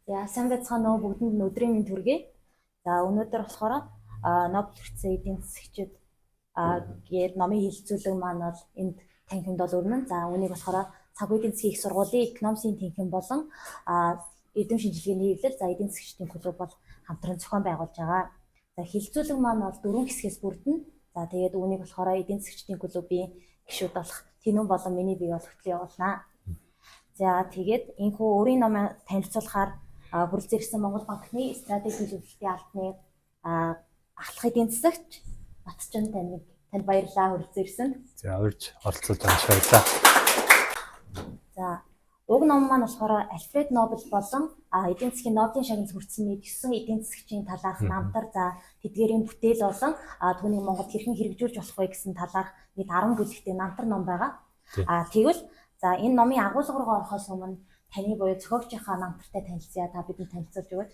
За сайн байцгаана уу бүгдэнд өдрийн мэнд хүргэе. За өнөөдөр болохоор Нобель хүртсэн эдийн засагчид гээд номын хилцүүлэг маань бол энд танхимд бол өрнөн. За үүнийг болохоор цаг үеийн засгийн их сургуулийн экономикийн танхим болон эдийн шинжилгээний хэвлэл за эдийн засагчдын клуб бол хамтран зохион байгуулж байгаа. За хилцүүлэг маань бол 4 хэсгээс бүрдэнэ. За тэгээд үүнийг болохоор эдийн засагчдын клубын гишүүд болох Тэнүүн болон миний бие бол хөтлөө явуулнаа. За тэгээд энэхүү өөрийн номыг танилцуулахаар хүрэлцэн ирсэн Монгол банкны стратеги төлөвлөлтийн албаны ахлах эдийн засагч Батчин танд баярлалаа хүрэлцэн ирсэн. За урьж оролцуулж байгаа баярлалаа. За уг ном маань болохоор Альфред Нобель болон эдийн засгийн Нобелийн шагнал хүртсэн 9 эдийн засагчийн талаарх намтар за тэдгээрийн бүтээл болон түүнийг Монголд хэрхэн хэрэгжүүлж болох вэ гэсэн талаарх нэг 10 бүлэгтэй намтар ном байгаа. Тэгвэл за энэ номын агуулга руу орохоос өмнө таны буюу зохиогчийнхаа намтартай танилцъя та бидэнд танилцуулж өгөөч.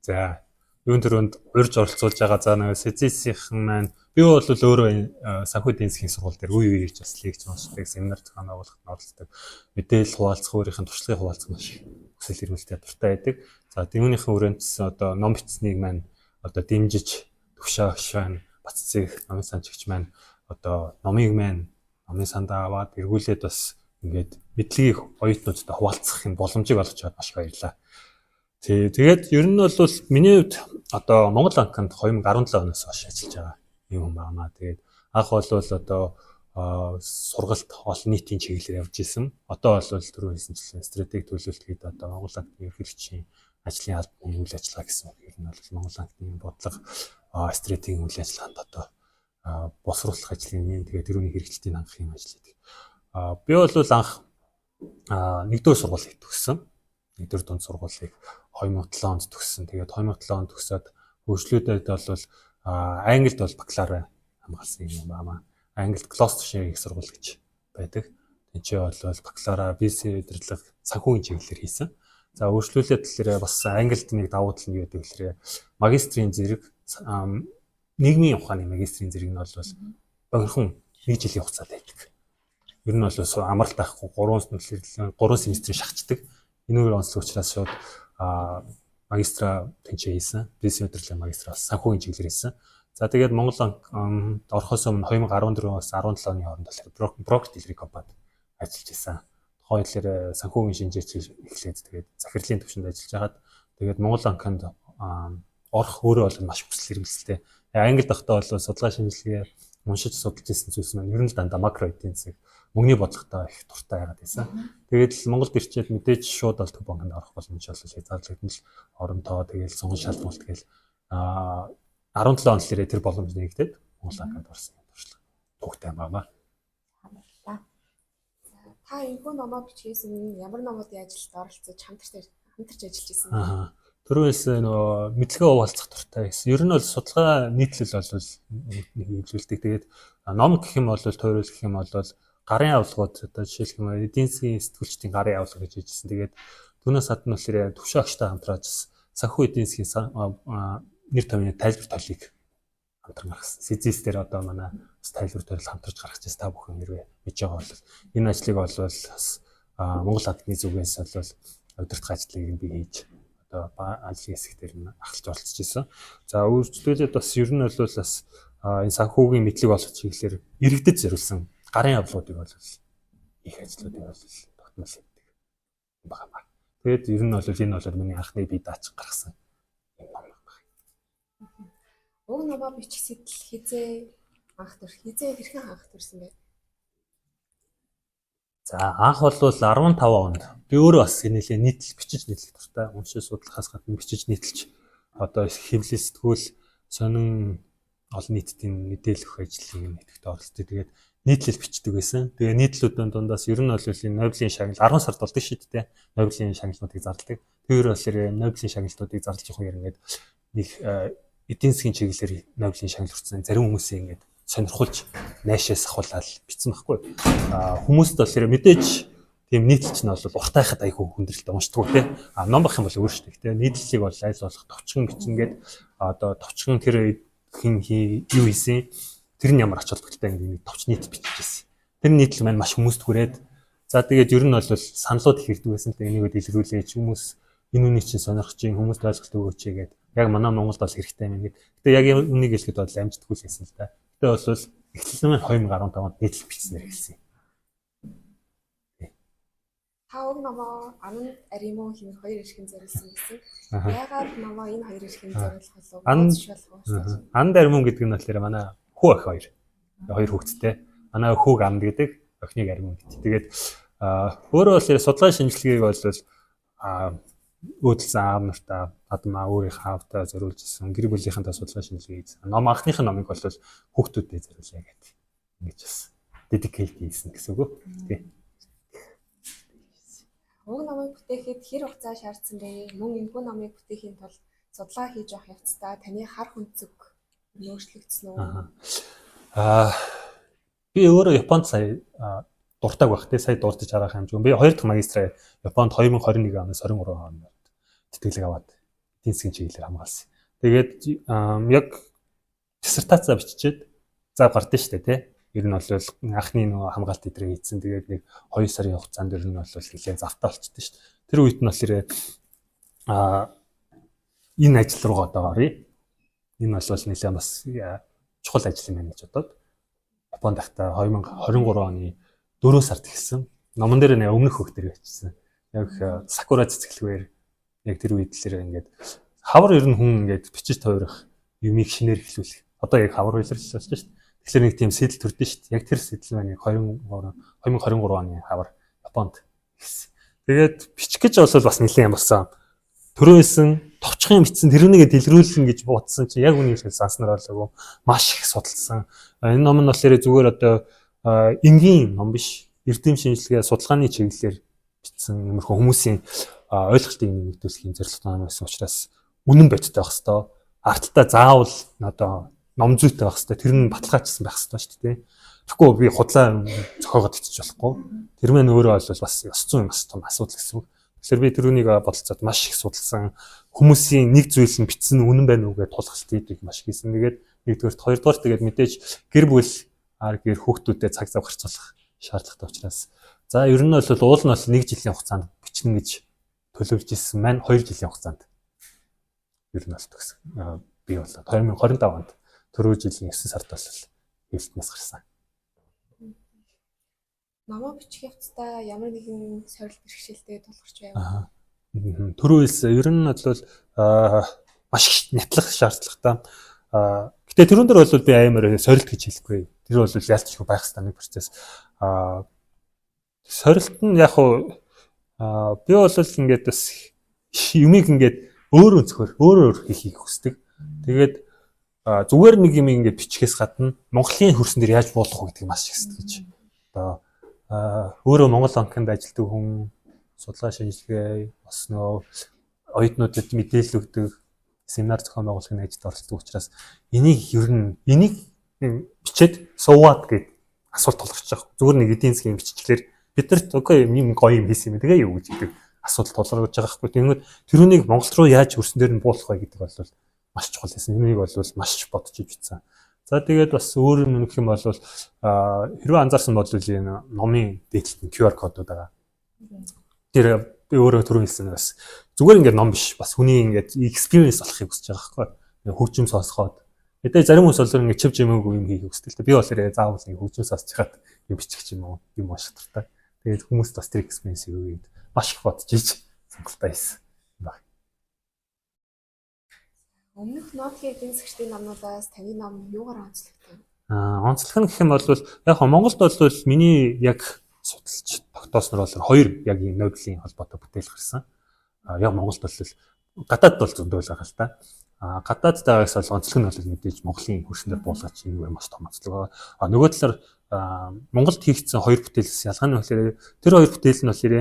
За юун төрөнд урьж оролцуулж байгаа за нэг СЭЦ-ийн маань би бол өөрөө санхүү эдийн засгийн сургууль дээр үе үеэрч бас лекц уншдаг, семинар зохион байгуулахад оролцдог. Мэдээлэл хуваалцах, өөрийнх нь туршлагыг хуваалцах маш хүсэл эрмэлзэлтэй дуртай байдаг. За түүнийхэн хүрээндс одоо ном бичснийг маань одоо дэмжиж төвшөөгч маань Баццэг номын санчигч маань одоо номыг маань номын сандаа аваад эргүүлээд бас ингээд мэдлэгийг оюутнуудад хуваалцах юм боломжийг олгож аваад маш баярлалаа. Тэгээд ер нь бол миний хувьд одоо Монгол банкнд 2017 оноос хойш ажиллаж байгаа юм байна. Тэгээд анх бол одоо сургалт олон нийтийн чиглэлээр явж исэн. Одоо бол түрүү хэлсэнчлэн стратеги төлөвлөлт гэдэг одоо Монгол банкны ерөнхийлөгчийн ажлын албаны үйл ажиллагаа гэсэн үг. Ер нь бол Монгол банкны бодлого стратегийн үйл ажиллагаанд одоо босруулах ажлын юм. Тэгээд тэрүүний хэрэгжилтийг хангах юм ажил гэдэг. Би бол анх нэгдүгээр сургуулийг төгссөн. Нэгдүгээр дунд сургуулийг 2007 онд төгссөн. Тэгээд 2007 онд төгсөөд хөгжлүүдэд бол Англид бол бакалавр хамгаалсан юм байна. Англид Gloucestershire их сургууль гэж байдаг. Тэнцээ бол бакалавра BC удирдлага санхүүгийн чиглэлээр хийсэн. За хөгжлүүлээд тэгэхээр бас Англид нэг давуу тал нь юу гэдэг вэ? Магистрийн зэрэг нийгмийн ухааны магистрийн зэрэг нь бол богинохон 1 жилийн хугацаанд байдаг. Ер нь бол амралт авахгүй 3 семестрийн шахацдаг. Энэгээр онцлог учраас шууд магистра тэнцээ хийсэн. BC удирдлагын магистра бас санхүүгийн чиглэлээр хийсэн. За тэгээд Монгол банк орохоос өмнө 2014-өөс 17 оны хооронд брокер дэлгэрийн компанид ажиллаж байсан. Тухайн үеэр санхүүгийн шинжээч эхлээд тэгээд захирлын түвшинд ажиллаж хагаад тэгээд Монгол банкнд орох өөрөө бол маш хүсэл эрмэлзэлтэй. Англид байхдаа бол судалгаа шинжилгээ уншиж судалж ирсэн зүйлс маань ер нь дандаа макро эдийн засаг мөнгөний бодлоготой их дуртай байгаад байсан. Тэгээд л Монголд ирчээд мэдээж шууд бол төв банкнд орох боломж олж хязгаарлагдсан л оронтоо тэгээд сонгон шалгуулт гээл 17 он лэрээ тэр боломж нэгдээд Монгол банкнд орсон юм туршлага төгтэй байна. Баярлалаа. Та энэхүү номоо бичгээс өмнө ямар номуудын ажилд оролцож хамтарч ажиллаж исэн бэ? Түрүүнээс нөгөө мэдлэгээ хуваалцах дуртай гэсэн. Ер нь бол судалгаа нийтлэл бол нэг хөвлөлдөг. Тэгээд ном гэх юм бол тойрол гэх юм бол гарын авлагууд одоо жишээлх юм эдийн засгийн сэтгүүлчдийн гарын авлага гэж хэлжсэн. Тэгээд түүнээс гадна болохоор төвшөө агчтай хамтрааж санхүү эдийн засгийн нэр томьёо тайлбар толыг хамтран гаргасан. СЭЦ дээр одоо манай бас тайлбар толил хамтарч гаргаж та бүхэн хэрвээ мэдж байгаа бол энэ ажлыг бол бас Монгол банкны зүгээс бол удирдах ажлыг би хийж одоо ажлын хэсэг дээр нь ахалж оролцож ирсэн. За үргэлжлүүлээд бас ер нь бол бас энэ санхүүгийн мэдлэг олох чиглэлээр иргэдэд зориулсан гарын авлагуудыг бол их ажлуудыг бол тогтмол хийдэг юм байна. Тэгээд ер нь бол энэ бол миний анхны бие дааж гаргасан юм байна. Уг номоо бичих сэтэл хэрхэн анх төрсөн бэ? За анх бол 15 онд би өөрөө бас нэлээ нийтлэл бичиж нийтлэх дуртай. Уншиж судлахаас гадна бичиж нийтлж одоо хэвлэл сэтгүүл сонин олон нийтийн мэдээлэх ажлын нэгтгэж оролцдог. Тэгээд нийтлэл бичдэг байсан. Тэгээ нийтлүүдийн дундаас ер нь бол энэ Нобелийн шагнал 10 сард болдог шүү дээ. Нобелийн шагналуудыг зарладаг. Тэр бол Нобелийн шагналуудыг зарлаж явах юм ингээд нэг эдийн засгийн чиглэлээр Нобелийн шагнал хүртсэн зарим хүмүүсээ ингээд сонирхуулж найшаас ахуулаад бичсэн байхгүй. Хүмүүст бол мэдээж тийм нийтлэлч нь бол уртайхад айгүй хүндрэлтэй уншдаг үү те. Ном бах юм бол өөр шүү дээ. Нийтлэлийг бол айл болох товчхон бичнгээд одоо товчхон тэр хин юу хийсэн тэр нь ямар ач холбогдолтой ингэ товч нийт бичижсэн. Тэр нийтлэл маань маш хүмүүст хүрээд за тэгээд ер нь бол саналууд их ирдэг байсан. Энийг дэлгэрүүлээч хүмүүс энэ үнийг чинь сонирхож чинь хүмүүст ойлголт өгөөч гэдэг. Яг манай Монголд бол хэрэгтэй юм гээд. Гэтэ яг үнийг хэлэхэд бол амжтгүй л байсан л да. Гэтэ бол эхлэл нь 2015 онд нийтлэл бичснээр эхэлсэн юм. Та уг номоо Ананд Аримуу хэмээх хоёр эрхэм зориулсан гэсэн. Яагаад номоо энэ хоёр эрхэм зориулах болов? Ананд Аримуу гэдэг нь болохоор манай хүү ах хоёр хүүхэдтэй. Манай хүүг Анд гэдэг, охиныг Аримуу гэдэг. Тэгээд өөрөө бол судалгаа шинжилгээг бол өөдөлсөн аав нартаа адмаа өөрийнхөө аавтаа зориулж ирсэн. Гэр бүлийнхэнтэй судалгаа шинжилгээ хийсэн. Ном анхныхын номыг бол хүүхдүүдэд зориулъя гэдэг. Ингэж бас dedicate хийсэн гэсэн үг. Тий. Уг номыг бүтээхэд хэр хугацаа шаардсан бэ? Мөн энэхүү номыг бүтээхийн тулд судалгаа хийж явах явцдаа таны хар хүнцэг өөрчлөгдсөн үү? Би өөрөө Японд сая дуртаг байх тий, сая дурдж харах хэмжээ. Би 2 дахь магистраа Японд 2021 оноос 23 онд тэтгэлэг аваад эдийн засгийн чиглэлээр хамгаалсан. Тэгээд яг диссертацаа биччихэд зав гардыг штэ тий. Ер нь бол анхны нөгөө хамгаалт эдрээ хийсэн. Тэгээд нэг 2 сарын хугацаанд ер нь бол нэлээд завтаа болчихдээ шүү дээ. Тэр үед нь бол энэ ажил руу одоо оръё. Энэ бол нэлээд бас чухал ажил юм байна гэж бодоод Японд байхдаа 2023 оны 4 сард эхэлсэн. Номон дээр нэ өмнөх хөх дээр бичсэн. Яг сакура цэцгэлгээр яг тэр үед л ингээд хавар ер нь хүн ингээд бичиж тойрох юмыг шинээр эхлүүлэх. Одоо яг хавар үйлрэлж болж шүү дээ. Тэгэхээр нэг тийм сэтэл төрдөн шүү дээ. Яг тэр сэтэл маань 2023 оны хавар Японд ихсэн. Тэгээд бичих гэж бол бас нэлээд юм болсон. Төрөөсөн товчхон бичсэн тэрнийг дэлгэрүүлэн гэж бодсон чинь яг үнийг санснаар болоогүй маш их судалсан. Энэ ном нь болохоор зүгээр одоо энгийн ном биш. Эрдэм шинжилгээ судалгааны чиглэлээр бичсэн юмрхүү хүмүүсийн ойлголтыг нэмэгдүүлэхийн зорилготой ном байсан учраас үнэн бодиттой байх хэвээр. Арталтаа заавал одоо ном зүйтэй байх хэвээр. Тэр нь баталгаажсан байх хэвээр шүү дээ. Тэгэхгүй би худлаа зохиогоод ичиж болохгүй. Тэр мэн өөрөө бол бас ёс зүйн бас том асуудал гэсэн үг. Тэгэхээр би тэрүүнийг бодолцоод маш их судалсан. Хүмүүсийн нэг зүйл нь бичсэн үнэн байна уу гэж тулгалт хийдэг маш хийсэн. Тэгээд нэгдүгээрт хоёрдугаар тэгээд мэдээж гэр бүл гэр хүүхдүүдэд цаг зав гарцуулах шаардлагатай учраас за ер нь бол уул нь бол 1 жилийн хугацаанд бичнэ гэж төлөвлөж ирсэн маань 2 жилийн хугацаанд ер нь бол төгсөн. Би бол 2025 онд түрүү жилийн 9 сард бол хилтнээс гарсан. Номоо бичих явцдаа ямар нэгэн сорилт бэрхшээлтэй тулгарч байв. Түрүүс ер нь бол маш их нятлах шаардлагатай. Гэтэ тэрүүн дээр бол би аймаар сорилт гэж хэлэхгүй. Тэр бол ялцчихгүй байх хэрэгтэй нэг процесс. Сорилт нь яг хуу би бол ингээд бас юмыг ингээд өөр хийхийг хүсдэг. Тэгээд зүгээр нэг юм ингээд бичгээс гадна Монголын хөрсөн дээр яаж буулгах вэ гэдгийг маш их сэтгэж. Одоо өөрөө Монгол банкнд ажилладаг хүн судалгаа шинжилгээ бас нөө оюутнуудад мэдээлэл өгдөг семинар зохион байгуулахын ажилд оролцдог учраас энийг бичээд суугаад гээд асуулт тулгарч байгаа. Зүгээр нэг эдийн засгийн биччихлээр бидэрт окей юм гоё юм хийсэн юм тэгээ юу гэж гэдэг асуулт тулгарч байгаа хгүй. Тэгмээд тэрүүнийг Монгол руу яаж хөрсөн дээр нь буулгах вэ гэдэг бол маш чухал байсан. Энийг бол маш бодож бичсэн. За тэгээд бас өөр юм нөх юм бол хэрвээ анзаарсан бол энэ номын дээдлэлт нь QR кодууд байгаа. Тэр би өөрөө түрүү хэлсэн бас зүгээр ингээд ном биш бас хүний ингээд experience болохыг хүсэж байгаа байхгүй. Хөгжим сонсгоод. Гэтэ зарим хүмүүс бол ингээд чив жимээгүй юм хийх хүсдэг. Би бол заавал нэг хөгжим сонсч хаад юм бичих юм уушиг дуртай. Тэгээд хүмүүс бас тэр experience-ийг өгөөд маш их бодож ийж сонголтоо хийсэн. Өмнөх нотлын эдийн засгийн номнуудаас таны ном юугаар онцлогтой? Онцлог нь гэх юм бол яг Монголд бол миний яг судалж тогтоосноор бол 2 яг ийм Нобелийн холбоотой бүтээл гарсан. Яг Монголд бол гадаад бол зөндөө л байгаа л та. Гадаад даагаас бол онцлог нь бол мэдээж Монголын хөрснөөр буулгаж ийм маш том онцлог. Нөгөө талаар Монголд хийгдсэн 2 бүтээлээс ялгаа нь болохоор тэр 2 бүтээл нь болохоор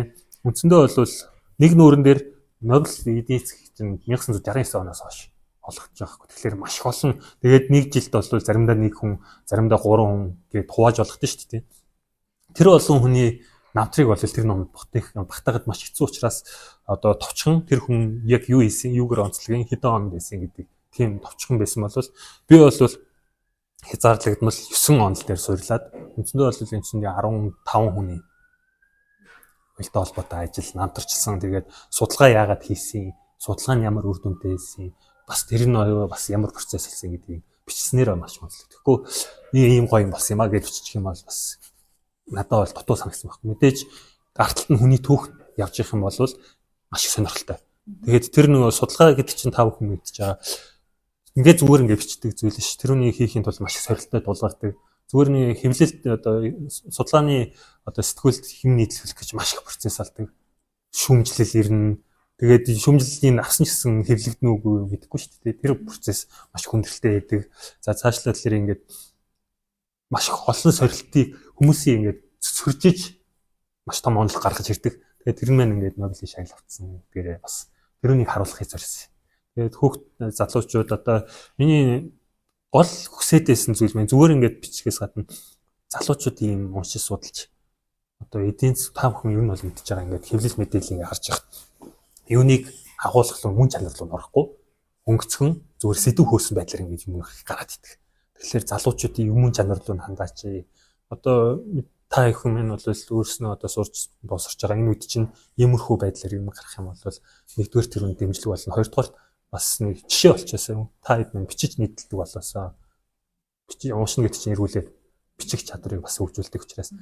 үндсэндээ бол нэг нүүрэн дээр Нобелийн эдийн засгийн 1969 оноос хойш олгож байгаа. Тэгэхээр маш их олон. Тэгээд нэг жилд бол заримдаа нэг хүн, заримдаа 3 хүн гээд хувааж олгодог шүү дээ. Тэр олон хүний намтрыг бол тэр номд багтаагаад маш хэцүү учраас одоо товчхон тэр хүн яг юу хийсэн, юугаар онцлогийн хэдэн онд байсан гэдэг тийм товчхон байсан бол би бол хязгаарлагдмал 9 онд дээр суйрлаад үндсэндээ бол энэ чинь 15 хүний соёлтой холбоотой ажил намтарчилсан. Тэгээд судалгаа яагаад хийсэн, судалгаа нь ямар үр дүнтэй байсан, бас тэр нь бас ямар процесс болсон гэдгийг бичснээр маш онцлог. Тэгэхгүй ийм гоё юм болсон юм а гэж бичих юм бол бас надад бол дутуу санагдсан байна. Мэдээж арталт нь хүний түүх явж явах юм бол маш их сонирхолтой. Тэгээд тэр нөгөө судалгаа гэдэг чинь та бүхэн мэдчихэж байгаа. Ингээд зүгээр ингээд бичдэг зүйл ш. Тэрүүнийг хийхин тулд маш их сорилттой дулгаардаг. Зүгээр нэг хэвлэлд одоо судалгааны одоо сэтгүүлд хэм нийтлүүлэх гэж маш их процесс алдаг. Шүүмжлэл ирнэ. Тэгээд шүүмжлэлийн авсан гэсэн хэвлэгдэнэ үгүй мэдэхгүй шүү дээ. Тэр процесс маш хүндрэлтэй байдаг. За цаашлаад тэр ингээд маш их олон сорилтыг хүмүүсийн ингээд цэцгэржиж маш том онол гаргаж ирдэг. Тэгээд тэр нь маань ингээд Нобелийн шагнал авцсан гэдгээрээ бас тэрүүнийг харуулахыг зорьсон. Тэгээд хүүхд залуучууд одоо миний гол хүсэдсэн зүйл маань зүгээр ингээд бичгээс гадна залуучууд ийм уншиж судалж одоо эдийн засаг та бүхэн юу нь бол мэдчихэж байгаа ингээд хэвлэл мэдээллийг харж яхад юуныг агуулгах мөн чанар руу орохгүй өнгөцгөн зүгээр сэдв хөөсөн байдлаар ингээд юм гараад идэг. Тэгэхээр залуучуудын юмн чанар руу хандаач. Одоо та бүхэн маань бол өөрснөө одоо сурч босорч байгаа энэ үед чинь иймэрхүү байдлаар юм гарах юм бол нэгдүгээр тэрүүнд дэмжлэг болно. Хоёрдугаар бас нэг жишээ болчихсон. Та хэд мэн бичиж нийтэлдэг болоосоо бичиж уушна гэдэг чинь эргүүлээд бичих чадрыг бас хөгжүүлдэг учраас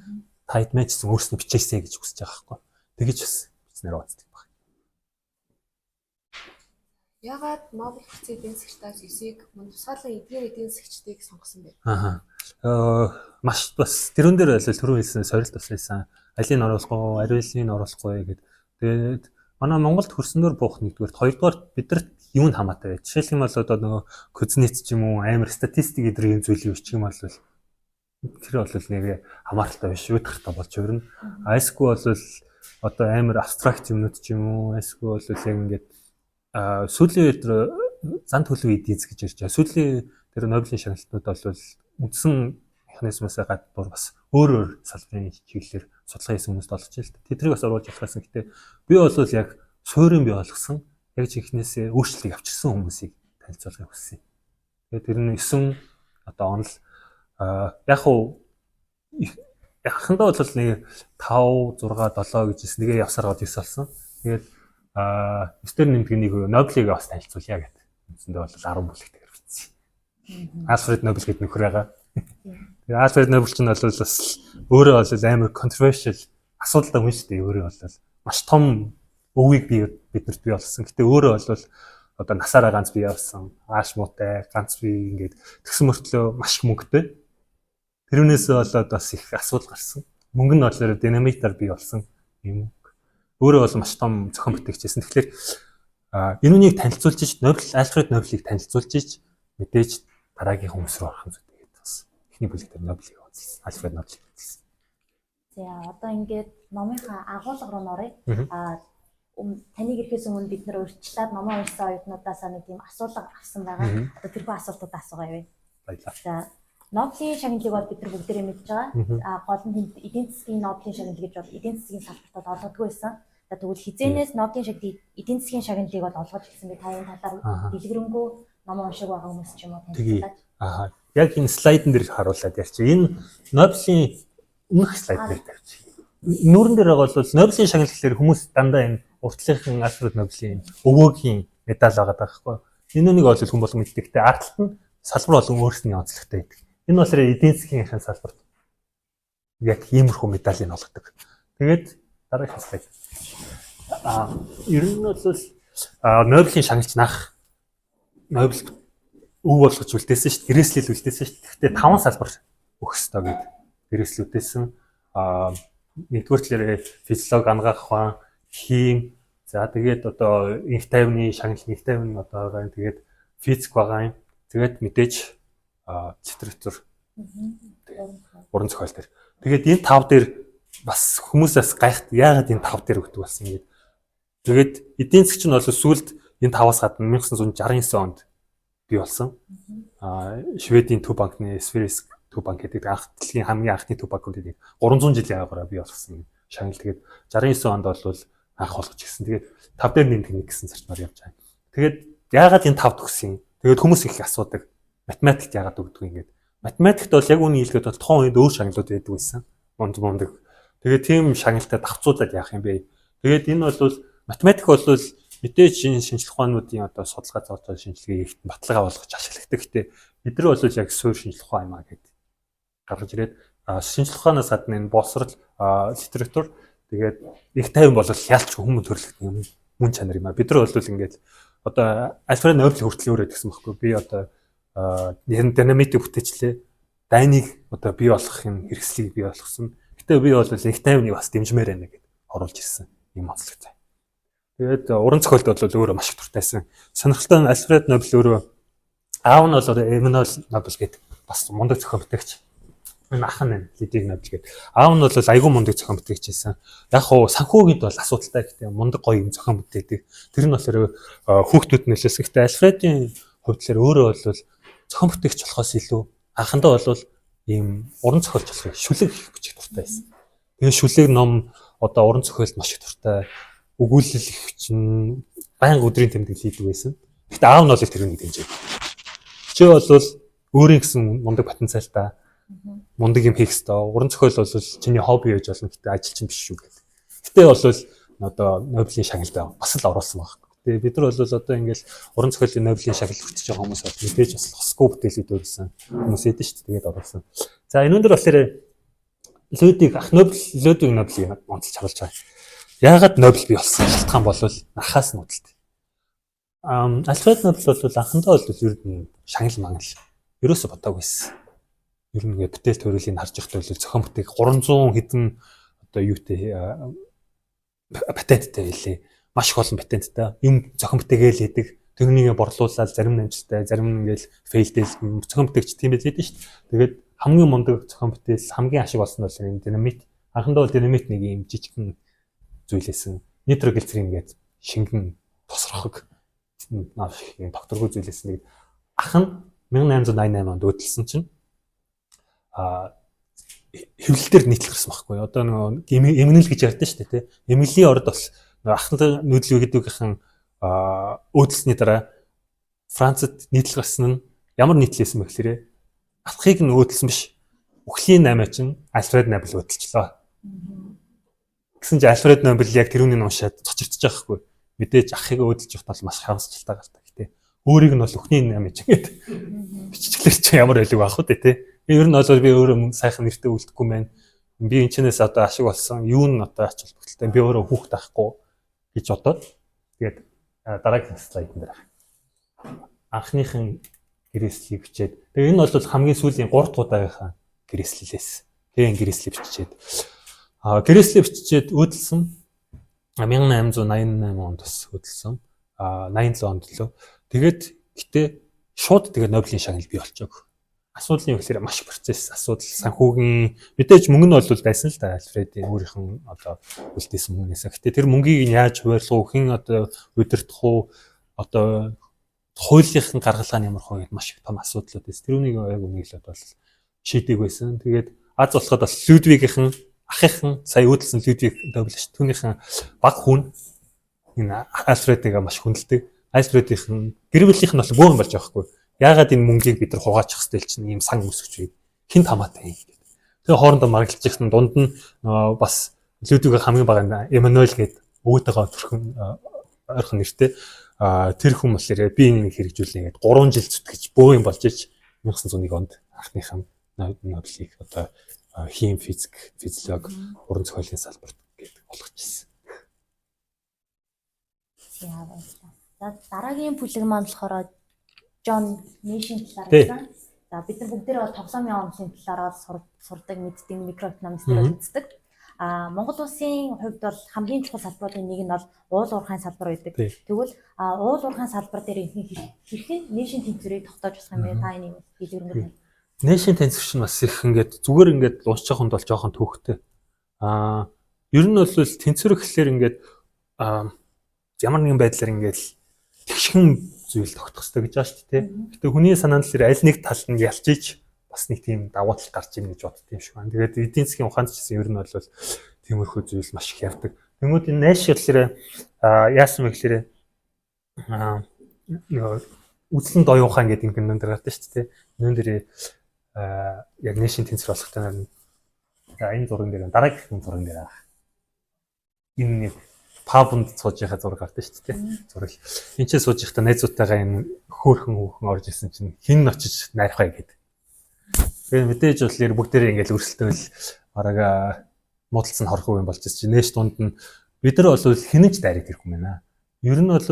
та хэд мэн ч гэсэн өөрснөө бичээсэй гэж хүсэж байгаа байхгүй. Тэгэж бас бичснээр бацдаг баг. Ягаад Нобель хүртсэн эдийн засагчдаас 9-ийг мөн тусгаалan эдгээр эдийн засагчдыг сонгосон бэ? Маш бас тэрүүн дээр түрүү хэлсэн сорилт бас байсан. Алийн оруулахгүй, ариулын оруулахгүй гэдэг. Тэгээд манай Монголд хөрснөөр буух нэгдүгээр, хоёрдугаар бидэрт юунд хамаатай вэ? Жишээлх юм бол одоо нөгөө Кузнец ч юм уу, амар статистик гэдэг юм зүйлийг бичих юм бол тэр бол нэг хамааралтай биш, үүдхэртэй болж өрнө. Айсгүй бол одоо амар абстракт юмнууд ч юм уу, айсгүй бол яг ингээд сүүлийн үед зан төлөв эдийн засаг гэж ярьж байгаа. Сүүлийн тэр Нобелийн шагналтууд бол үндсэн механизмаас гадна бас өөр салбарын чиглэлээр судалгаа хийсэн хүмүүст олж ирэл. Тэдрийг бас оруулж явахсан. Гэтэ би бол яг суурийн бий болгосон яг чихнээсээ өөрчлөлт авчирсан хүмүүсийг танилцуулахыг хүссэн. Тэгээд тэр нь 9 одоо онол яг хуу яхандаа бол нэг 5 6 7 гэж нэгээ явсаар год 9 болсон. Тэгээд 9-ээр нэмдгэнийг Нобелийг бас танилцуулъя гэдэг. Үндсэндээ бол 10 бүлэгтэйгээр бичсэн. Альфред Нобель гэдэг нөхөр байгаа. Тэгээд Альфред Нобель ч нь бол бас өөрөө бол амар controversial асуудалтай хүн шүү дээ. Өөрөө бол маш том өвийг биднэрт бий болсон. Гэтэ өөрөө бол одоо насаараа ганц бий явсан. Ааш муутай, ганц бий ингээд тэгсэн мөртлөө маш их мөнгөтэй. Тэрүүнээс болоод бас их асуудал гарсан. Мөнгө нь болохоор динамитаар бий болсон юм. Өөрөө бол маш том зохион бүтээгчсэн. Тэгэхээр энүүнийг танилцуулж ич Альфред Нобелийг танилцуулж ич мэдээж дараагийн хүмүүс рүү орох юм зү. Бас эхний бүлэг дээр Нобелийг онцлсан. Альфред Нобелийг онцлсан. За одоо ингээд номынхаа агуулга руу норъё. Таныг ирэхээс өмнө бид нэр урьдчилаад номоо уншсан оюутнуудаас нэг тийм асуулга авсан байгаа. Одоо тэрхүү асуултууд асуугаа явъя. Баярлалаа. За Нобелийн шагналыг бол бид нар бүгдээрээ мэдж байгаа. Гол нь эдийн засгийн Нобелийн шагнал гэж бол эдийн засгийн салбартад олгодгүй байсан. За тэгвэл хизээнээс Нобелийн шагналыг эдийн засгийн шагналыг бол олгож ирсэн би таны талаар дэлгэрэнгүй ном уншиг байгаа хүмүүс ч юм уу танилцуулаад. Яг энэ слайдн дээр харуулад ярьчих. Энэ Нобелийн өмнөх слайд дээр тавьчих. Нүүрэн дээр байгаа бол Нобелийн шагнал гэхэлэр хүмүүс дандаа энэ уртлынхан Альфред Нобелийн өвөөгийн медаль байгаа байхгүй. Энэ үнийг бол хүн болго мэддэг. Гэтэ ард талд нь салбар болон өөрсдийн онцлогтой байдаг. Энэ болохоор эдийн засгийн салбарт яг иймэрхүү медалийн олгодог. Тэгээд дараагийн слайд. Ер нь бол Нобелийн шагналч нах Нобель өв болгож үлдээсэн шүү дээ. Гэрээслэл үлдээсэн шүү дээ. Гэхдээ 5 салбар өгөх ёстой гэдэг гэрээслэл үлдээсэн. Нэгдүгээр талаараа физиологи, ангаах ухаан, хим, за тэгээд одоо инх тайвны шагнал, инх тайвны одоо байгаа. Тэгээд физик байгаа юм. Тэгээд мэдээж литератур, уран зохиол төр. Тэгээд энэ 5 дээр бас хүмүүсээс гайхт яагаад энэ 5 дээр өгдөг болсон юм. Тэгээд эдийн засгч нь бол сүүлд энэ 5-аас гадна 1969 онд бий болсон. Шведийн төв банкны Sveriges төв банк гэдэг анх дэлхийн хамгийн анхны төв банк гэдэг 300 жилийн агаар бий болсон шагнал. Тэгээд 69 онд бол анх болгож гисэн. Тэгээд 5 дээр нэмэх нэг гэсэн зарчмаар явж байгаа. Тэгээд яагаад энэ 5 төгсөн юм? Тэгээд хүмүүс их асуудаг. Математикт яагаад өгдөг юм гээд. Математикт бол яг үүний хэлгээд бол тухайн үед өөр шагналууд байдаг байсан. Мундаг Тэгээд тийм шагналтай давцуулаад яах юм бэ? Тэгээд энэ бол математик бол мэдээж шинжлэх ухаануудын одоо судалгаа зохицол шинжилгээ ихт баталгаа болгож ашигладаг. Гэхдээ бид нар бол яг суурь шинжлэх ухаан юм а гэдэг гаргаж ирээд шинжлэх ухаанаас гадна энэ боловсрол литератур тэгээд их тайван бол ялч хүмүүс төрлөх юм мөн чанар юм а. Бид нар бол ингээд одоо Альфред Нобель хүртэл өөрөө гэсэн байхгүй. Би одоо динамитыг бүтээчлээ. Дайныг одоо бий болгохын хэрэгслийг бий болгосон. Гэтэ би бол их тайвныг бас дэмжмээр байна гэд оруулж ирсэн юм онцлогтой. Тэгээд уран зохиолд бол өөрөө маш их дуртайсан. Сонирхолтой нь Альфред Нобель өөрөө аав нь бол Эммануэль Нобель гэдэг бас мундаг зохион бүтээгч. Энэ ах нь Лидвиг Нобель гэдэг. Аав нь бол айгүй мундаг зохион бүтээгч байсан. Яг хуу санхүүгийд бол асуудалтай гэхдээ мундаг гоё юм зохион бүтээдэг. Тэр нь болохоор хүүхдүүд нөлөөс. Гэхдээ Альфредийн хувьд л өөрөө бол зохион бүтээгч болохоос илүү анхандаа бол ийм уран зохиолч болохыг шүлэг хийх гэж дуртай байсан. Тэгээ шүлэг ном одоо уран зохиолд маш их дуртай. Өгүүлэл их чинь баян өдрийн тэмдэг хийдэг байсан. Гэхдээ аав нь бол тэрнийг дэмжээ. Чи бол өөрийн гэсэн мундаг потенциалтай мундаг юм хийх ёстой. Уран зохиол бол чиний хобби байж болно. Гэхдээ ажил чинь биш шүү гэдэг. Гэтэ бол одоо Нобелийн шагналд бас л оруулсан байна. Тэгээ бид нар бол одоо ингээл уран зохиолын Нобелийн шагнал хүртэж байгаа хүмүүс бол мэдээж бас лосгүй бүтээлүүд өгсөн хүмүүс эдэн шүү дээ. Тэгээд оруулсан. За энэ өндөр болохоор Лүдвиг Нобелийг онцлж харуулж байгаа. Яагаад Нобель бий болсон шалтгаан бол анхаас нь үүдэлтэй. Альфред Нобель бол анхандаа бол ер нь шагнал мангал ерөөсө бодоагүйсэн. Ер нь бүтээл төрөлийг харж байхдаа бол зохион бүтээх 300 хэдэн одоо юутэй патенттай байлээ. Маш их олон патенттай. Юм зохион бүтээгээл хийдэг. Тэрнийг борлуулаад зарим нь амжилттай, зарим нь ингээл фейлдэл зохион бүтээгч тийм байлээ шүү дээ. Тэгээд хамгийн мундаг зохион бүтээл хамгийн ашиг болсон бол энэ динамит. Анхандаа бол динамит нэг юм жижигхэн зүйлээсэн. Нитроглицерин гэдэг шингэн тосрохог юм докторгүй зүйлээсэн. Тэгээд ах нь 1888 онд өөдөлсөн чинь хэвлэл дээр нийтлэгэрсэн байхгүй. Одоо нэг эмгэнэл гэж ярьдэн шүү дээ, тий. Эмгэлийн орд бас ахнаа нүүдэл гэдэгийнхэн өөдөлсөний дараа Францад нийтлэгэрсэн нь ямар нийтлээсэн бэ гэхээр атхыг нь өөдөлсөн биш. Үхлийн 8 чинь Альфред Нобель өөдөлчлөө. Гэсэн чинь Альфред Нобель яг тэрүүнийг уншаад цочирдож байгаа хгүй. Мэдээж ахыг өөдөлж явах бол маш хавсчлалтай гардаг гэдэг. Өөрийг нь бол үхний 8 ч гэдэг. Биччихлэр чи ямар байлиг байх вэ тий. Ер нь бол би өөрөө сайхан нэртэй үлдэхгүй мэн. Би энэчнээс одоо ашиг болсон. Юу нь одоо ач холбогдолтой. Би өөрөө хүүхд авахгүй гэж бодоод тэгээд дараагийн слайдн дээр анхныхын гэрээслийг бичээд тэгээд энэ бол хамгийн сүүлийн 3 дахь удаагийнхаа гэрээслэлээс. Тэгээд гэрээслийг бичээд гэрээслийг бичээд өөдөлсөн 1888 онд бас өөдөлсөн. 87 онд лөө. Тэгээд гэтээ шууд тэгээд Нобелийн шагнал бий болчихог. Асуудлын ихлээр маш процесс, асуудал санхүүгийн мэдээж мөнгө нь бол байсан л да Альфредийн өөрийнх нь одоо үлдээсэн мөнгнээс. Гэтэ тэр мөнгийг яаж хуваарлах вэ? Хэн одоо удирдах уу? Одоо хуулийнхын гаргалгаа нь ямар хөө гэдэг маш их том асуудлууд байсан. Тэрүүнийг яг үнэглээд бол шийдэг байсан. Тэгээд аз болоход бас Лүдвигийнхэн ахынхан сая үүдэлсэн Лүдвиг Нобель ш. Түүнийхэн баг хүн энэ Альфредийг маш хүндэлдэг. Альфредийнхэн гэр бүлийнх нь бол бөөн болж байгаа хгүй. Яагаад энэ мөнгийг бид нар хуваачих хэвэл чинь ийм сан үсгэж вэ? Хин тамаатай юм гэдэг. Тэгээ хоорондоо маргалж ихсэн дунд нь бас Лүдвиг хамгийн бага Эммануэль гэдэг өвөтэйгээ ойрхон нэртэй тэр хүн болохоор би энийг хэрэгжүүлнэ гэдэг 3 жил зүтгэж бөө юм болж ич 1901 онд анхныхан Нобелийг одоо хим физик, физиолог, уран зохиолын салбарт гэдэг болгочихсон. За дараагийн бүлэг маань болохоор Джон Нэшийн талаар байсан. За бид нар бүгдээрээ бол тоглоомын онцлог талаар сурдаг, мэддэг, микроэкономикс дээр үздэг. Монгол улсын хувьд бол хамгийн чухал салбаруудын нэг нь бол уул уурхайн салбар байдаг. Тэгвэл уул уурхайн салбар дээр хэрхэн Нэшийн тэнцвэрийг тогтоож болох юм бэ? Та энийг хэлбэрнэ. Нэшийн тэнцвэр чинь бас их ингээд зүгээр ингээд уншиж байхад бол жоохон төвхтэй. Ер нь бол тэнцвэр гэхэлэр ингээд ямар нэгэн байдлаар ингээд тэгшхэн зүйл тогтох хэрэгтэй гэж байна шүү дээ. Гэтэ хүний санаанд л аль нэг тал нь ялчиж бас нэг тийм давуу тал гарч ийн гэж бодд юм шиг байна. Тэгээд эдийн засгийн ухаанд ч гэсэн ер нь бол тиймэрхүү зүйл маш их явдаг. Тэгмүүд энэ Нэш гэхэлэр яасан бэ гэхэлэр үзлэн дой ухаан гэдэг юм нэн дээр гардаг шүү дээ. Нэн дээр яг Нэшийн тэнцвэр болох тань За энэ зурган дээр дараагийн зурган дээр аа. Энэ нэг пабнд сууж байхад зураг гардаг шүү дээ. Зураг. Энд чинь сууж байхдаа найзуудтайгаа энэ хөөхөн орж исэн чинь хин очиж найрах бай гэдэг. Тэгээ мэдээж бол бүгдээрээ ингээл өрсөлдөөл бараг муудалцсан хорхоо юм болж чинь нээш дунд нь бид нар бол хинэж дайрах хэрэг юм байна. Ер нь бол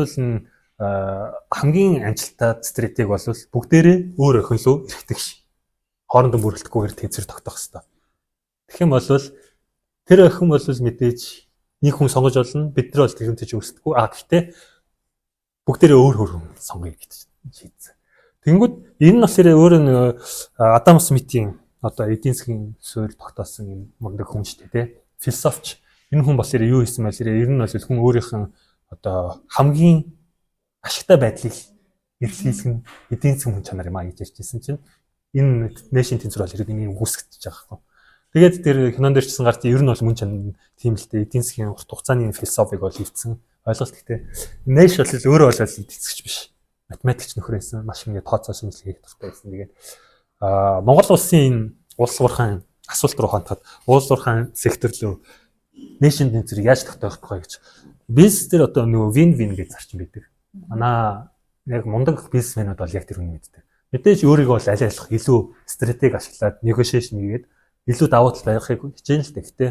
хамгийн амжилттай стратеги бол бүгдээрээ өөр охин лөө эргэдэг ш. Хоорондоо бүрэлдэхгүйгээр тэнцвэр тогтоох хэрэгтэй. Тэгэх юм бол тэр охин бол мэдээж нэг хүн сонгож олно. Бид нар бол тэрнтэй ч өрсөлдөхгүй. Гэхдээ бүгдээрээ өөр өөр хүн сонгоё гэж шийдсэн. Тэнгүүд энэ нь бас өөрөө Адам Смитийн одоо эдийн засгийн суурь тогтоосон юм мундаг хүн шүү дээ, тэ. Философч. Энэ хүн бас юу хийсэн бэ? Ер нь бол хүн өөрийнх нь одоо хамгийн ашигтай байдлыг эрхлүүлэх нь эдийн засгийн хүн чанар юм а гэж ярьжсэн чинь энэ нэшн тэнцвэр бол иргэний үүсгэж байгаа юм. Тэгээд тэр кинон дээр чсэн гарч ер нь бол мөн чанар тийм л дээ эдийн засгийн урт хугацааны философиг бол хөвцсөн ойлголт гэхдээ нэш бол өөрөө бол эдийн засгч биш. Математикч нөхөр байсан, маш ингэ тооцоо шинжилгээ хийх дуртай байсан. Тэгээд Монгол улсын улс уурхайн асуулт руу хандхад улс уурхайн сектор рүү нэшн тэнцвэр яаж тогтоох вэ гэж бизнес дээр одоо нөгөө вин-вин гэж зарчим байдаг. Манай яг мундаг бизнесмэнүүд бол яг тэр үнийг мэддэг. Мэдээж өөрийгөө бол аль алих илүү стратеги ашиглаад negotiation хийгээд илүү давуу тал байхыг хичээн л дээ. Гэтэ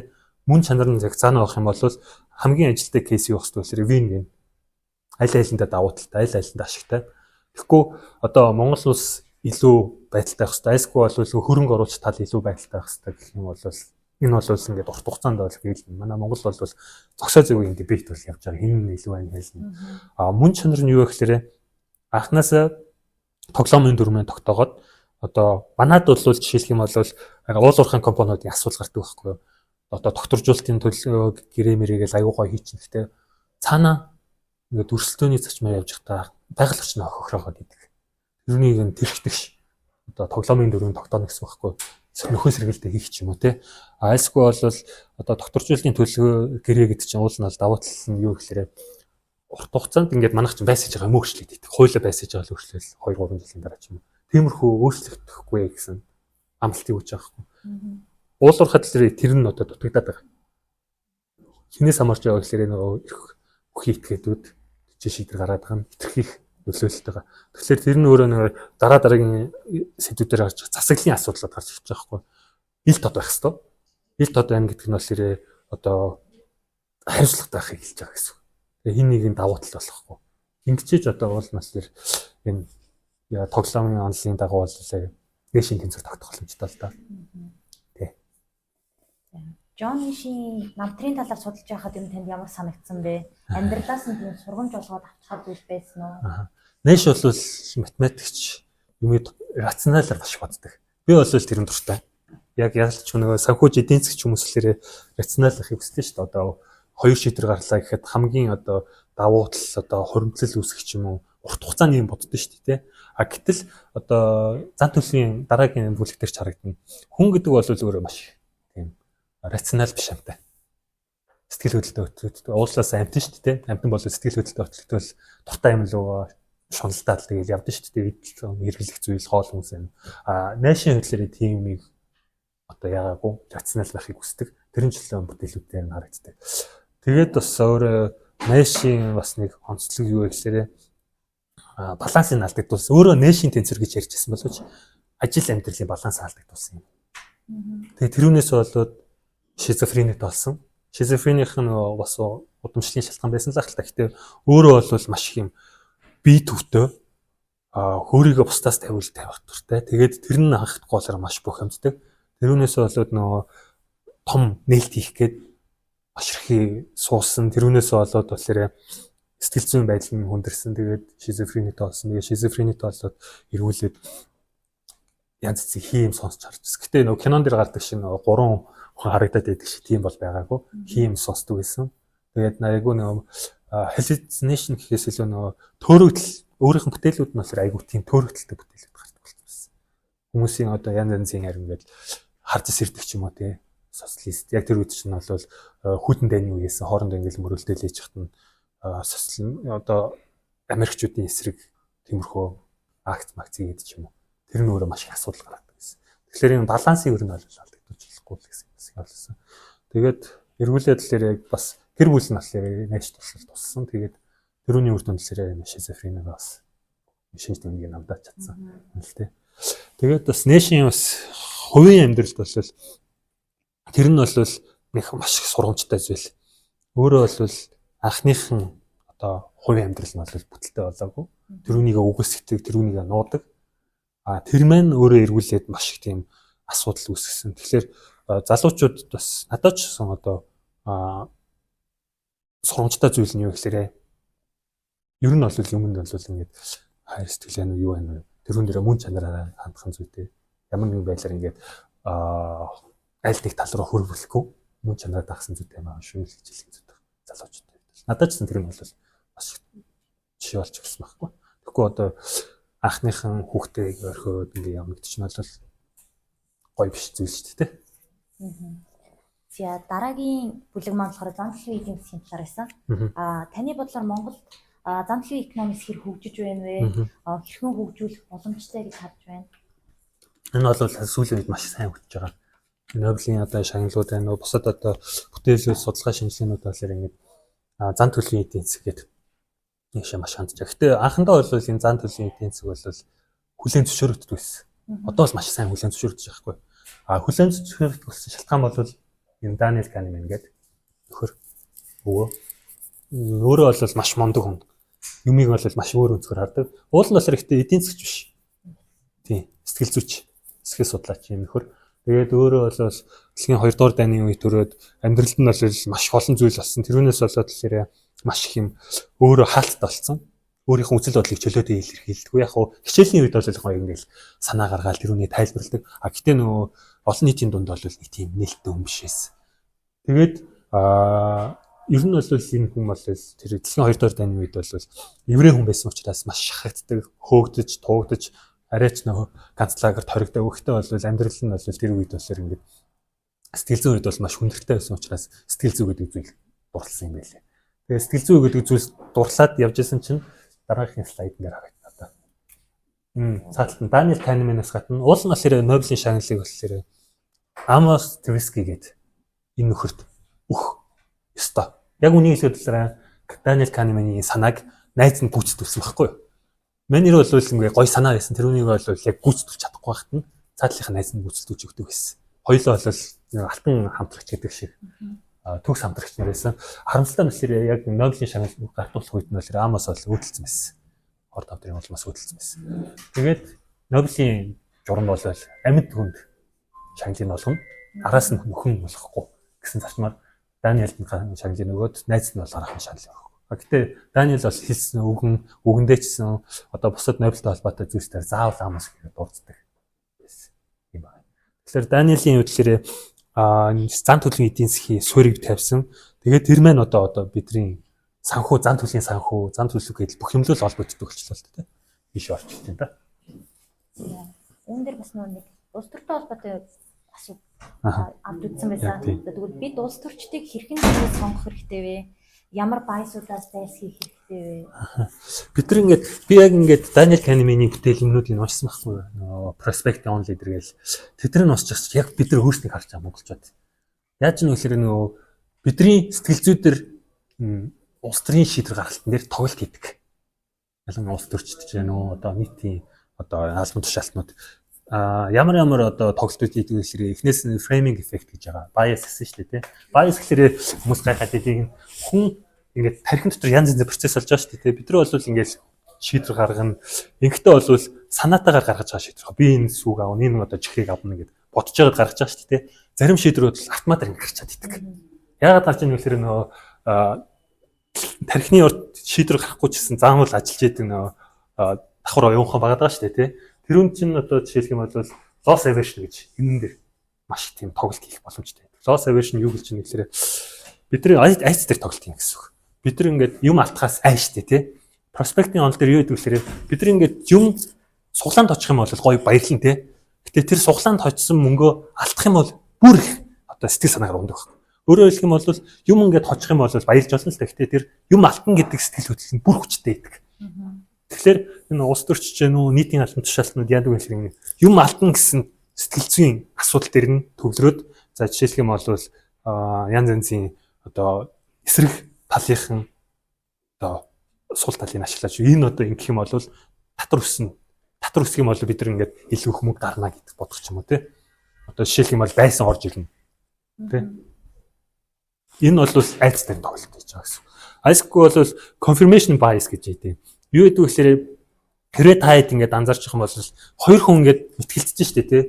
мөн чанар нь яг цаана авах юм бол хамгийн ажилттай кейс юу болох вэ? Вин-вин. Аль айландаа давуу талтай, аль айландаа ашигтай. Тэгэхгүй одоо Монгол улс илүү байдалтай байх хэрэгтэй. Айсгүй бол хөрөнгө оруулалт тал илүү байдалтай байх хэрэгтэй гэх юм бол энэ бол ингээд урт хугацаанд бол гээл. Манай Монгол бол зогсоо зөвгийн дебет бол явж байгаа. Хин илүү байна хэлнэ. Мөн чанар нь юу вэ гэхээр анханасаа тоглоомын дүрмээ тогтоогоод одоо манад бол жишээлх юм бол уул уурхайн компаниудын асуудал гардаг байхгүй юу? Одоо докторжуулалтын төлөө гэрээ-мэрээгээл аюугаа хийчихнэ. Гэхдээ цаана ингээд өрсөлдөөний зарчмаар явж байхдаа байгаль орчны хохироод идэг. Тэрнийг нь тэрхдэг ш. Одоо тоглоомын дүрмийг тогтооно гэсэн байхгүй юу? Нөхөн сэргэлтээ хийх ч юм уу те. Айсгүй бол одоо докторжуулалтын төлөө гэрээ гэдэг чинь уул нь бол давуу тал нь юу гэхээр урт хугацаанд ингээд манайх чинь байсаж байгаа мөөгчлээд идэг. Хуулиа байсаж байгаа л өөрчлөл 2-3 жилийн дараа ч юм уу. Тиймэрхүү өөрчлөгдөхгүй гэсэн амлалтыг өгч байгаа байхгүй. Уул уурхад тэр нь одоо дутагдаад байгаа. Хинээс хамаарч байгаа гэхээр нөгөө их бүхий итгээдүүд тийч шийдэр гараад байгаа нь хитрхийх нөлөөлөлт байгаа. Тэгэхээр тэр нь өөрөө нөгөө дараагийн сэдвүүдээр гарч засаглалын асуудлууд гарч ирж байгаа байхгүй. Ил тод байх хэвээр. Ил тод байна гэдэг нь бол одоо хариуцлагатай байхыг хэлж байгаа гэсэн. Тэгээ хин нэг нь давуу тал болохгүй. Ингэчээж одоо уул нас тэр энэ тоглоомын онлын дагуу бол нэшин тэнцвэр тогтоох боломжтой л да. Тий. Джонни шин намтрын талаар судалж байхад юм танд ямар санагдсан бэ? Амьдралаас нь тийм сургамж олгоод авчихад үйл байсан уу? Нэш бол математикч юм рационалаар маш боддог. Би бол тэрэн дуртай. Яг ялч нөгөө санхүүж эдийн засгч хүмүүслэрээ рационал ахыг хүсдэг шүү дээ. Одоо хоёр шийдвэр гарлаа гэхэд хамгийн одоо давуу тал одоо хуримтлал үүсгэх юм уу? Урт хугацааны юм боддоо шүү дээ. Гэтэл одоо зан төлөвийн дараагийн бүлэг дээр ч харагдана. Хүн гэдэг бол өөрөө маш тийм рационал биш амтай. Сэтгэл хөдлөлтөд уучлаас амтэн шүү дээ. Амтэн бол сэтгэл хөдлөлтөд бол дуртай юм лөө шуналдаад тэгэл явдсан шүү дээ. Хэрэглэх зүйл хоол хүнс юм. Нэшн хөдлөлөөр тийм юмыг одоо яагаагүй рационал байхыг хүсдэг. Тэрэн чөлөө бүтээлүүдээр нь харагддаг. Тэгээд бас өөрөө нэшн бас нэг онцлог юу вэ гэхээр балансыг алдагдуулсан. Өөрөө нэшн тэнцвэр гэж ярьжсэн боловч ажил амьдралын баланс алдагдуулсан юм. Тэгээд тэрүүнээс болоод шизофренит болсон. Шизофрених нь бас удамшлын шалтгаан байсан л ахalta. Гэхдээ өөрөө бол маш их юм бие төвтэй хөөрийгөө бусдаас тавих дуртай. Тэгээд тэр нь анхдахгүй болохоор маш бухимддаг. Тэрүүнээс болоод нөгөө том нээлт хийх гээд маш их суусан. Тэрүүнээс болоод болохоор сэтгэл зүйн байдал нь хүндэрсэн. Тэгээд шизофренит болсон. Тэгээд шизофренит болоод эргүүлээд янз бүрийн хийм сонсч харчихсан. Гэтэ нөгөө кинон дээр гардаг шиг нөгөө 3 хүн харагдаад байдаг шиг тийм бол байгаагүй. Хийм сонсдог байсан. Тэгээд айгүй нөгөө hallucination гэхээс илүү нөгөө төөрөгдөл өөрийнх нь бүтээлүүд нь болохоор айгүй тийм төөрөгдөлтэй бүтээлүүд гардаг болсон. Хүмүүсийн одоо янз янзын харин ингээд харж ирдэг ч юм уу тий. Социалист. Яг тэр үед чинь бол хүйтэн дайны үеэс хоорондоо ингээд мөрөлдөлж яхад нь одоо Америкчүүдийн эсрэг тиймэрхүү акт магц хийгээд ч юм уу. Тэр нь өөрөө маш их асуудал гаргадаг байсан. Тэгэхээр энэ балансыг ер нь алдагдуулж болохгүй л гэсэн юм болсон. Тэгээд эргүүлээд л яг бас гэр бүл нь бас нэж туссан. Тэгээд тэрүүний үр дүнлэрээ шизофрениг бас шинж тэмдэг намдаад чадсан юм л тий. Тэгээд бас нээшийн бас хувийн амьдралд бол тэр нь бол нэг маш их сургамжтай зүйл. Өөрөө бол анхныхан одоо хувийн амьдрал нь бол бүтэлтэй болоогүй. Тэрүүнийг үгүйсгдэг, тэрүүнийг нуудаг. Тэр маань өөрөө эргүүлээд маш их тийм асуудал үүсгэсэн. Тэгэхээр залуучууд бас надад ч гэсэн одоо сургамжтай зүйл нь юу гэхээр ер нь бол юмд бол ингээд хайр сэтгэл байна уу юу байна уу тэрүүн дээр мөн чанараараа хандах зүйтэй. Ямар нэгэн байдлаар ингээд аль нэг тал руу хөрвүүлэхгүй мөн чанараа дагсан зүйтэй юм аа шүү гэж хэлэх зүйтэй залуучууд. Надад ч тэр нь бол бас жишээ болж өгсөн байхгүй. Тэгэхгүй одоо анхныхан хүүхдээ орхиод ингээ явна гэдэг чинь бол гоё биш зүйл шүү дээ. За дараагийн бүлэг маань болохоор замтлын эдийн засгийн талаар байсан. Таны бодлоор Монгол замтлын экономикс хэр хөгжиж байна вэ? Хэрхэн хөгжүүлэх боломжтой гэж харж байна? Энэ бол сүүлийн үед маш сайн хөгжиж байгаа. Нобелийн одоо шагналууд байна уу? Бусад одоо бүтээлүүд судалгаа шинжилгээнүүд болохоор ингээд зан төлөвийн эдийн засаг гэдэг нэг шиг маш хандж байгаа. Гэтэ анхандаа бол энэ зан төлөвийн эдийн засаг бол хүлээн зөвшөөрөгддөг байсан. Одоо бас маш сайн хүлээн зөвшөөрөгдөж байгаа хгүй. Хүлээн зөвшөөрөгдөх болсон шалтгаан бол энэ Даниэл Канеман гэдэг нөхөр өөрөө бол маш мундаг хүн. Юмыг бол маш өөр өнцгөр хардаг. Уул нь болохоор ихтэй эдийн засгч биш. Тийм, сэтгэл зүйч, сэтгэл судлаач юм нөхөр. Тэгээд өөрөө бол дэлхийн 2 дугаар дайны үед төрөөд амьдралд нь бол маш олон зүйл болсон. Тэрүүнээс болоод тэгэхээр маш их юм өөрөө хаалттай болсон. Өөрийнхөө үзэл бодлыг чөлөөтэй илэрхийлдэг. Яг хуу хичээлийн үед бол гоё ингээл санаа гаргаад тэрүүний тайлбарладаг. Гэтэ нөгөө олон нийтийн дунд бол нэг тийм нээлттэй хүн биш байсан. Тэгээд ер нь бол энэ хүн бол тэр дэлхийн 2 дугаар дайны үед бол еврей хүн байсан учраас маш шахагддаг, хөөгдөж, туугдаж, арайч нөгөө ганцлагаар торигдаг. Гэхдээ бол амьдрал нь бол тэр үед бол ингээд сэтгэл зүйн үед бол маш хүндрэлтэй байсан учраас сэтгэл зүй гэдэг зүйл дурлсан юм байлээ. Тэгээд сэтгэл зүй гэдэг зүйлс дурлаад явж исэн чинь дараагийн слайд дээр харагдана. Цааталт нь Даниэл Канеманаас гадна уул нь болохоор Нобелийн шагналыг болохоор Амос Твиски гэдэг энэ нөхөрт ёстой. Яг үнийг хэлэхэд Даниэл Канеманы санааг найз нь гүйцэтгүүлсэн байхгүй юу? Манер бол ингээ гой санаа байсан. Тэрүүнийг бол яг гүйцэтгүүлж чадахгүй байхад нь цаатлынхаа найз нь гүйцэтгүүлж өгдөг байсан. Хоёулаа бол алтан хамтрагч гэдэг шиг төгс хамтрагч нар байсан. Харамсалтай нь болохоор яг Нобелийн шагнал гартуулах үед нь бол Амос бол өөдөлцсөн байсан. Орд авдрын улмаас өөдөлцсөн байсан. Тэгээд Нобелийн журам бол амьд хүнд шагналыг болгоно. Араас нь нөхөн болохгүй гэсэн зарчмаар Даниэлд шагналыг нөгөөд найз нь бол гарах шагналыг өгөх. Гэтэ Даниэл бол хэлсэн үгэндээ чсэн одоо бусад Нобелтэй холбоотой зүйлсээр заавал Амос гэж дурддаг байсан юм байна. Тэгэхээр Даниэлийн үдлээрээ зан төлөвийн эдийн засгийн суурийг тавьсан. Тэгээд тэр маань одоо бидний санхүү, зан төлөвийн санхүү, зан төлөв гэдэл бүх юмлол холбогддог болчихлоо л дээ. Биш орчилт юм да. Үүн дээр бас нэг улс төртэй холбоотой асуудал авд үзсэн байсан. Тэгвэл бид улс төрчдийг хэрхэн сонгох хэрэгтэй вэ? Ямар байсуудаас зайлсхийх хэрэгтэй вэ? Бид нар би яг Даниэл Канеманы бүтээл юмнуудыг уншсан байхгүй юу? Prospect on leader гэж. Тэд нар уншиж яг бид нар өөрсдийг харж байгаа монголчууд. Яаж ч нөхөр бидний сэтгэл зүйдэр улс төрийн шийдвэр гаргалтан дээр тоглолт хийдэг. Ялангуяа улс төрчдөж байна уу? Одоо нийтийн албан тушаалтнууд ямар тоглолтууд хийдэг гэхээр эхнээс нь framing effect гэж байгаа. Bias гэсэн шүү дээ, тий. Bias гэхээр хүмүүс гайхаад идэг хүн ингээд тархин дотор янз янзын процесс болж байгаа шүү дээ. Бид нар бол ингээд шийдвэр гаргана. Ингээдтэй бол санаатаагаар гаргаж байгаа шийдвэр. Би энэ сүг аав, энэ одоо чихрийг авна гэд бодож байгаад гаргаж байгаа шүү дээ. Зарим шийдвэрүүд автоматар ингээд гарчаад идэг. Яагаад гарч ийн гэхээр тархины урд шийдвэр гарахгүй ч гэсэн заавал ажиллаж идэг давхар оюунхан байгаа шүү дээ, тий. Тэрүүн чинь одоо жишээлх юм бол loss aversion гэж энэ дээр маш тийм тоглолт хийх боломжтой. Loss aversion юу гэж юм гэхээр бид нар айц дээр тоглолт юм гэсэн үг. Бид нар ингээд юм алтахаас айштэй тий. Проспектийн онол дээр юу гэдэг вэ? Бид нар ингээд юм суглаанд очих юм бол гоё баярлан тий. Гэтэ тэр суглаанд очсон мөнгөө алдах юм бол бүр их одоо сэтгэл санаагаар ундаг байна. Өөрөөр хэлэх юм бол юм ингээд хочих юм бол баярлж болно л дээ. Гэтэ тэр юм алтан гэдэг сэтгэл хөдлөл нь бүр хүчтэй байдаг. Тэгэхээр энэ улс төрч чинь үү нийтийн албан тушаалтнууд яадаг вэ гэхээр юм алтан гэсэн сэтгэл зүйн асуудал дээр нь төвлөрөөд за жишээлх юм бол янз янзын одоо эсрэг талынхан одоо сул талыг ашиглаж энэ одоо ингэх юм бол татвар өснө. Татвар өсөх юм бол бид нар ингээд илүү их мөнгө гарна гэдэг бодох ч юм уу тий. Одоо жишээлх юм бол байсан орж ирнэ. Тий. Энэ бол айцтай тоглолт гэж байгаа гэсэн. Айсгүй бол confirmation bias гэж ядیں۔ Юу гэдэг вэ гэхээр хэрэг таад ингээд анзаарчих юм бол хоёр хүн ингээд итгэлцэж штэ тий.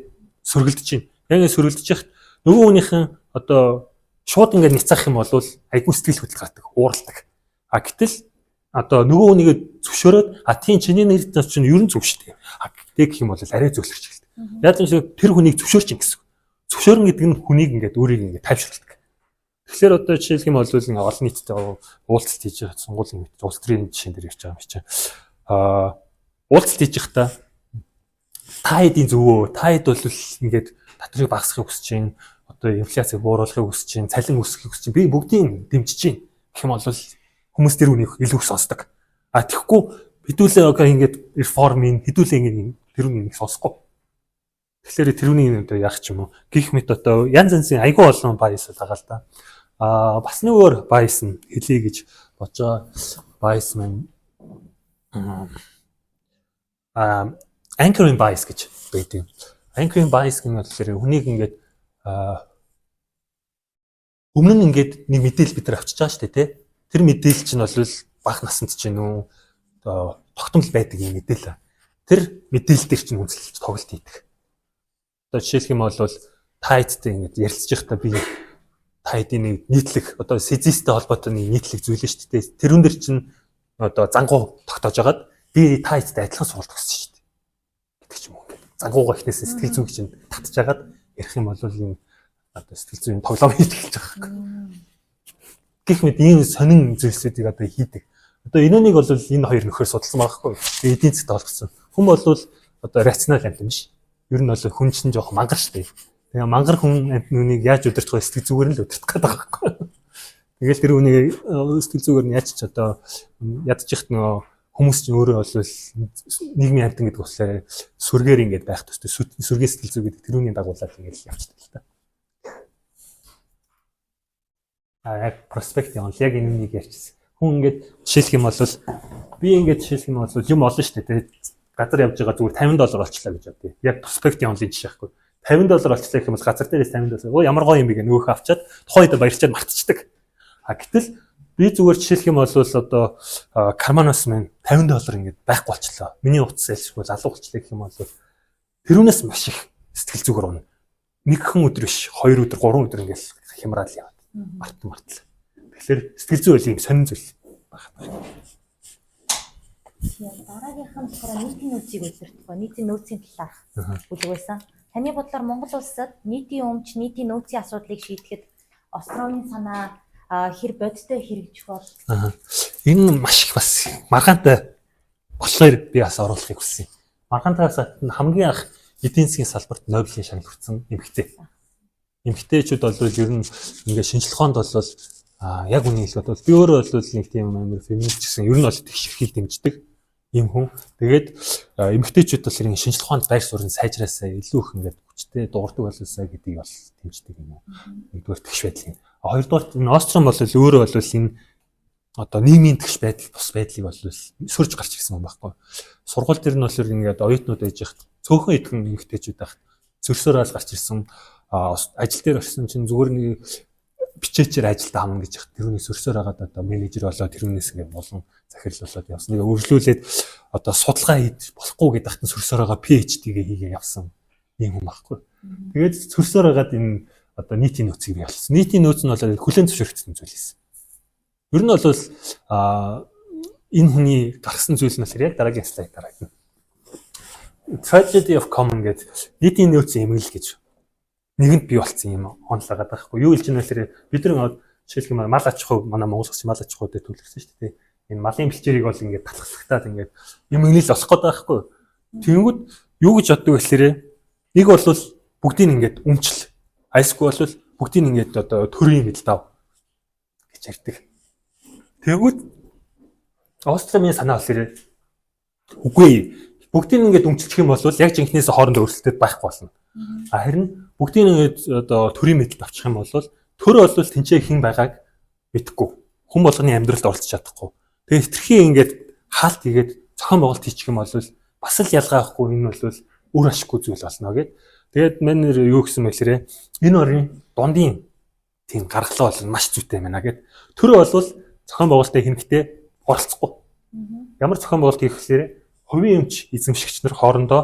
Сөргөлдөж чинь. Яг ингээд сөргөлдөж яхад нөгөө хүнийхэн одоо шууд ингээд ницаах юм бол айгүй сэтгэл хөдлөл гардаг, ууралдаг. А гэтэл одоо нөгөө хүнийг зөвшөөрөөд тийм чиний нэр чинь ерөн зөв штэ. А гэх юм бол арай зөвлөрч эхэлдэг. Яг л тэр хүнийг зөвшөөрч ин гэсэн. Зөвшөөрнө гэдэг нь хүнийг ингээд өөрийг ингээд тайвшруулдаг. Тэгэхээр одоо жишээлх юм бол олон нийтэд уулзалт хийж байгаа сонгуулийн мэт улс төрийн жишээн дээр ярьж байгаа юм чинь. Уулзалт хийж байхдаа та хэдийн зөвөө, та хэд бол ингээд татрыг багасгахыг хүсэж чинь, одоо инфляцийг бууруулахыг хүсэж чинь, цалин өсгөхийг хүсэж чинь би бүгдийг дэмжиж чинь гэх юм бол хүмүүс тэр үнийг илүү их сонсдог. А тэгэхгүй хэдүүлээ одоо ингээд реформын хэдүүлээ ингээд тэр үнийг сонсохгүй. Тэгэхээр тэр үнийг одоо яах ч юм уу гих мэт одоо янз янзын айгүй олон bias байгаа л да. Бас нэг өөр bias нь хэлье гэж бодож байгаа. Bias маань anchoring bias гэж байдаг. Anchoring bias гэх нь болохоор хүнийг ингээд өмнө нь ингээд нэг мэдээлэл бид нар авчиж байгаа шүү дээ тий. Тэр мэдээлэл чинь бол бага наснд чинь нүү одоо тогтмол байдаг юм мэдээлэл. Тэр мэдээлэл дээр чинь үнэлж тоглолт хийдэг. Одоо жишээлх юм бол та хэдтэй ингээд ярилцж байхдаа би та хэдийн нэг нийтлэг одоо сезистэй холбоотой нэг нийтлэг зүйл нь шүү дээ. Тэрүүн дээр чинь одоо зангуу тогтоож агаад би та хэдтэй адилхан суралт өгсөн шүү дээ. Гэдэг ч юм уу. Зангуугаа ихнээс сэтгэл зүйг чинь татж агаад ярих юм бол энэ одоо сэтгэл зүйн тоглоом хийж эхэлж байгаа юм. Гэх мэт ийм сонин зүйлсүүдийг одоо хийдэг. Одоо энэнийг бол энэ хоёр нөхөр судалсан байгаа хгүй. Эдийн засгт олгосон. Хүн бол одоо рационал амт юм биш. Ер нь бол хүн чинь жоох мангар шүү дээ. Тэгээ мангар хүн амт нүнийг яаж удирдах вэ? Сэтгэл зүгээр нь л удирдах гэдэг байгаа хгүй. Тэгэл тэр үнийг сэтгэл зүгээр нь яаж ч одоо ядчих нөгөө хүмүүс чинь өөрөө бол нийгмийн амтан гэдэг болохоор сүргээр ингэж байх төстэй сүргээ сэтгэл зүй гэдэг тэрүүний дагуулаад ингэж явчихдаг л та. Яг проспект юм яг энэ үнийг ярьчихсан. Хүн ингэж жишээлх юм бол би ингэж жишээлх юм бол юм олно шүү дээ. Газар явж байгаа зүгээр $50 олчлаа гэж бодъё. Яг проспект онлын жишээ байхгүй. $50 олчлаа гэх юм бол газар дээрээс $50. Оо ямар гоё юм бэ гэх нөөхөө авчаад тухайд баярчаад мартчихдаг. А гэтэл би зүгээр жишээлх юм бол одоо карманаас минь $50 ингэж байхгүй болчлоо. Миний утас айлшгүй залуу болчлаа гэх юм бол тэрүүнээс маш их сэтгэл зүгээр унаа. Нэгхэн өдөр биш, 2 өдөр, 3 өдөр ингэж хямраад яваад. Мартал. Тэгэхээр сэтгэл зүй үйл юм сонин зүйл байна. Дараагийнх нь болохоор нийтийн нөөцийг удирдах ба нийтийн нөөцийн талаарх бүлэг байсан. Таны бодлоор Монгол улсад нийтийн өмч, нийтийн нөөцийн асуудлыг шийдэхэд Островын санаа хэр бодиттой хэрэгжих бол? Энэ маш их бас маргаантай болохоор би бас оруулахыг хүссэн. Маргаантайгаас хамгийн анх эдийн засгийн салбарт Нобелийн шагнал хүртсэн эмэгтэй. Эмэгтэйчүүд бол ер нь ингээд шинжилгээнд бол яг үнийг хэлбэл би өөрөө бол нэг тийм амар феминист гэсэн ер нь бол их хэрхийг дэмждэг юм хүн. Тэгээд эмэгтэйчүүд бол энэ шинжилгээнд байр суурь сайжраасаа илүү их ингээд хүчтэй дуурдаг болоосаа гэдгийг бол дэмждэг юм уу. Нэгдүгээр тэгш байдлын. Хоёрдугаар энэ Остром бол өөрөө бол энэ одоо нийгмийн тэгш байдал бус байдлыг бол сөрж гарч ирсэн юм байхгүй. Сургууль дээр нь бол ингээд оюутнууд байж хат цөөхөн идэхэн эмэгтэйчүүд байхад зөрсөөр аль гарч ирсэн ажил дээр орсон чинь зүгээр нэг бичээчээр ажилд авна гэж яхад тэрүүний сөрсөөр хагаад одоо менежер болоод тэрүүнээс ингээд болон захирал болоод явсан. Тэгээ өргөлүүлээд одоо судалгаа хийж болохгүй гэдэг хатан сөрсөөр хагаа PhD-гээ хийгээ явсан юм хүн байхгүй. Тэгээд сөрсөөр хагаад энэ одоо нийтийн нөөцийг бий болсон. Нийтийн нөөц нь бол хүлээн зөвшөөрөгдсөн зүйл юм. Ер нь бол энэ хүний гаргасан зүйл нь яг дараагийн слайд дараагдана. Tragedy of common гэдэг нийтийн нөөцийн эмгэл гэж нэгэнд бий болсон юм онцлогаад байхгүй. Юу хэлж байгаа нөхөр бид нар жишээлх юм мал аж ахуй манай Монгол улсын мал аж ахуйд төлөвлөсөн шүү дээ. Энэ малын бэлчээрийг бол ингээд талхлагтаад ингээд эмгэнэл олох гэдэг байхгүй. Тэнгүүд юу гэж боддог вэ гэхээр нэг бол бүгдийг ингээд өмчл. Айсгүй бол бүгдийг ингээд одоо төрийн мэдэл дав гэж ярьдаг. Тэнгүүд Остромын санаа болохоор үгүй бүгдийг ингээд өмчлөх юм бол яг жинхнээс хоорондоо өрсөлдөд байхгүй болно. Харин бүгдийн одоо төрийн мэдэлд авчих юм бол төр бол тэнцээ хэн байгааг мэдэхгүй. Хүн болгоны амьдралд оролцож чадахгүй. Тэгээ хитрхи ингээд хаалт хийгээд зохион байгуулалт хийчих юм бол бас л ялгаа авахгүй энэ бол үр ашиггүй зүйл болно гэд. Тэгээд мань нэр юу гэсэн мэлэрээ энэ орын дундын тийм гаргалаа бол маш зүйтэй байна гэд. Төр бол зохион байгуулалтын хэрэгтээ оролцохгүй. Ямар зохион байгуулалт хийх гэхээр хувийн эмч эзэмшигч нар хоорондоо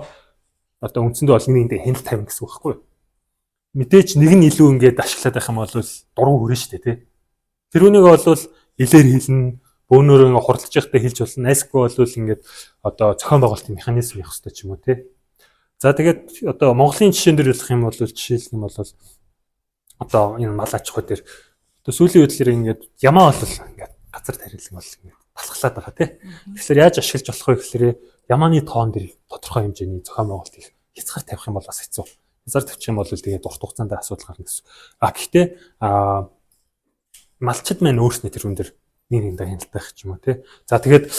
одоо үндсэндээ бол нэгний хяналт тавина гэсэн үг байхгүй юу? Мэдээч нэг нь илүү ингээд ашиглаад байх юм бол дургу хүрэн штэ тий. Тэрүүнийг бол илээр хэлнэ, бөөнөрөө хуралдаж явахдаа хэлж болно. Найсгүй бол ингээд одоо зохион байгуулалтын механизм явах хэрэгтэй ч юм уу тий. За тэгээд одоо Монголын жишээн дээр ярих юм бол жишээлх юм бол одоо энэ мал аж ахуй дээр одоо сүүлийн үеэлэр ингээд ямаа бол ингээд газар тарилан бол ингээд талхлаад байгаа тий. Тэгэхээр яаж ашиглаж болох вэ гэхээр ямааны тоон дээр тодорхой хэмжээний зохион байгуулалт их хязгаар тавих юм бол бас хэцүү. Хязгаар тавьчих юм бол тэгээд урт хугацаанд асуудал гарна гэсэн. Гэхдээ малчид маань өөрснөө тэрүүн дээр нэг хяналтайх ч юм уу тий. За тэгээд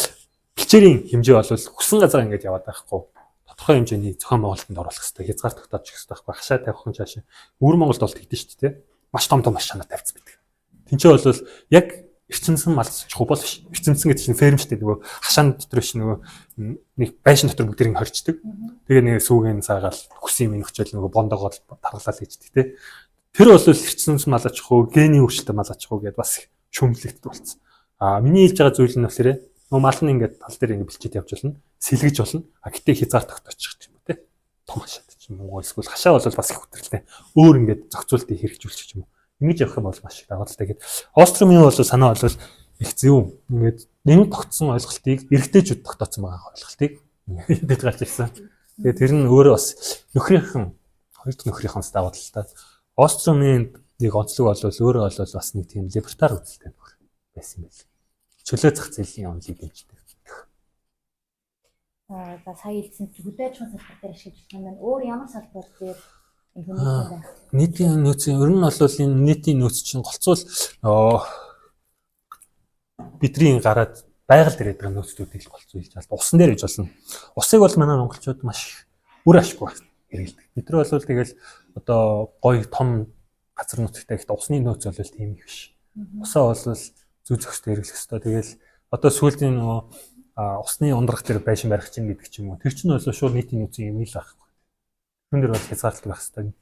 бэлчээрийн хэмжээ бол хүссэн газар ингээд яваад байхгүй. Тодорхой хэмжээний зохион байгуулалтанд оруулах хэрэгтэй. Хязгаар тогтоож чих хэрэгтэй байхгүй. Хашаа тавих хүн цаашаа. Өвөр Монголд бол тэгдэж шүү дээ тий. Маш том машинаа тавьсан байдаг. Тинчээ бол яг эрчимсэн малцчихгүй бол биш. Эрчимсэн гэдэг чинь ферм шүү дээ. Нөгөө хашааны дотор биш нөгөө нэг байшин дотор бүгдийг хорчдөг. Тэгээ нэг сүүгийн цаагаал хүсийн минь өчөөл нөгөө бондогоо таргалал хийждэг тий. Тэр бол эрчимсэн мал аж ахуй, гений хөгжилтэй мал аж ахуй гэдээ бас шүүмжлэгддэг болсон. Миний хэлж байгаа зүйл нь болохоор нөгөө мал нь ингээд тал дээр ингээд бэлчээд явж болно, сэлгэж болно. Гэтээ хязгаар тогтоочих юм тий. Том хашаад ч юм уу эсвэл хашаа бол бас их хөтөлтэй. Өөр ингээд зохицуултыг хэрэгжүүлчих юм уу. Ингэж явах юм бол маш их дагуултай гэдэг. Остромын бол санаа бол их зөв. Ингээд нэмэг тогтсон ойлголтыг эрэгтэйчүүд тогтоосон байгаа ойлголтыг ингэж гарч ирсэн. Тэгээд тэр нь өөрөө бас нөхрийнхэн хоёр дахь нөхрийнхөөс даваад л та. Остромын нэг онцлог бол өөрөө бол бас нэг тийм либертар үзэлтэй нөхөр байсан юм байна. Чөлөө зах зээлийн онолыг дэмждэг. За сая хэлсэн хөдөө аж ахуйн салбар дээр ашиглаж байгаа юм. Өөр ямар салбар дээр нийтийн нөөцийн ер нь бол энэ нийтийн нөөц чинь голцвол бидний гараад байгаль дээр байдаг нөөцлүүдийг голцоо хийж байна. Усан дээр гэж болно. Усыг бол манай монголчууд маш үр ашиггүй хэрэглэдэг. Бид нар бол тэгэл одоо гоё том газар нутагтай ихтэй усны нөөц бол тийм их биш. Усаа бол зүй зохистой хэрэглэх хэрэгтэй. Тэгэл одоо сүүлийн усны ундрах дээр байшин барих чинь гэдэг ч юм уу. Тэр чинь бол шууд нийтийн нөөцийн юм л байхгүй. Хүн дээр бол хязгаарлалт байх хэрэгтэй.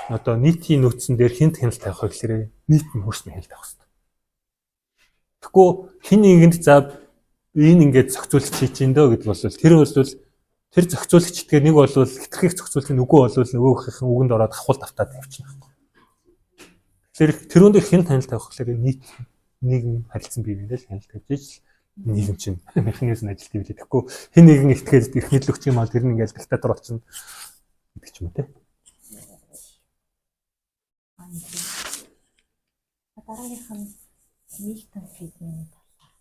Одоо нийтийн нөөцөн дээр хинт хяналт тавих вэ гэхээр нийт нь хөрснө хяналт тавих хэрэгтэй. Тэгэхгүй хин нэгэнд за энэ ингээд зохицуулагч хийж дээ гэдэг бол тэр зохицуулагчдгээ нэг бол хитрхийг зохицуулах нь үгүй бол нөгөөхийнхэн үгэнд ороод хавхал тавтаад явчихна байхгүй. Тэгэхээр тэрүүн дээр хяналт хяналт тавих гэхээр нийт нийгэм харилцан бий юм л хяналт тавьж иж нийгэм чинь механизм ажилт хийлээ. Тэгэхгүй хин нэгэн ихтгэл их мэдлэгч юм бол тэр нь ингээд диктатор болчихно гэдэг ч юм уу те. Дараагийнх нь Милтон Фридманы талаар.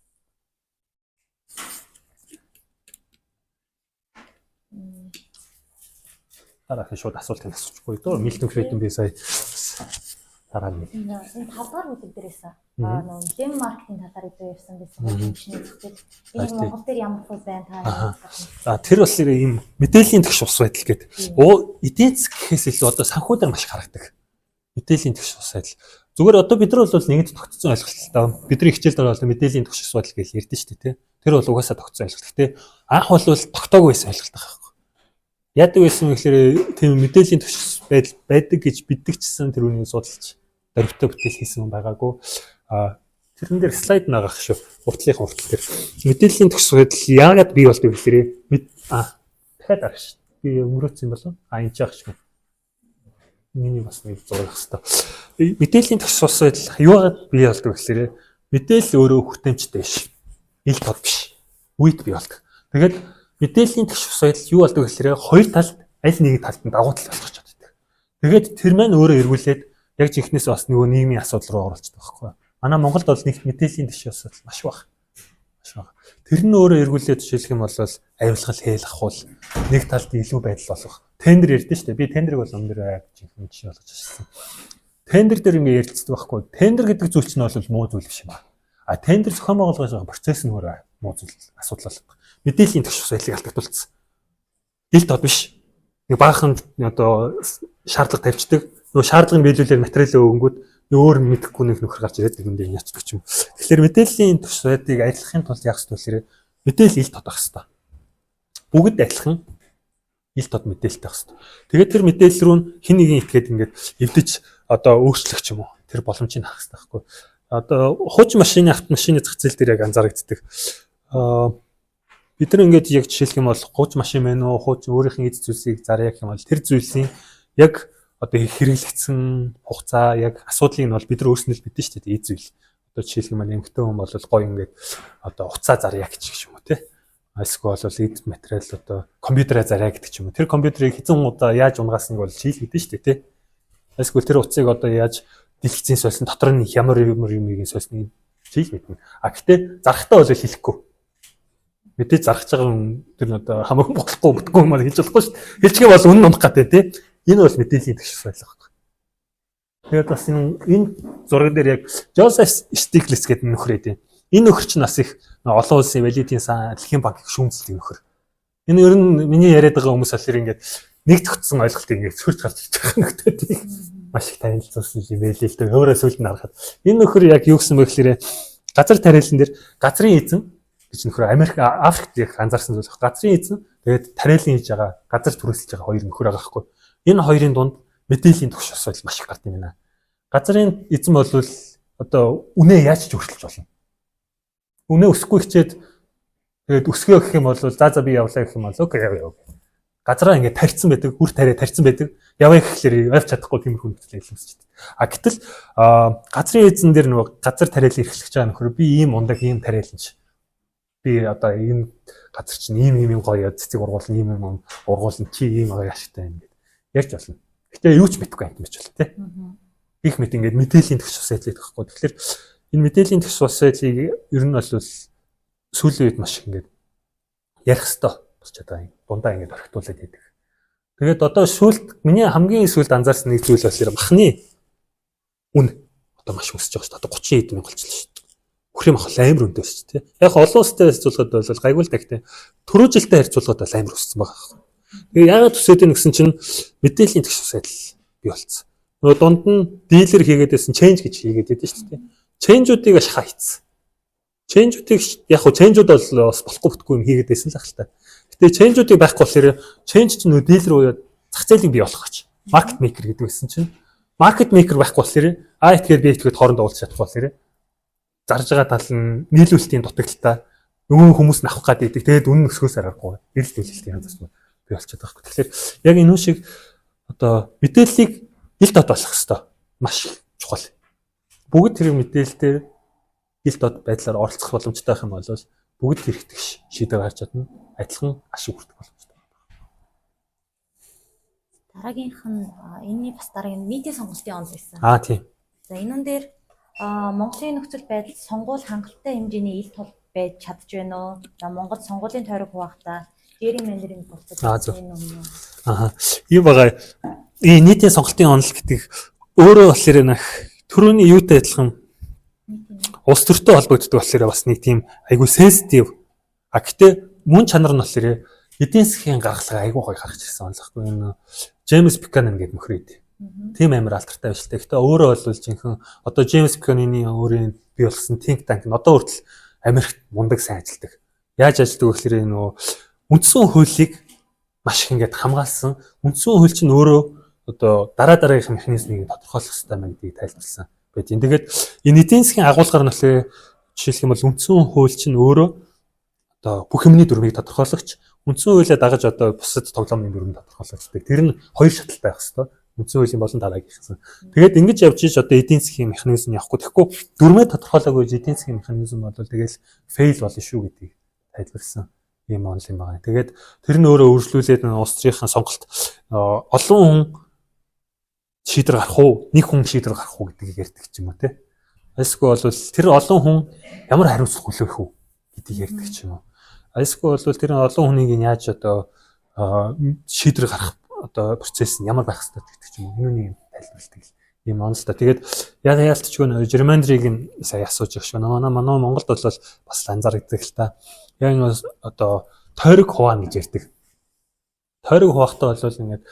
Дараагийн шууд асуултыг асуучихгүй дөө. Милтон Фридман би сая дараа нь. Энэ талбар бүлэг дээрээс нөгөө лем маркетинг талаар ярьсан байсан шинэ зөвхөн энэ Монгол дээр ямар хөө байна та. За тэр бас ийм мэдээллийн төгс ус байдал гэдэг. Эдийн засаг гэхээс илүү одоо санхүү дээр маш харагдаг. Мэдээллийн төгс ус байдал. Зүгээр одоо бид нар бол нэгэнт тогтцсон ойлголттой. Бидний хичээл дээр бол мэдээллийн төгс ус байдал гэж ярьдэн шүү дээ, тэ. Тэр бол угаасаа тогтцсон ойлголт. Гэтэ анх бол тогтоогүй байсан ойлголт байхгүй. Яадаг байсан вэ гэхээр тийм мэдээллийн төгс байдал байдаг гэж бидгчсэн тэр үнийг судалж дөрөвтэй бүтээл хийсэн хүн байгаагүй. Тэрэн дээр слайд нагаах шүү. Уртлынхаа уртл дээр. Мэдээллийн төгс байдал яагаад бий болдог вэ гэхээр дахиад арах шүү. Би өнгөрөөцсөн юм болов? Энд ч яах шүү. Миний бас нэг зурах хэрэгтэй. Мэдээллийн төгс ус байдал юугаад бий болдог вэ гэхээр мэдээлэл өөрөө хүртээмжтэй биш. Ил тод биш. Үйд бий болдог. Тэгээд мэдээллийн төгс ус байдал юу болдог вэ гэхээр хоёр талд аль нэг талд нь давуу тал болгож чаддаг. Тэгээд тэр маань өөрөө эргүүлээд яг жинхнээс бас нөгөө нийгмийн асуудал руу оруулчихдаг байхгүй. Манай Монголд бол нэг мэдээллийн төгс ус байдал маш бага. Маш бага. Тэр нь өөрөө эргүүлээд жишээлх юм бол авилгал хээл ахуул нэг талд илүү байдал болгох. Тендер ярьдэн шүү дээ. Би тендерийг бол өмнөр жинхэнэ жишээ болгож ирсэн. Тендер дээр ингэ ярилцдаг байхгүй. Тендер гэдэг зүйл чинь бол муу зүйл биш юм аа. Тендер зохион байгуулж байгаа процесс нь өөрөө муу зүйл асуудал болдог. Мэдээллийн төгс ус байдлыг алдагдуулсан. Ил тод биш. нэг баахан одоо шаардлага тавьчихдаг. Нөгөө шаардлагыг биелүүлээд материалаа өгөнгүүд өөр мэдэхгүй нэг нөхөр гарч ирээд нэг юм яцдаг ч юм. Тэгэхээр мэдээллийн төвш байдгийг ажиллахын тулд яах ёстой вэ? Мэдээлэл ил тод байх ёстой. Бүгд адилхан ил тод мэдээлэлтэй байх ёстой. Тэгээд тэр мэдээлэл рүү хин нэгэн итгээд ингээд эвдэж одоо өөрчлөх ч юм уу. Тэр боломжийг хаах хэрэгтэй байхгүй. Одоо хуучин машины автомашины зах зээл дээр яг анзаарэгддэг. Бид нар ингээд яг жишээлх юм бол хуучин машин мэн үү, хуучин өөрийнх нь эд зүйлсийг заръя гэх юм бол тэр зүйлсийн яг одоо хэрэглэгдсэн хугацаа яг асуудлыг нь бол бид нар өөрснөө л мэдэн шүү дээ эд зүйл. Одоо жишээлх юм бол эмэгтэй хүн бол гоё ингээд одоо хугацаа заръя гэж юм уу те. Эсвэл бол эд материал одоо компьютераа заръя гэдэг ч юм уу. Тэр компьютерыг хэзээ удаа яаж унгаасныг бол шийдэл мэдэн шүү дээ те. Эсвэл тэр утсыг одоо яаж дэлгэцийн сольсон дотор нь ямар юмыг сольсныг шийдэл мэднэ. А гэтээ зарахтаа бол хэлэхгүй. Мэдээж зарах байгаа хүн тэр одоо хамаагүй бодлохгүй мэдгүй юм аа хийж болохгүй шүү дээ. Хэлчихээ бол үнэн унах гэдэг тий. Энэ бол мэдээллийн тэгш байлгаа байхгүй. Тэгээд бас энэ зураг дээр яг Joseph Stiglitz гэдэг нөхөр эдэн. Энэ нөхөр чинь бас их олон улсын валютын сан дэлхийн банк шүүмжлэлтийн нөхөр. Энэ ер нь миний яриад байгаа хүмүүс болохоор ингээд нэг төгссөн ойлголтыг ингээд цөрч гарч ирж байгаа нөхдөд тий. Маш их танилцуулсан юм байлээ л дээ. Өөрөө сүлд нь харахад энэ нөхөр яг юу гэсэн бэ гэхээр газар тариалан дээр газрын эзэн гэж нөхөр Америк Африкт яг анзаарсан зүйл байна. Газрын эзэн тэгээд тариалан хийж байгаа газар түрээсэлж байгаа хоёр нөхөр байгаа байхгүй. Энэ хоёрын дунд мэдээллийн төгс асуудал маш их гардаг юм байна. Газрын эзэн бол одоо үнэ яаж ч өөрчилж болно. Үнэ өсөхгүй хичээд тэгээд өсгөө гэх юм бол за би явлаа гэх юм бол окей яв. Газраа ингээд тарьсан байдаг, үр тариа тарьсан байдаг. Яваа гэхлээр явж чадахгүй тиймэрхүү нөхцөл илэрхийлж байна. А гэтэл газрын эзэн дээр нөгөө газар тариалан эрхлэж байгаа нөхөр би ийм ундаг ийм тариаланч. Би одоо энэ газар чинь ийм гоё цэцэг ургуулна, ийм ургуулна чи ийм гоё ашигтай юм гэдэг. Ярьж болно. Гэтэ юу ч мэдэхгүй юм биш бол тээ. Их мэд ингээд мэдээллийн төгс асуудал гэдэг байхгүй. Тэгэхээр энэ мэдээллийн төгс асуудлыг ер нь бол сүүлийн үед маш их ингээд ярих хэрэгтэй болчиход байгаа юм. Дундаа ингээд орхитуулаад байдаг. Тэгээд одоо миний хамгийн сүүлд анзаарсан нэг зүйл бол махны үн одоо маш өсөж байгаа шүү дээ. Одоо 30 эд мянга болчихлоо шүү дээ. Бүхрийн мах амар өндөө шүү дээ. Яг олон улстай харьцуулахад бол гайгүй л тагтай. Түрүү жилдээ харьцуулахад бол амар өссөн байгаа. Тэгээ яагаад төсөөд ийн гэсэн чинь мэдээллийн төгс асуудал бий болсон. Нөгөө дунд нь дилер хийгээд байсан change гэж хийгээд байдаг шүү дээ. Change-уудыг ашиглаа хийцэн. Change-уудыг яг хөө change-ууд бол бас болохгүй бүтгүй юм хийгээд байсан л ах л та. Гэтэ change-уудыг байхгүй болохоор change чинь нөгөө дилер уу зах зээлийг бий болгох гэж. Market maker гэдэг байсан чинь market maker байхгүй болохоор тэгэхээр би итгэхэд хоорондоо уулзах чадахгүй болохоор зарж байгаа тал нь нийлүүлэлтийн дутагдaltaа нөгөө хүмүүс нь авах гад идэг. Тэгээд үнэн өсгөөс аргагүй. Эрэл төлөлтийн янз бүр бий болчиход байгаа. Тэгэхээр яг энэ шиг одоо мэдээллийг ил дод болох хэвээр маш чухал. Бүгд тэр мэдээлэлээр ил дод байдлаар оролцох боломжтой байх юм бол бүгд хэрэгтэй шийдвэр гарч чадна. Адилхан ашиг хүртэх боломжтой. Дараагийнх нь энэний бас дараагийн нийтийн сонголтын онд байсан. Тийм. За энүүн дээр Монголын нөхцөл байдал сонгуул хангалттай хэмжээний ил тод байж чадж байна уу? За Монголд сонгуулийн тойрог хуваахтаа дээрийн менежерийн болцоод энэ юм. Ийм байгаа. Нийтийн сонголтын онол гэдэг өөрөө болохоор нөх түрүүний юутай адилхан улс төртэй холбогддог болохоор бас нэг тийм айгүй сенситив. Гэтэ мөн чанар нь болохоор эдийн засгийн гаргалгаа айгүй гоё гаргаж ирсэн онолхгүй энэ Джеймс Бюканан гэдэг нөхөр идэв. Тийм амар алдартай байж таа. Гэтэ өөрөө бол жинхэнэ одоо Джеймс Бюкананы өөрийн бий болсон think tank нь одоо хүртэл Америкт мундаг сайн ажилладаг. Яаж ажилладаг вэ гэхээр нөгөө үндсэн хуулийг маш их ингээд хамгаалсан. Үндсэн хууль чинь өөрөө одоо дараагийн механизмыг тодорхойлох хэрэгтэй мэн гэдгийг тайлбарласан байт. Тэгээд энэ эдийн засгийн агуулгаар нь болохоор жишээлх юм бол үндсэн хууль чинь өөрөө одоо бүх юмны дүрмийг тодорхойлогч, үндсэн хуулиа дагаж одоо бусад тоглоомын дүрмийг тодорхойлогчдаг. Тэр нь хоёр шаталтай байх хэрэгтэй. Үндсэн хуулийн болон дараагийнхсан. Тэгээд ингэж явж иж одоо эдийн засгийн механизм явахгүй. Тэгэхгүй дүрмээ тодорхойлоогүй эдийн засгийн механизм бол тэгэл фейл болно шүү гэдгийг тайлбарласан юм онол юм байна. Тэгээд тэр нь өөрөө өөрчлүүлээд улс төрийн сонголт олон хүн шийдвэр гарах уу, нэг хүн шийдвэр гарах уу гэдгийг ярьдаг ч юм уу те. Эсвэл бол тэр олон хүн ямар хариуцлага хүлээх үү гэдгийг ярьдаг ч юм уу. Эсвэл бол тэр олон хүнийг яаж одоо шийдвэр гарах одоо процесс нь ямар байх ёстой гэдэг ч юм уу. Юуны тайлбарладаг юм онцтой. Тэгээд яалтчгүй Germanдрийг нь сая асууж байгаа шүү. Манай Монголд бол бас анзаардаг л та. Яг нь одоо тойрог хуваана гэж ярьдаг. тойрог хуваахтаа бол ингээд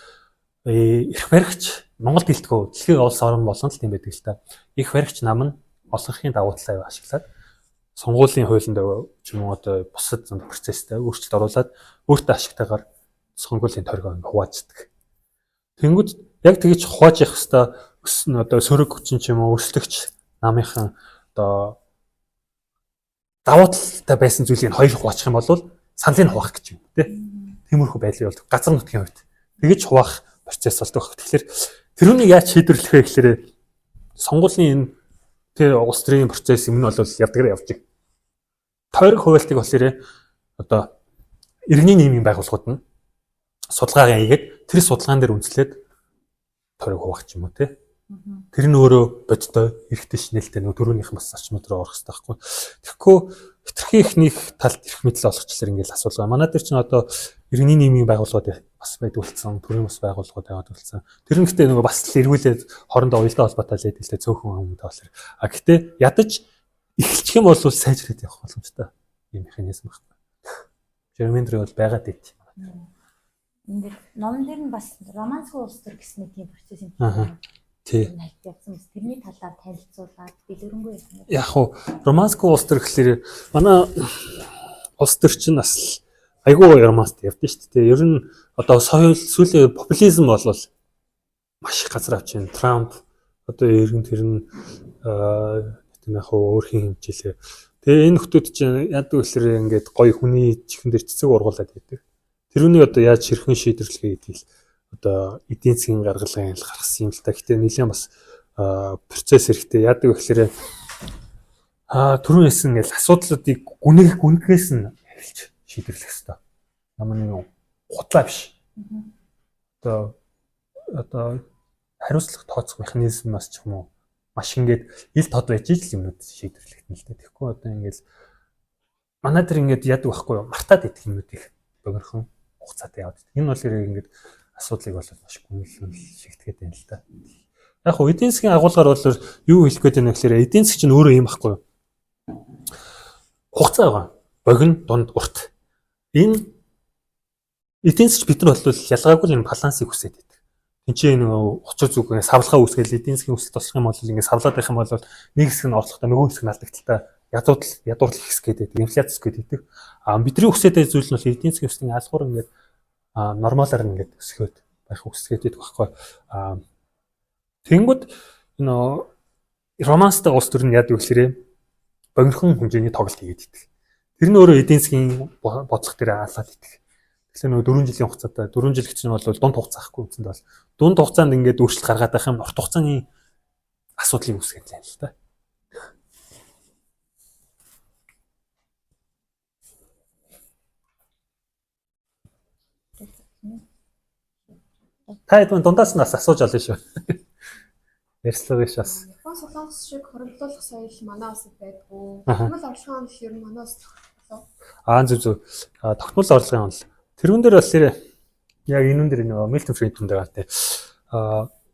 их баригч Монгол гэлтгөө дэлхийн улс орн болгон л тийм байдаг л та. Их баригч нам нь олонхын давуу талаа ашиглаад сонгуулийн хуулинд ч юм уу одоо бусад процесстэй өөрчлөлт оруулаад өөртөө ашигтайгаар сонгуулийн тойргоо ингээд хуваацдаг. Тэнгүүд яг тэгж хувааж явах хэвээр одоо сөрөг хүчин ч юм уу өрсөлдөгч намынхан одоо давуу талтай байсан зүйлийг хоёр хуваачих юм бол саналыг хуваах гэж юм тий. Тиймэрхүү байдлыг бол газар нутгийн хувьд тэгж хуваах процесс болдог. Тэгэхээр тэрүүнийг яаж шийдвэрлэх вэ гэхээр сонгуулийн энэ тэр улс төрийн процесс юм нь бол ядгаар явж байгаа. Тойрог хуваалтыг болохоор одоо иргэний нийгмийн байгууллагууд нь судалгаа хийгээд тэр судалгаан дээр үндэслээд тойрог хуваах юм уу тий. Тэр нь өөрөө бодтой эрхтэй шинэлтэй нөгөө төрөөнийх бас орчмод руу орох хэрэгтэй байхгүй. Тэгэхгүй хэтэрхий ихнийх талд эрх мэдэл олгочлоор ингээл асуулгаа. Манай дээр чинь одоо иргэний нийгмийн байгууллагууд бас байдаг болсон, төрийн бас байгууллагууд байгаад болсон. Тэр нь гэхдээ нөгөө бас л эргүүлээд хоорондоо уялдаа холбоотой л хэлтэй цөөхөн хүмүүст болохоор. А гэхдээ ядаж эхэлчих юм бол сайжраад явах боломжтой юм механизм байхгүй. Жермендри бол байгаад байт. Ингээд номон дээр нь бас романсгүй улс төр гэсэн тийм процесс юм байна. Тийм. Тэрний талаар танилцуулаад дэлгэрэнгүй юм. Яг уу романсгүй улс төр гэхэлэр манай улс төр чинь бас айгүй романст явдсан шүү дээ. Ер нь одоо сүүлийн популизм бол маш их газар авч байна. Трамп одоо ерөн тэр нь тийм яг өөрхийн хэмжээлээ. Тэгээ энэ хүмүүс чинь яадаг гэхэлэр ингээд гоё хүний чихэн дээр цэцэг ургуулад байдаг. Тэрүүний одоо яаж хэрхэн шийдвэрлэхээ гэдгийг одоо эдийн засгийн гаргалгын гаргасан юм л та. Гэтэ нэлээд бас процесс хэрэгтэй. Яадаг гэхэлэр түрүүн хэлсэн ингээл асуудлуудыг гүнгээс нь хэлж шийдвэрлэх хэрэгтэй. Намын хутлаа биш. Одоо хариуцлага тооцох механизмаас ч юм уу маш ингээд ил тод байж ижил юмнууд шийдвэрлэх нь л дээ. Тэгэхгүй одоо ингээл манай дээр ингээд яадаг байхгүй юу? Мартаад идэх юмнуудыг богинохон хугацаатай яваад. Энэ бол ингээд асуудлыг бол маш гүнлэн шигтгэхэд байна л да. Яг хөө эдийн засгийн агуулгаар бол юу хэлэх гээд байна гэхээр эдийн засаг чинь өөрөө юм байхгүй юу? Хугацаа байгаа. Богино, дунд, урт. Энэ эдийн засаг бид нар бол ялгаагүй юм балансыг хүсээд байдаг. Тинчээ нэг учир зүг савлахаа үүсгээл эдийн засгийн өсөлт болох юм бол ингээд савлаад байх юм бол нэг хэсэг нь орлоготой нөгөө хэсэг нь алдагдaltaа ядуурлах хэсэг гэдэг инфляц гэдэг. Бидний хүсээд байгаа зүйл нь бол эдийн засгийн өсөлтийн алхуур ингээд нормалаар ингээд өсгөөд байх үсгээд байдаг байхгүй. Тэнгүүд романстай улс төр нь яадаг гэхээр богинохон хэмжээний тоглолт хийгээд идэг. Тэр нь өөрөө эдийн засгийн бодлого дээр алаад идэг. Тэгэхээр нөгөө 4 жилийн хугацаатай 4 жил гэж нь бол дунд хугацаа ахгүй үндсэнд бол дунд хугацаанд ингээд өөрчлөлт гаргаад байх юм урт хугацааны асуудлыг үүсгэж байна л та. Та хэд дундаас нас асууж олно шүү. Ярьслаа биш бас. Япон солонгос шиг хоригдлуулах соёл манай улсад байдгүй. Тогтмол орлогын онол ер нь манай улсад тогтмол. Зөв. Тогтмол орлогын онол. Тэрүүн дээр бас яг энүүн дээр нөгөө Milton Friedman дээр гэнтэй.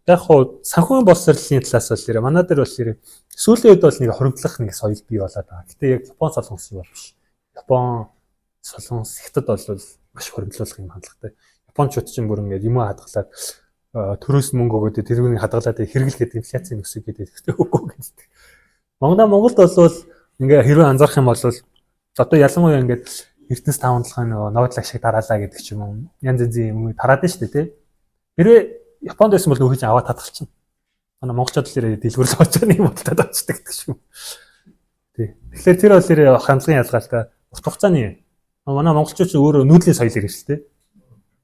Яг хоо санхүүгийн боловсролын талаас бол манай дээр бол сүүлийн үед бол нэг хоригдлох нэг соёл бий болоод байгаа. Гэтэ яг Япон солонгос шиг биш. Япон солонгос хятад бол маш хоригдлуулах юм хандлагатай. Япончууд ч юм бүр ингээд юм хадгалаад төрөөс мөнгө өгөөд тэрүүнийг хадгалаад хэрэглэхэд инфляцийн өсөж гэдэг үгүй гэдэг. Монголд бол ингээ хэрвээ анзаарах юм бол одоо ялангуяа ингээд Эрдэнэс 5 нөгөө нуудлаг шиг дараалаа гэдэг ч юм уу янз янзын юм тараад нь шүү дээ тий. Хэрвээ Японд байсан бол нөхөж аваад хадгалчихна. Манай монголчууд л дэлгүүрлж авч байгаа юм бодолтой очдог гэдэг шүү. Тий. Тэгэхээр тэр бол хандлагын ялгаалтай урт хугацааны. Манай монголчууд ч өөрөө нүүдлийн соёл ирж шүү дээ.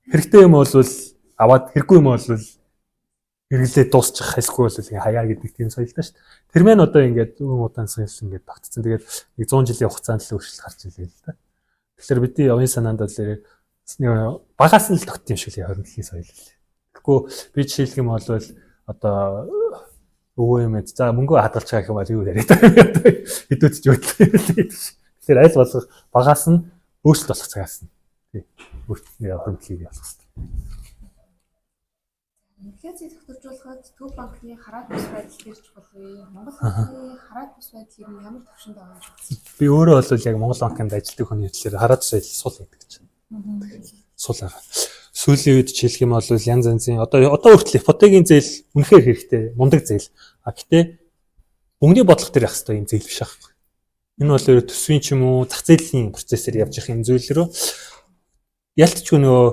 Хэрэгтэй юм бол аваад хэрэггүй юм бол хэрэглээд дуусчих хэлэхгүй бол ингээ хаяа гэдэг тийм соёлтой шүү дээ. Тэр мэн одоо ингээд удаан соёл ингээд багтцсан. Тэгээд 100 жилийн хугацаанд л өөрчлөлт гарч ирлээ л да. Тэгэхээр бидний явын санаанд бол багаас нь л тогт юм шиг л хоригдлын соёл лээ. Тэгэхгүй би жишээлх юм бол одоо өвөө юм за мөнгө хадгалж байгаа юм бол юу яриад байгаа юм. Хэдүүд ч өөдлөө юм лээ. Тэгэхээр аль болох багаас нь өөрчлөлт болох цагаас нь тий. Өөрчлөлт хоригдлыг явуулах хэрэгтэй. Инфляцийг төвчүүлэхэд төв банкны хараад бус байдал дээр чухал вэ? Монгол банкны хараад бус байдал ер нь ямар төвшөнд байгаа юм бэ? Би өөрөө бол яг Монгол банкнд ажилладаг хүний хэлээр хараад бус байдал сул гэдэг чинь. Сул байгаа. сүүлийн үед жишээлх юм бол янз янзын одоо хүртэл ипотекийн зээл үнэхээр хэрэгтэй, мундаг зээл. Гэхдээ мөнгөний бодлого төр явах хэрэгтэй юм зээл биш аахгүй. Энэ бол төсвийн ч юм уу зах зээлийн процессор явж их юм зүйл рүү ялтчгүй нөгөө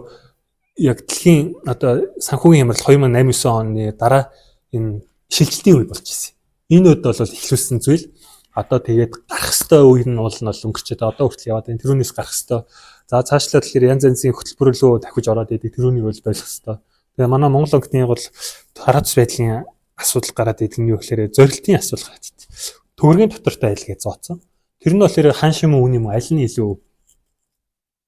яг дэлхийн одоо санхүүгийн хямрал 2008-9 оны дараа энэ шилжилтийн үе болж ирсэн. Энэ үед бол эхлүүлсэн зүйл одоо тэгээд гарах ёстой үе нь бол өнгөрчөөд одоо хүртэл яваад байна. Тэрүүнээс гарах ёстой. За цаашлаад тэгэхээр янз янзын хөтөлбөрлөө дахиж ороод идэг тэрүүнийг бол ойлгох ёстой. Тэгээ манай Монгол банкны бол харац байдлын асуудал гараад идэг нь юу гэхээр зорилтын асуудал гараад идэг. Төгрөгийн дотортой айлгээ зооцсон. Тэр нь болохоор хан шим үн юм аль нь илүү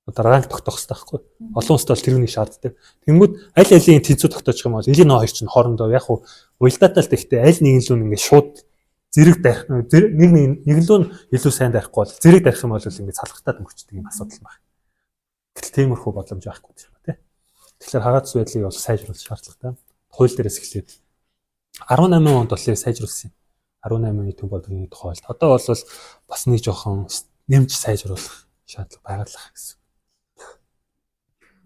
одоо ранг тогтоох хэрэгтэй байхгүй. Олон улсад бол тэрүүнийг шаарддаг. Тэнгүүд аль алийн тэнцүү тогтоочих юм бол энэ хоёр чинь хоорондоо яг уу уялдаатай л гэхдээ аль нэгэн л ингэ шууд зэрэг дарих нэг л нь илүү сайн дарихгүй бол зэрэг дарих юм бол ингэ салхартаад өнгөрчдөг юм асуудал байна. Гэтэл тиймэрхүү боломж байхгүй юм байна тий. Тэгэхээр харац байдлыг бол сайжруулах шаардлагатай. Хууль дээрээс эхлээд 18 онд бол сайжруулсан. 18 оны төв бодлогын тухай. Одоо бол бас нэг жоохон нэмж сайжруулах шаардлага байгаа л гэсэн.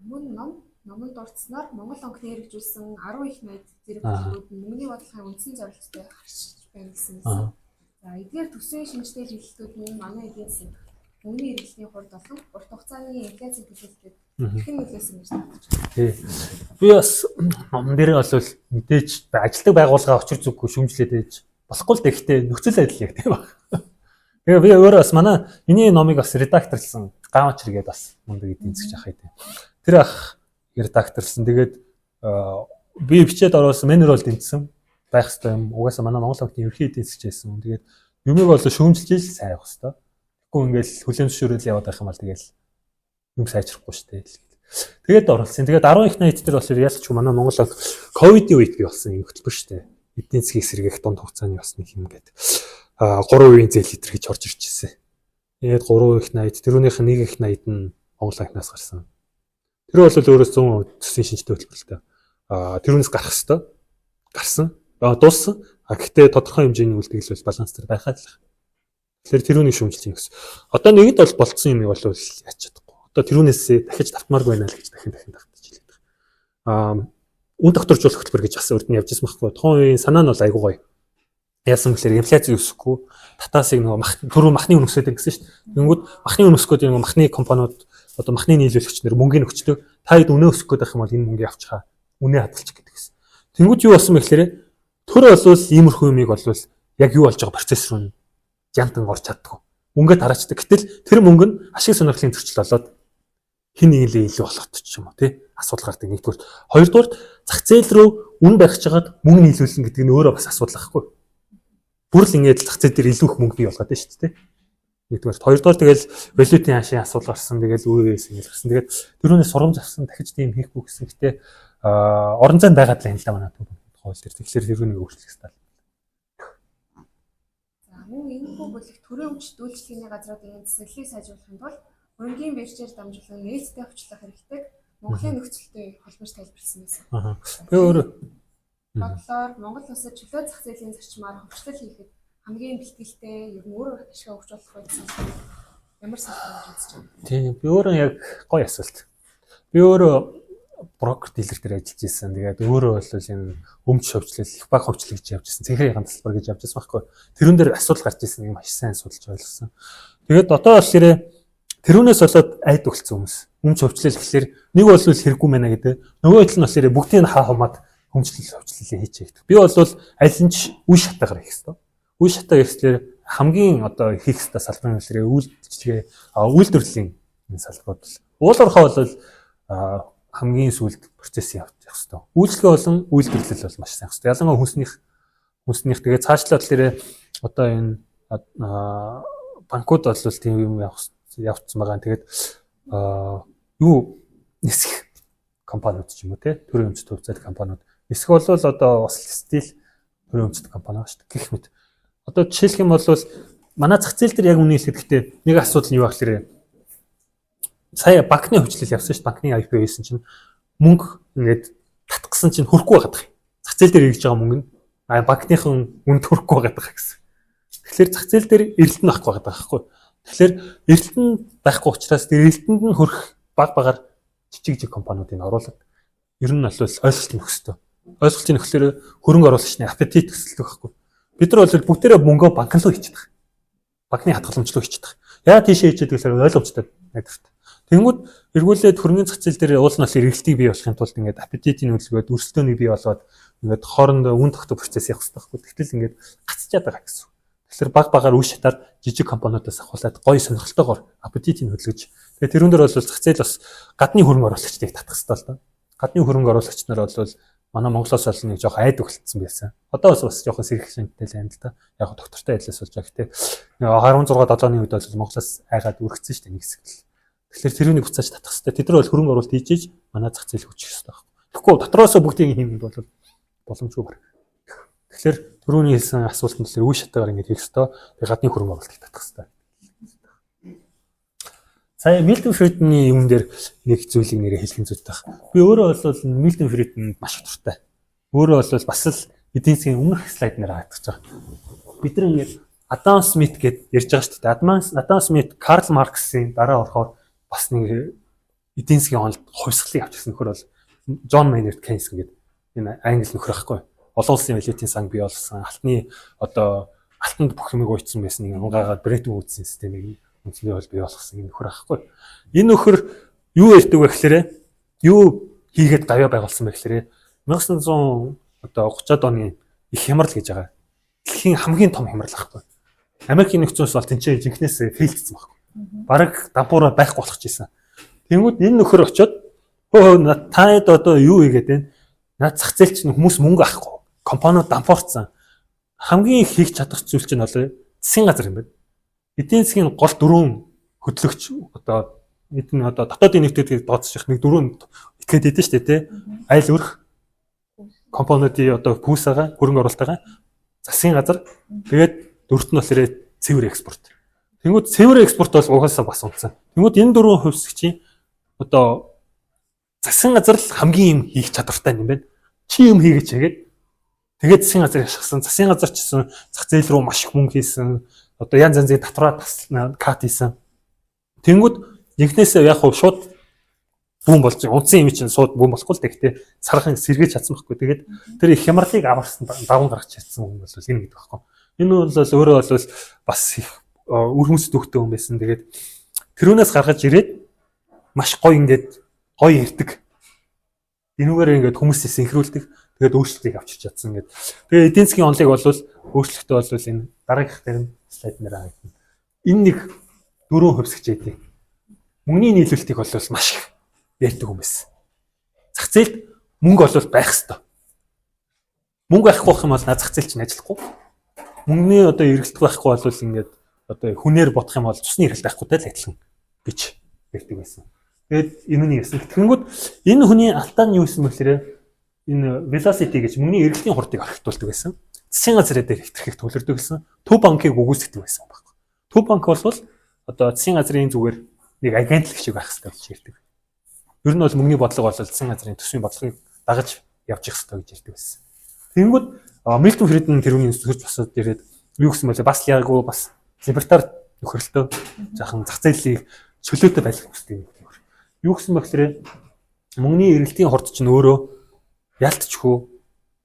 Мөн номонд дурдсанаар Монгол банкны хэрэгжүүлсэн 10 их найд зэрэг төлөвүүд нь мөнгөний бодлогын үндсэн зорилттой харьцаж байна гэсэн. За эдгээр төсвийн шинжилгээ хэлэлтүүд нь манай эдийн засгийн мөнгөний хэрэглэлийн хувьд болон урт хугацааны инфляцийн төлөвлөлтөд хэрхэн нөлөөсөн гэж бодож байна. Тий. Би бас номон дээр бол мэдээж ажилтг байгууллага очир зүггүй шүүмжлээд байж болохгүй л гэхдээ нөхцөл байдал яг тийм баг. Тэгээ би өөрөө бас манай миний номыг бас редакторлсан Гаамчэр гээд бас мундаг эдийн засгч ах хайд. Тэр ах редакторлсан. Тэгээд би бичээд оруулсан манер бол дэмжсэн байх хэрэгтэй юм. Угаасаа манай Монгол банкны ерхий эдийн засгч байсан. Тэгээд юмыг бол шүүмжилж л сайн явах хэрэгтэй. Тэгэхгүй ингээл хүлэн зөвшөөрөл яваад байх юм бол тэгэл юм сайжрахгүй шүү дээ. Тэгээд оруулсан. Тэгээд 10 их найт дээр болохоор ялч манай Монгол банк ковидын үед би болсон юм хөтөлбөр шүү дээ. Эдийн засгийн сэргээх дунд хугацааны бас нэг юм гээд 3% зээл литр гэж орж ирж ирсэн. Тэгээд 3 их найт, тэрүүнийх нь 1 их найт нь Монгол банкнаас гарсан. Тэр бол өөрөөс 100% төсвийн шинжтэй хөтөлбөртэй. Тэрүүнээс гарах хэвээр гарсан. Дууссан. Гэхдээ тодорхой хэмжээний үлдэгдэл баланс төр байхад л. Тэгэхээр тэрүүнийг шүүмжилж юм гэсэн. Одоо нэгд бол болцсон юм бол яач чадахгүй. Одоо тэрүүнээс дахиж давтмааргүй байна л гэж дахин давтаж хэлээд. Үн докторжуулах хөтөлбөр гэж бас урд нь явж ирсэн байхгүй. Тухайн үеийн санаа нь бол айгуу гоё. Яасан гэхээр инфляци өсөхгүй, татаасыг нөгөө түрүү махны үн өсөд гэсэн шүү дээ. Тэнгүүд махны үн өсгөөд нөгөө махны компаниуд одоо махны нийлүүлэгчнэр мөнгөний өчтөг. Та хэд үнэ өсгөх гээд байх юм бол энэ мөнгө авчихаа. Үнэ хадгалчих гэдэг гэсэн. Тэнгүүд юу болсон бэ гэхээр төр болвол иймэрхүү юмыг болвол яг юу болж байгаа процесс руу янтан орж чаддгүй. Мөнгө тараачдаг. Гэтэл тэр мөнгө нь ашиг сонирхлын төрчл болоод хин нэглээ илүү болгохч юм уу тий? Асуудал гардаг нэгдүгээр. Хоёрдугаар зах зээл рүү үн барьж хагаад мөнгө нийлүүлнэ гэдэг нь өөрөө бас асуудал байхгүй. Бүр л ингэж зах зээл дээр илүү их мөнгө бий болгоод байна шүү дээ. Нэгдүгээр. Хоёрдугаар тэгэл валютын хашийн асуудал гарсан. Тэгэл үеэс ингэж гарсан. Тэгээд тэрүүнээс сурамж авсан дахиж тийм хийхгүй гэсэн. Гэтэ орон зайд байгаад л юм л да манай хууль дээр. Тэгэхээр тэрүүнийг өөрчлөх хэрэгтэй. За мөн энэ бүх бүлэг төрийн өмчт үйлчлэгийн газруудын засаглалыг сайжруулахын тулд хөрөнгөний бэрчээр дамжуулан нээлттэй өвчлөх хэрэгтэй. Монголын нөхцөлтэй холбож тайлбарласан байсан. Би өөрөө бодлоор Монгол улсад чөлөө зах зээлийн зарчмаар хөгжлөл хийхэд хамгийн бэлтгэлтэй ер нь өөр ашиг өгч болох байсан. Ямар салбар гэж үзэж байна? тийм би өөрөө яг гоё асуулт. Би өөрөө брокер дилер дээр ажиллаж байсан. Тэгээд өөрөө бол энэ өмч хөвчлөл, их баг хөвчлөл гэж явж байсан. Цэнхэрийн ганц салбар гэж явж байсан байхгүй. Тэрүүн дээр асуудал гарч ирсэн юм маш сайн судалж ойлгосон. Тэгээд одоо болохоор тэрүүнээс болоод айд өгцсөн хүмүүс. Өмч хөвчлөл гэхэлэр нэг бол хэрэггүй мэнэ гэдэг. Нөгөө хэл нь болохоор бүгдийг хаа хамаад хөвчлөлээ хийчихээ. Би бол аль нь ч үе шатаагаар хийх хэрэгтэй. Үе шатаа гэхэлэр хамгийн одоо хийх хэрэгтэй салбарын хэлрээ үйлчлэгээ үйлдвэрлэлийн салбарууд бол уулуурхаа бол хамгийн сүүлд процесс явах хэрэгтэй. Үйлчлэгээ болон үйлдвэрлэл бол маш сайн хэрэгтэй. Ялангуяа хүнснийх тэгээ цаашлаад тэгэхээр одоо энэ банкуд бол тийм юм явцсан байгаа. Тэгээд юу нисэх компаниуд ч юм уу те төрийн өмчт хувьцаат компаниуд нисэх бол одоо бас стил төрийн өмчт компани байгаа шүү дээ. Гэх мэт одоо жишээлх юм бол манай зах зээл дээр яг үнэ хэлэхэд гэхдээ нэг асуудал нь юу байх гэхээр сая банкны хөгжлөл явсан шүү дээ. Банкны IPO хийсэн чинь мөнгө ингээд татгсан чинь хөрөхгүй байгаад байгаа юм. Зах зээл дээр ирж байгаа мөнгө нь банкныхан үнд хөрөхгүй байгаад байгаа гэсэн. Тэгэхээр зах зээл дээр эрэлт нь байхгүй байгаад байгаа байхгүй. Тэгэхээр эрэлт нь байхгүй учраас тэр эрэлтэнд нь хөрөх баг багаар жижиг компаниудыг оруулаад ер нь бол ойлголт нөх хэвээр. Ойлголтыг нөхлөөр хөрөнгө оруулагчны аппетит төсөлдөг байхгүй. Бид нар бол бүгдээрээ мөнгөө банк руу хийчихдэг. Банкны хадгаламж руу хийчихдэг. Яа тийшээ хийчихэд гэхээр ойлгомжтой найдвартай. Тэнгүүд эргүүлээд хөрөнгөний зах зээл дээр уул нь бол эргэлтийг бий болохын тулд ингээд аппетитийн нөлөөгөд өрсөлдөөнийг бий болоод ингээд хоорондоо үн тогтох процесс явах хэрэгтэй байхгүй. Тэгтэл ингээд гацчаад байгаа гэсэн. Тэгэхээр баг багаар үе шатаар жижиг компаниудаас авахлаад гоё сонирхолтойгоор аппетитийг хөдөлгөж. Тэгээ тэрүүн дээр бол зах зээл бас гадны хөрөнгө оруулагчдыг татах хэрэгтэй л доо. Гадны хөрөнгө оруулагч нар бол манай Монголоос бол нэг жоох айд өгөлдсөн байсан. Одоо бас жоохон сэргэгшэнтэй л юм л да. Яг доктортой ажиллаж болж байгаа. Гэтэ 16-7-ны үед бол Монголоос айгаад үргэцсэн шүү дээ нэг хэсэг л. Тэгэхээр тэрүүнийг буцааж татах хэрэгтэй. Тэд нар бол хөрөнгө оруулалт хийж манай зах зээл хүчих хэрэгтэй байна. Тэгэхгүй дотроос бүгдийг хийх бол боломжгүй баг. Тэгэхээр түрүүний хэлсэн асуултанд л үе шатаагаар ингэж хийх хэрэгтэй. Тэгээ гадны хөрөнгө оруулалтыг татах хэрэгтэй. Сая Милтон Фридний юм дээр нэг зүйлийг нэрээ хэлхэн зүйтэй байна. Би өөрөө бол Милтон Фриднд маш их дуртай. Өөрөө бол бас л эдийн засгийн өмнөх слайд нэр хаагдаж байгаа. Бид нар ингэж Адам Смит гэд ярьж байгаа шүү дээ. Адам Смит Карл Марксийн дараа орохоор бас нэг эдийн засгийн онолд хувьсгалыг авчихсан нөхөр бол Джон Мейнард Кейнс гэдэг энэ англи нөхөр байхгүй. Олон улсын валютын сан бий болсон. Алтны одоо алтанд бүх юмыг уйдсан байсан нэг унгаагаад Бреттон Вудсын системийг үнэндээ бол бий болгосон энэ нөхөр байхгүй. Энэ нөхөр юу ярьдаг вэ гэхээр юу хийгээд гавья байгуулсан бэ гэхээр 1900 одоо 30-аад оны их хямрал гэж байгаа. Дэлхийн хамгийн том хямрал байхгүй. Америкийн нэгдсэн улс бол тэнцээ жинхнээс фейлдсэн байхгүй. Бараг дампуураа байхгүй болгочихсон. Тэнгүүд энэ нөхөр очиод хөө таад одоо юу хийгээд байна? Наад зах зээл чинь хүмүүс мөнгө авахгүй. Компаниуд дампуурцсан. Хамгийн их хийх чадах зүйл чинь бол засгийн газар юм байна. Эдийн засгийн гол дөрвөн хөтлөгч одоо эдний одоо дотоодын нэгтгэдэг дооцчих нэг дөрвөн итгээд идэв шүү дээ тий. Айл өрх компаниудын одоо пүүсаага хөрөнгө оруулалтаа засгийн газар тэгээд дөрөвт нь болохоор цэвэр экспорт. Тэнгүүд цэвэр экспорт бол угаасаа бас унтсан. Тэнгүүд энэ дөрвөн хувьсгчийн одоо засгийн газар л хамгийн юм хийх чадвартай юм байна. Чи юм хийгээч гэдэг. Тэгээд засгийн газар яшгсан. Засгийн газар ч гэсэн зах зээл рүү маш их мөнгө хийсэн. Одоо янз янзын татвараа кат хийсэн. Тэнгүүд инхнээсээ яг хөө шууд бүүн болж унтсан юм чинь шууд бүүн болохгүй л дээ. Гэтэ сархан сэргээж чадсан байхгүй. Тэгээд тэр их хямралыг аварсан даван гаргаж чадсан хүн бол энэ гэдэг байхгүй. Энэ бол өөрөө бол бас их үр хүмүүст өгтөө хүн байсан. Тэгээд тэрүүнээс гаргаж ирээд маш гоё ингээд гоё ирдэг. Энүүгээр ингээд хүмүүсийг синхруулдаг. Тэгээд өөрчлөлтийг авчирч чадсан ингээд. Тэгээд эдийн засгийн онолыг бол өөрчлөлтөө бол энэ дараагийнх дээр слайд нэр хаагдана. Энэ нэг дөрөв хувьсгч байдаг. Мөнгөний нийлүүлэлтийг бол маш их ярьдаг хүн байсан. Зах зээлд мөнгө бол байх ёстой. Мөнгө байхгүй байх юм бол зах зээл чинь ажиллахгүй. Мөнгөний одоо эргэлт байхгүй бол ингээд одоо хүнээр бодох юм бол цусны эргэлт байхгүй л адилхан гэж ярьдаг байсан. Тэгээд энэ нь яасан. Тэгэнгүүт энэ хүний алтааны юу гэсэн бэ гэхээр энэ velocity гэж мөнгөний эргэлтийн хурдыг орхитуулдаг байсан. Засгийн газар дээр хэтэрхийг төвлөрдөг гэсэн. Төв банкыг үгүйсгдэг байсан байхгүй. Төв банк бол одоо засгийн газрын зүгээр нэг агентлаг шиг байх хэрэгтэй гэж ярьдаг. Ер нь бол мөнгөний бодлого бол засгийн газрын төсвийн бодлогыг дагаж явж их хэрэгтэй гэж ярьдаг байсан. Тэгэнгүүт Милтон Фриден тэрүүний сөрж босоод ирээд юу гэсэн бэ? Бас яггүй бас либертар нөхөрлөлтөө жаахан зах зээлийг чөлөөтэй байлгах хэрэгтэй юм. Юу гэсэн бэ гэхээр мөнгөний эргэлтийн хурд чинь өөрөө ялтчихгүй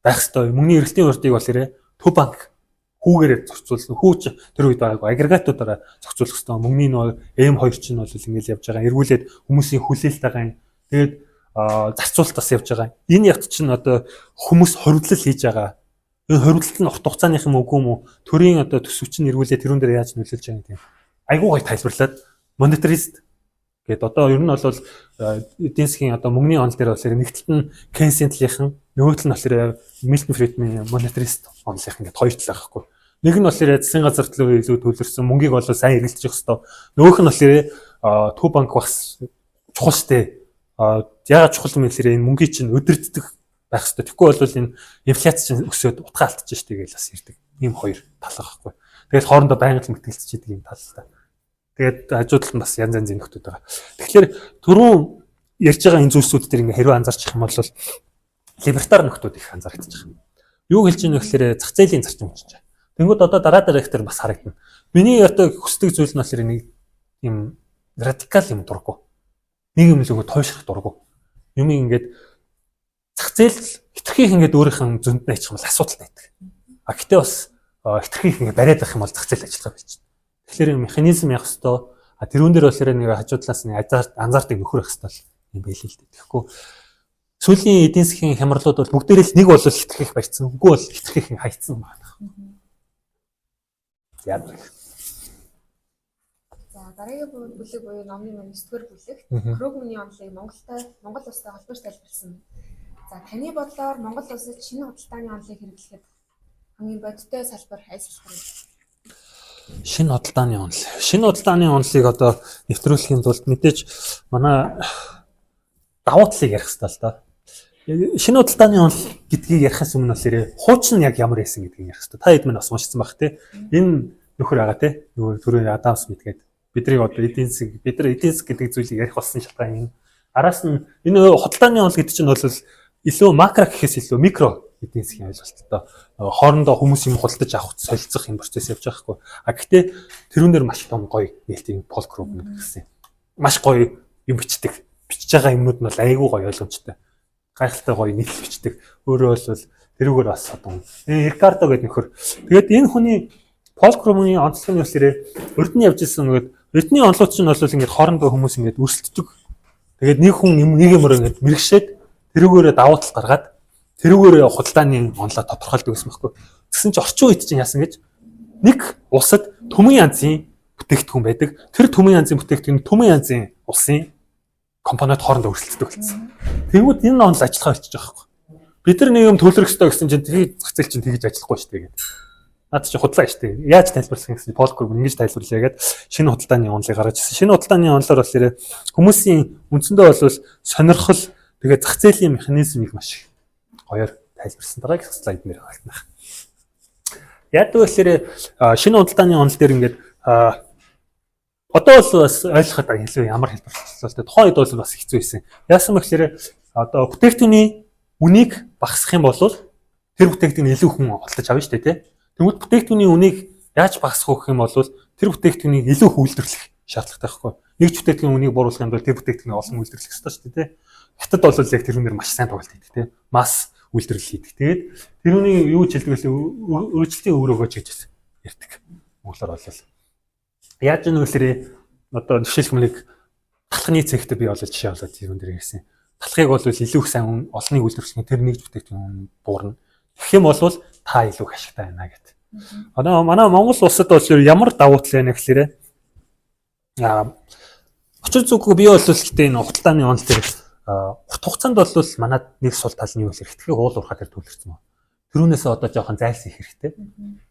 байх ёстой. Мөнгөний эргэлтийн хурдыг болохоор төв банк хүүгээрээ зохицуулсан. Хүүч тэр үед байгаагүй агрегатуудаараа зохицуулах ёстой. Мөнгөний M2 чинь бол ингээл явж байгаа. Эргүүлээд хүмүүсийн хүлээлт байгаа юм. Тэгээд зарцуулалтаас явж байгаа. Энэ ят чинь одоо хүмүүс хоригдлол хийж байгаа. Энэ хоригдлолт нь урт хугацааных юм үгүй юм уу? Төрийн одоо төсөвчин эргүүлээд тэрүүн дээр яаж нөлөөлж байгаа юм. Айгуу гой тайлбарлаад монетарист гээд одоо ер нь бол эдийн засгийн одоо мөнгөний онол дээр болохоор нэгдэлт нь Кейнсийн нөгөөдөл нь болохоор Милтон Фридман монетарист онолынх ингээд хоёр тал байхгүй. Нэг нь болохоор засгийн газар төлөө илүү төлөрсөн мөнгийг бол сайн эргэлдэж явах хэрэгтэй. Нөгөөх нь болохоор төв банк багс чухал штэ. Яагаад чухал юм гэхээр энэ мөнгийг чинь өдөрддөг байх хэрэгтэй. Тэгэхгүй бол энэ инфляц чинь өсөөд утгаа алдчих штэ гэж бас ярьдаг. Ийм хоёр тал байхгүй. Тэгэл хоорондоо байнга л мэтгэлцчихэд ийм тал та. Тэгээд хажуудалд нь бас янз янзын нөхдөд байгаа. Тэгэхээр түрүүн ярьж байгаа энэ зүйлсүүд дээр ингээ хэрвээ анзаарчих юм бол либертар нөхдөд их анзаарэгдэж байгаа. Юу хэлж ийнэ гэхээр зах зээлийн зарчим гэж байна. Тэнгүүд одоо дараа дараагтэр бас харагдана. Миний одоо хүсдэг зүйл нь болохоор нэг юм радикал юм дурггүй. нэг юм зөвхөн тойшрох дурггүй. Юм ингээд зах зээл хитрхийх ингээд өөрийнх нь зөнд найчих юм бол асуудал байдаг. А гэтээ бас хитрхийх ингээд бариад байх юм бол зах зээл ажиллах байж. Тэгэхээр механизм явах хэвээр тэрүүн дээр болохоор нэг хажуудлаас нэг анзаардаг нөхөр байх хэвээр юм байл л дээ. Тэгэхгүй сүүлийн эдийн засгийн хямралууд бол бүгдээрээ л нэг бол хитрхийх барьсан, үгүй бол хитрхийх нь хайцсан байна. За дараагийн бүлэг буюу номын 9-р бүлэг Крогманы онолыг Монгол улстай холбож тайлбарласан. За таны бодлоор Монгол улсад шинэ худалдааны онолыг хэрэглэхэд хамгийн бодиттой салбар хайсалбар вэ? Шинэ худалдааны онолыг одоо нэвтрүүлэхийн тулд мэдээж манай давуу талыг ярих хэрэгтэй л да. Шинэ худалдааны онол гэдгийг ярихаас өмнө бас хуучин нь яг ямар байсан гэдгийг ярих хэрэгтэй. Та хэд минь бас уншсан баг те. Энэ нөхөр байгаа те. Нөгөө түрүүний Адам Смит гэдэг. Бидний одоо эдийн засаг гэдэг зүйлийг ярих болсон шалтгаан юм. Араас нь энэ худалдааны онол гэдэг чинь бол илүү макро гэхээс илүү микро эдийн засгийн ойлголттой. Хоорондоо хүмүүс юм худалдаж авах солилцох юм процесс явж байгаа хгүй. А гэхдээ тэрүүн дээр маш том гоё нээлтийн Пол Крugman гэсэн. Маш гоё юм бичдэг. Бичиж байгаа юмнууд нь бол айгүй гоё ойлгомжтой. Гайхалтай гоё нийтлэл бичдэг. Өөрөө бол тэрүүгээр бас одоо Рикардо гэдэг нөхөр. Тэгээд энэ хүний Пол Крugman-ы онцлог нь болохоор өрдөн явж ирсэн нөгөө эрдний онолууд чинь бол ингээд хоорондоо хүмүүс ингээд өрсөлддөг. Тэгээд нэг хүн нэг юмроо ингээд мэрэгшээд тэрүүгээрээ давуу тал гаргаад тэрүүгээрээ худалдааны онолоо тодорхойлдог гэсэн байхгүй. Тэгсэн чинь орчин үед чинь яасан гэж нэг улсад төмөн янзын бүтээгдэхүүн байдаг. Тэр төмөн янзын бүтээгдэхүүн төмөн янзын улсын компаниуд хоорондоо өрсөлддөг болсон. Тэгвэл энэ онол ажиллахаа болчих жоох байхгүй. Бид нар нэг юм төлөрөх ёстой гэсэн чинь тгий зах зээл чинь тэгж ажиллахгүй шүү дээ гэдэг. Наад чи худлаа шүү дээ. Яаж тайлбарлах гэсэн Пол Крugman ингэж тайлбарлая гэдэг шинэ худалдааны онолыг гаргаж ирсэн. Шинэ худалдааны онолоор бол хүмүүсийн үндсэндээ бол сонирхол тэгээд зах зээлийн механизмыг маш гоёор тайлбарсан байгаа гэх слайд нэр халтнах. Яг тэгэхээр шинэ худалдааны онол дээр ингээд одоо бол бас ойлгоход илүү ямар хэлбэрчлээ. Тухайн үед бол бас хэцүү байсан. Яасан бэ гэхээр одоо бүтээгдэхүүний үнийг багасгах юм бол тэр бүтээгдэхүүнийг илүү хүн худалдаж авна шүү дээ, тий? Тэгвэл бүтээгдэхүүний үнийг яаж багасгах гэх юм бол тэр бүтээгдэхүүнийг илүү үйлдвэрлэх шаардлагатай байхгүй. Нэг бүтээгдэхүүний үнийг бууруулах юм бол тэр бүтээгдэхүүнийг олон үйлдвэрлэх ёстой шүү дээ, тий? Хятад бол яг тэрүүнээр маш сайн тоглолт хийдэг, тий? Масс үйлдвэрлэл хийдэг. Тэгээд тэрүүний юу ч хэлдэг вэ? Өөрчлөлтийн өрөөгөөч гэж ярьдаг. Монголоор бол яаж юм нөлөөрөө одоо жишээлбэл талхны цэгт би олж жишээ болоод тэрүүн дээр ирсэн. Талхыг бол илүү их сайн олныг үйлдвэрлэх тэр нэг бүтээгдэхүүн буурна. Тэгэх юм бол та илүү их ашигтай байна гэдэг. Одоо манай Монгол улсад бол ямар давуу тал байна гэхээр очир зүггүй би бол гэхдээ энэ худалдааны онол дээр урт хугацаанд бол манад нэг сул тал нь юу вэ? Итгэх уул уурхаа дээр төвлөрсөн байна. Тэрүүнээсээ одоо жоохон зайлсхийх хэрэгтэй.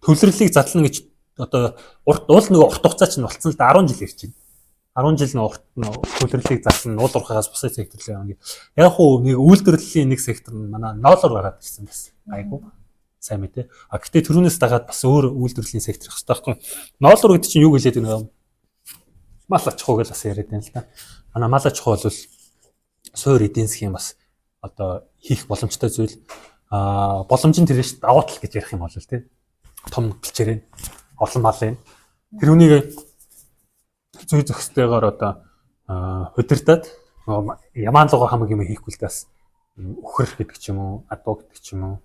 Төвлөрлийг задлана гэж одоо уул нөгөө урт хугацаа чинь болцсон л да 10 жил ирж байна. 10 жил нөгөө төвлөрлийг задлана уул уурхаагаас бусад секторлоо явна. Яг хуу нэг үйлдвэрлэлийн нэг сектор нь манай ноолор байгаад ирсэн байсан. Айгу сайн мэдээ. А гэтээ тэрүүнээс дагаад бас өөр үйлдвэрлэлийн сектор их хэрэгтэй байхгүй. Ноолор гэдэг чинь юу гэлээд байна вэ? Мал аж ахуй гэж бас яриад байна л да. Манай мал аж ахуй бол суур эдийн засгийн бас одоо хийх боломжтой зүйл. Боломж нь тэрэж давуу тал гэж ярих юм бол тий. Том гэлчээрээ олон малын тэрүүнийг зүй зохистойгоор одоо удирдаад ямаан луга хамаг юм хийхгүй л бас өхөр гэдэг ч юм уу, адуу гэдэг ч юм уу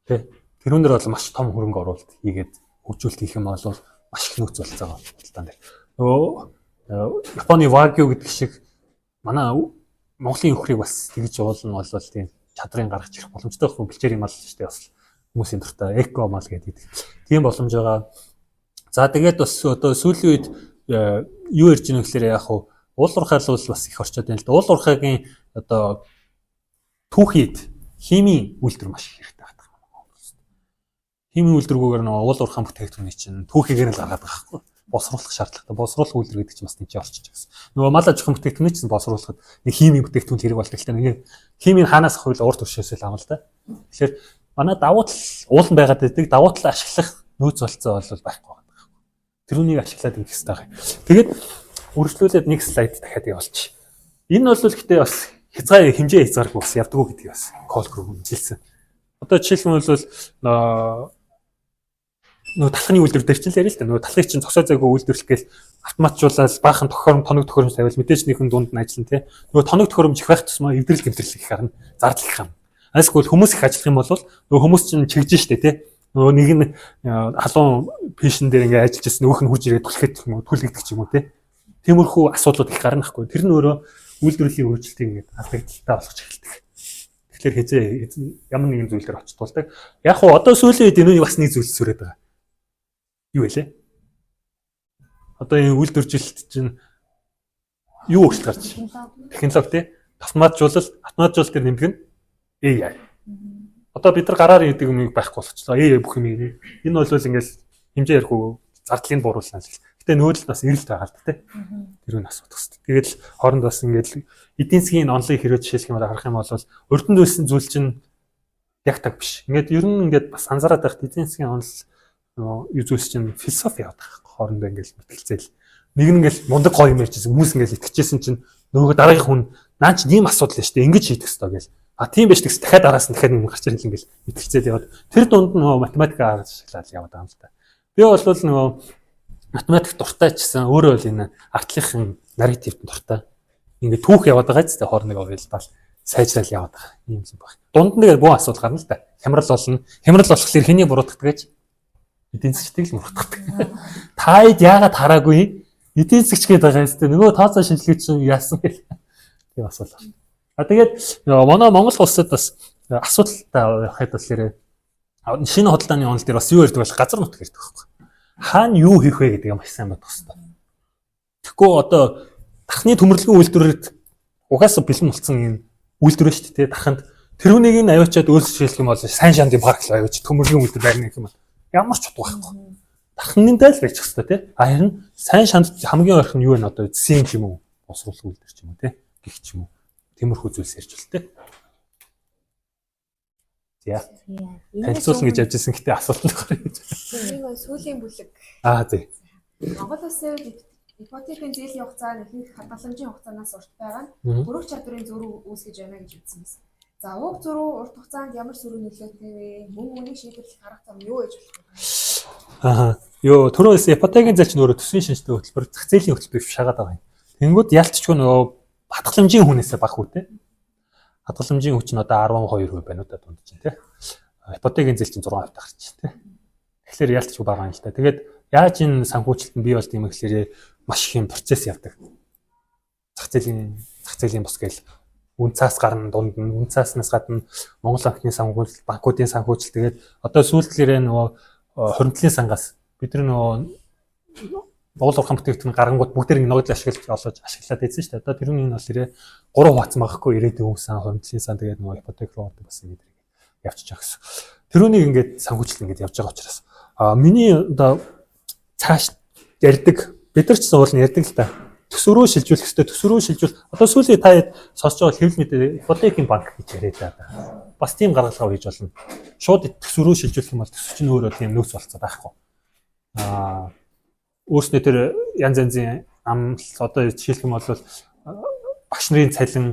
тий. Тэрүүн дээр бол маш том хөрөнгө оруулалт хийгээд хөгжүүлэлт хийх юм бол маш их нөөц болцоогоо худалдаан дээр. Нөгөө Японы Wagyu гэдэг шиг манай Монголын өхрийг бас тэгж уулна бол тийм чадрын гаргаж ирэх боломжтой байхгүй бэлчээр юм аа л шүү дээ бас хүмүүсийн дуртай эко мал гэдэг. Тийм боломж байгаа. За тэгээд бас одоо сүүлийн үед юу ярьж байгаа гэхээр яг уул уурхай л бас их орчод байна л да. Уул уурхайгийн одоо түүхийд химийн үйлдвэр маш их хэрэгтэй байдаг. Химийн үйлдвэргүйгээр нөгөө уул уурхайн бүтээгдэхүүний чинь түүхийгээр л гаргаад байгаа байхгүй. Босруулах шаардлагатай. Босруулах үйлдвэр гэдэг чинь бас тийч орчиж байгаа. Нөгөө мал аж ахуйн бүтээгдэхүүний чинь босруулахад нэг химийн бүтээгдэхүүн хэрэг болдог л та. Нэг химийн хаанаас хавь урт төвшөөсөө л ам л да. Тэгэхээр манай давуу тал уулан байгаад байдаг. Давуу тал ашиглах нөөц болцоо бол байхгүй байгаа. Тэрүүнийг ашиглаад ингэх хэрэгтэй байгаа. Тэгээд үргэлжлүүлээд нэг слайд дахиад явуулчих. Энэ бол гэхдээ бас хязгаар хэмжээ хязгааргүй бас явдггүй гэдгийг бас Пол Крugman хэлсэн. Одоо жишээлбэл нөгөө талхны үйлдвэр дээр ч л ярил л да. Нөгөө талхыг чинь цогцоо зайгүй үйлдвэрлэх гээл автоматжуулаад баахан тоног төхөөрөмж тавиал мэдээж нэгэн дунд нь ажиллана тий. Нөгөө тоног төхөөрөмж их байх тусмаа эвдрэл тэмдэглэл их харна. Зардал их юм. Эсвэл хүмүүс их ажиллах юм бол нөгөө хүмүүс чинь чигж штэ тий. Нөгөө нэг нь халуун пишн дээр ингээ ажиллаж ирсэн өөх нь хурж ирээд түлхэт юм уу түлхэгдэх ч юм уу тий. Тиймэрхүү асуудлууд их гарна хгүй. Тэр нь өөрөө үйлдвэрлэлийн өөрчлөлтийг ингээ алдагдaltaй болгож эхэлдэг. Тэгэхээр хязээ ямар нэгэн зүйл дээр очтуулдаг. Яг хуу одоо сүүлийн үед энэ бас нэг зүйл сүрээд байгаа. Юу вэ лээ? Одоо энэ үйлдвэржилт чинь юу өөрчлөлт гарч байна? Технологи тий. Автоматжуулалт дээр нэмдэг нь AI. Одоо бид нар гараар идэг юм байхгүй болчихлоо. AI бүх юм. Энэ бол ингээл хэмжээ ярихгүй зардлыг бууруулсан л. Гэтэ нөөдөл бас эрэлт байгаа л тий. Тэр нь асуудаг хэвчээ. Тэгээд хооронд бас ингээл эдийн засгийн онлын хэрэг жишээлх юм харах юм бол урд нь зүйлсэн зүйл чинь яг таг биш. Ингээд ер нь ингээд бас анзаараад байх эдийн засгийн онл юу зүйлс чинь философи яваад байгаа. Хоорондоо ингээл мэтгэлцээл. Нэг нь ингээл мундаг гоё юм ярьжсэн хүмүүс ингээл итгэжсэн чинь нөгөө дараагийн хүн наа чи ийм асуудал шүү дээ. Ингэж шийдэх хэрэгтэй гэж. А тийм биш тэгс дахиад араас нь дахиад юм гарч ирэл ингээл мэтгэлцээл яваад тэр дунд нөгөө математикаа ашиглаад яваад байгаа юм л та. Би бол нөгөө математик дуртай ч гэсэн өөрөө л энэ артлынхын нарративт дуртай. Ингээд түүх яваад байгаа ч гэсэн хоорондоо уйлдал сайжрал яваад байгаа юм юм байна. Дунд нь тэгээд бүх асуудал гарна л та. Хямрал болно. Хямрал болохлээр хэний буруутгадаг гэж эдийн засгчдыг л буруутгадаг. Таад яагаад хараагүй эдийн засгч гээд байгаа юм тест нөгөө тооцоо шинжилгээ чинь яасан гэл тийм асуудал. Тэгээд манай Монгол улсад бас асуудалтай байхад болохоор шинэ хөдөлгөөний онол дээр бас юу ярьдаг бол газар нутг ярьдаг байхгүй. Хаана юу хийх вэ гэдэг юм маш сайн бодох хэрэгтэй. Тэгэхгүй одоо дахны төмөрлөгийн үйлдвэрлэлд угаасаа бэлэн болсон юм үйлдвэр шүү дээ. Даханд тэрүүнийг нь аваачаад өөрчлөх юм бол сайн шандын парк л аваач төмөрлөгийн үйлдвэр байрны гэх юм бол ямар ч утга байхгүй. Дахнынтай л байж хэвээр тий. Харин сайн шанд хамгийн ойрхон юу вэ одоо зэсийн ч юм уу босруулах үйлдвэр ч юм уу тий. Гэх ч юм уу. Тиймэрхүү зүйлс ярьж байна тий. Яа. Танилцуулна гэж явжсэн гэтээ асуулт нь гарах гэж. Энэ сүүлийн бүлэг. Тий. Монгол улсын ипотекийн зээлийн хугацаа ихэнх хадгаламжийн хугацаанаас урт байгаа нь хөрөх чадрын зөрүү үүсгэж байна гэж үзсэн байсан. За уг зөрүү урт хугацаанд ямар сөрөг нөлөөтэй вэ? Мөн үнийг шийдвэрлэх арга зам юу гэж болох вэ? Ёо түрүүс ипотекийн зээл чинь өөрөө төсвийн шинжтэй хөтөлбөр зах зээлийн хөтөлбөр шагаад байгаа юм. Тэнгүүд ялцчгүй нөгөө хадгаламжийн хүнээсээ баг үү те. Хадгаламжийн хүч нь одоо 12% байна уу та дунд чинь те. Ипотекийн зээл чинь 6% гарч те. Тэгэхээр ялцчгүй байгаа юм л та. Тэгээд яаж энэ санхүүжилтанд бий болд юм гэхээр маш их юм процесс явдаг. Зах зээлийн бус гээл үн цаас гарна дунд нь үн цааснаас гадна Монгол банкны санхүүжилт, банкуудын санхүүжилт тэгээд одоо сүүлдээ нөгөө хоригдлын сангаас бид нөгөө Монгол урхан бүтээгдэхүүн гарангууд бүгдийг ногдол ашиглаад байсан шүү дээ. Одоо тэрний нь бол 3 хуваацсан байхгүй ирээдүйн хүн сан, хоригдлын сан тэгээд нөгөө ипотек руу бас ингэ явчихж байгаа гэсэн. Тэрүүнийг ингээд санхүүжилт ингээд явж байгаа учраас миний одоо цааш ярьдаг бид нар ч гэсэн уул нь ярьдаг л та. Төсвөрөө шилжүүлэх хэрэгтэй. Төсвөрөө шилжүүл. Одоо сүүлийн та сонсож байгаа хэвлэл мэдээ ипотекийн банк гэж яриад байгаа. Бас тийм гаргалгаа хийж болно. Шууд төсвөрөө шилжүүлэх юм бол төсөв чинь өөрөө тийм нөөц болцоод байхгүй. Өөрснөө тэр янз янзын амлал одоо жишээлх юм бол багш нарын цалин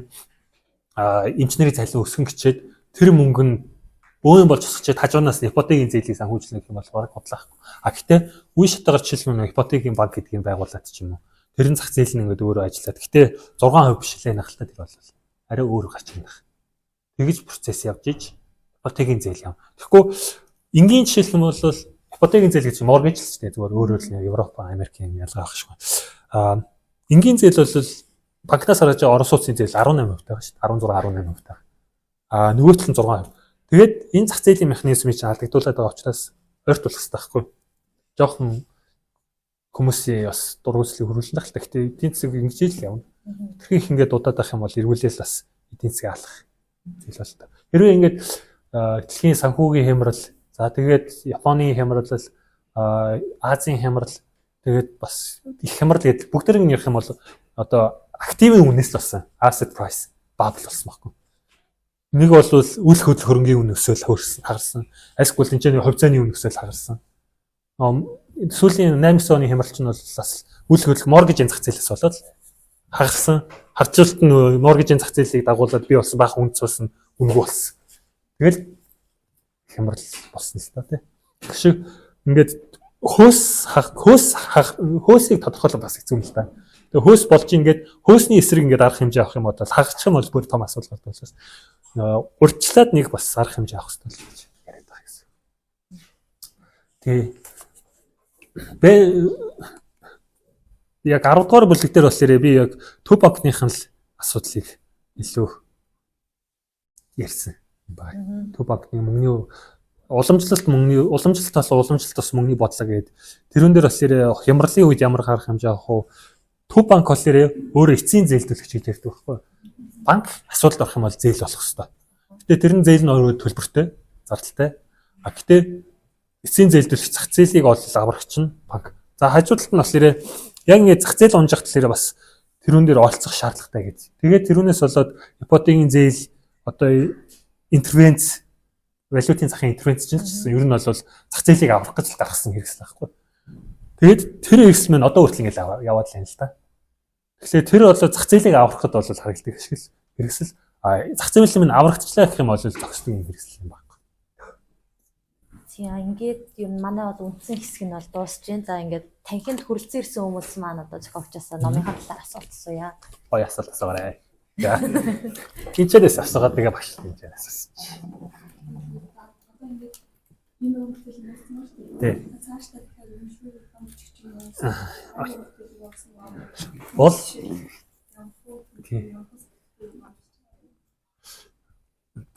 инженерийн цалин өсгөн гिचээд тэр мөнгө нь бөөөн болж өсгчээд хажуунаас ипотекийн зээлийг санхүүжлэх юм бол бараг бодлоохгүй. Гэхдээ үе шатаагаар жишээлх нь ипотекийн банк гэдгийг байгуулад ч юм уу. Тэрэн зах зээл нь ингээд өөрөө ажиллаад. Гэхдээ 6% биш лээ нахалтай тэр бол арай өөр гарч ирнэ. Тэгж процесс явж иж ипотекийн зээл яв. Тэгэхгүй энгийн жишээлх юм бол ипотекийн зээл гэж моргэж л ч дээ зүгээр өөрөөр л Европ, Америкийн ялгаа ах шиг байна. Энгийн зээл бол банкнаас гаргаж байгаа Орос улсын зээл 18% тайгаа шүү дээ. 16-18% тайгаа. Нөгөөх нь 6%. Тэгээд энэ зах зээлийн механизмыг чинь алдагдуулаад байгаа учраас ойрт болох хэрэгтэй байхгүй. Жохон хүмүүсийн бас дургуйслыг хөрвүүлнэ л та. Гэхдээ эдийн засаг ингэж л явна. Тэр их ингээд дуудаад байх юм бол эргүүлээл бас эдийн засгийг алах зүйл бол та. Хэрвээ ингээд дэлхийн санхүүгийн хямрал, за тэгээд Японы хямрал, Азийн хямрал, тэгээд бас их хямрал гэдэг бүгдэрэг нь ярих юм бол одоо активын үнээс л болсон asset price bubble болсон байхгүй. Нэг бол үл хөдлөх хөрөнгийн үн өсөөл хагарсан. Эсвэл тэнцээний хувьцааны үн өсөөл хагарсан. Сүүлийн 8 оны хямралч нь бол бас үл хөдлөх моргежийн зах зээлээс болоод хагарсан. Харжуулт нь моргежийн зах зээлийг дагуулад бий болсон баах үнц болсон үнэгүй болсон. Тэгэл хямрал болсон л та тий. Тэг шиг ингээд хөөсийг тодорхойлох бас хэцүү юм л та. Тэгээ хөөс болж ингээд хөөсний эсрэг ингээд арга хэмжээ авах юм бол хагасчих юм бол бүр том асуудал болдог учраас урьдчилаад нэг бас арга хэмжээ авах хэрэгтэй л гэж яриад байгаа гэсэн. Тэгээ яг 10 дугаар бүлэг дээр бас би яг Тупакныхын л асуудлыг илүү ярьсан баг. Тупакны мөнгөний уламжлалт бас мөнгөний бодлого гэдэг. Тэрүүн дээр бас хямралын үед ямар гарах хэмжээ авах вэ? Төв банк бол өөрөө эцсийн зээлдүүлэгч гэж ярьдаг байхгүй. Банк асуудалд орох юм бол зээл болох хэрэгтэй. Гэтэ тэр нь зээл нь өөрөө төлбөртэй, зардалтай. Гэтэ эцсийн зээлдүүлэгч зах зээлийг аврагч нь банк. За хажуудалд нь бас яг ингэ зах зээл унжих талаараа бас тэрүүн дээр олцох шаардлагатай гэж. Тэгээд тэрүүнээс болоод ипотекийн зээл одоо интервенц валютын захын интервенц чинь ер нь бол зах зээлийг аврах гэж гаргасан хэрэгсэл байхгүй. Тэгээд тэр хэрэгсэл маань одоо хүртэл ингэ яваад л байна л да. Тэгэхээр тэр бол зах зээлийг аврахад бол харагддаг ашиг хэрэгсэл. Зах зээлийн минь аврагдчихлаа гэх юм бол зохистой юм хэрэгсэл юм байна. Тийм ингээд юм манай бол үндсэн хэсэг нь бол дуусж байна. За ингээд танхимд хүрэлцэн ирсэн хүмүүс маань одоо зохиогчаасаа номынхаа талаар асуулт асууя. Гоё асуулт асуугаарай. За. Кичээс асуугаад тэгээ багш гэж асуусан. Тэг. Бол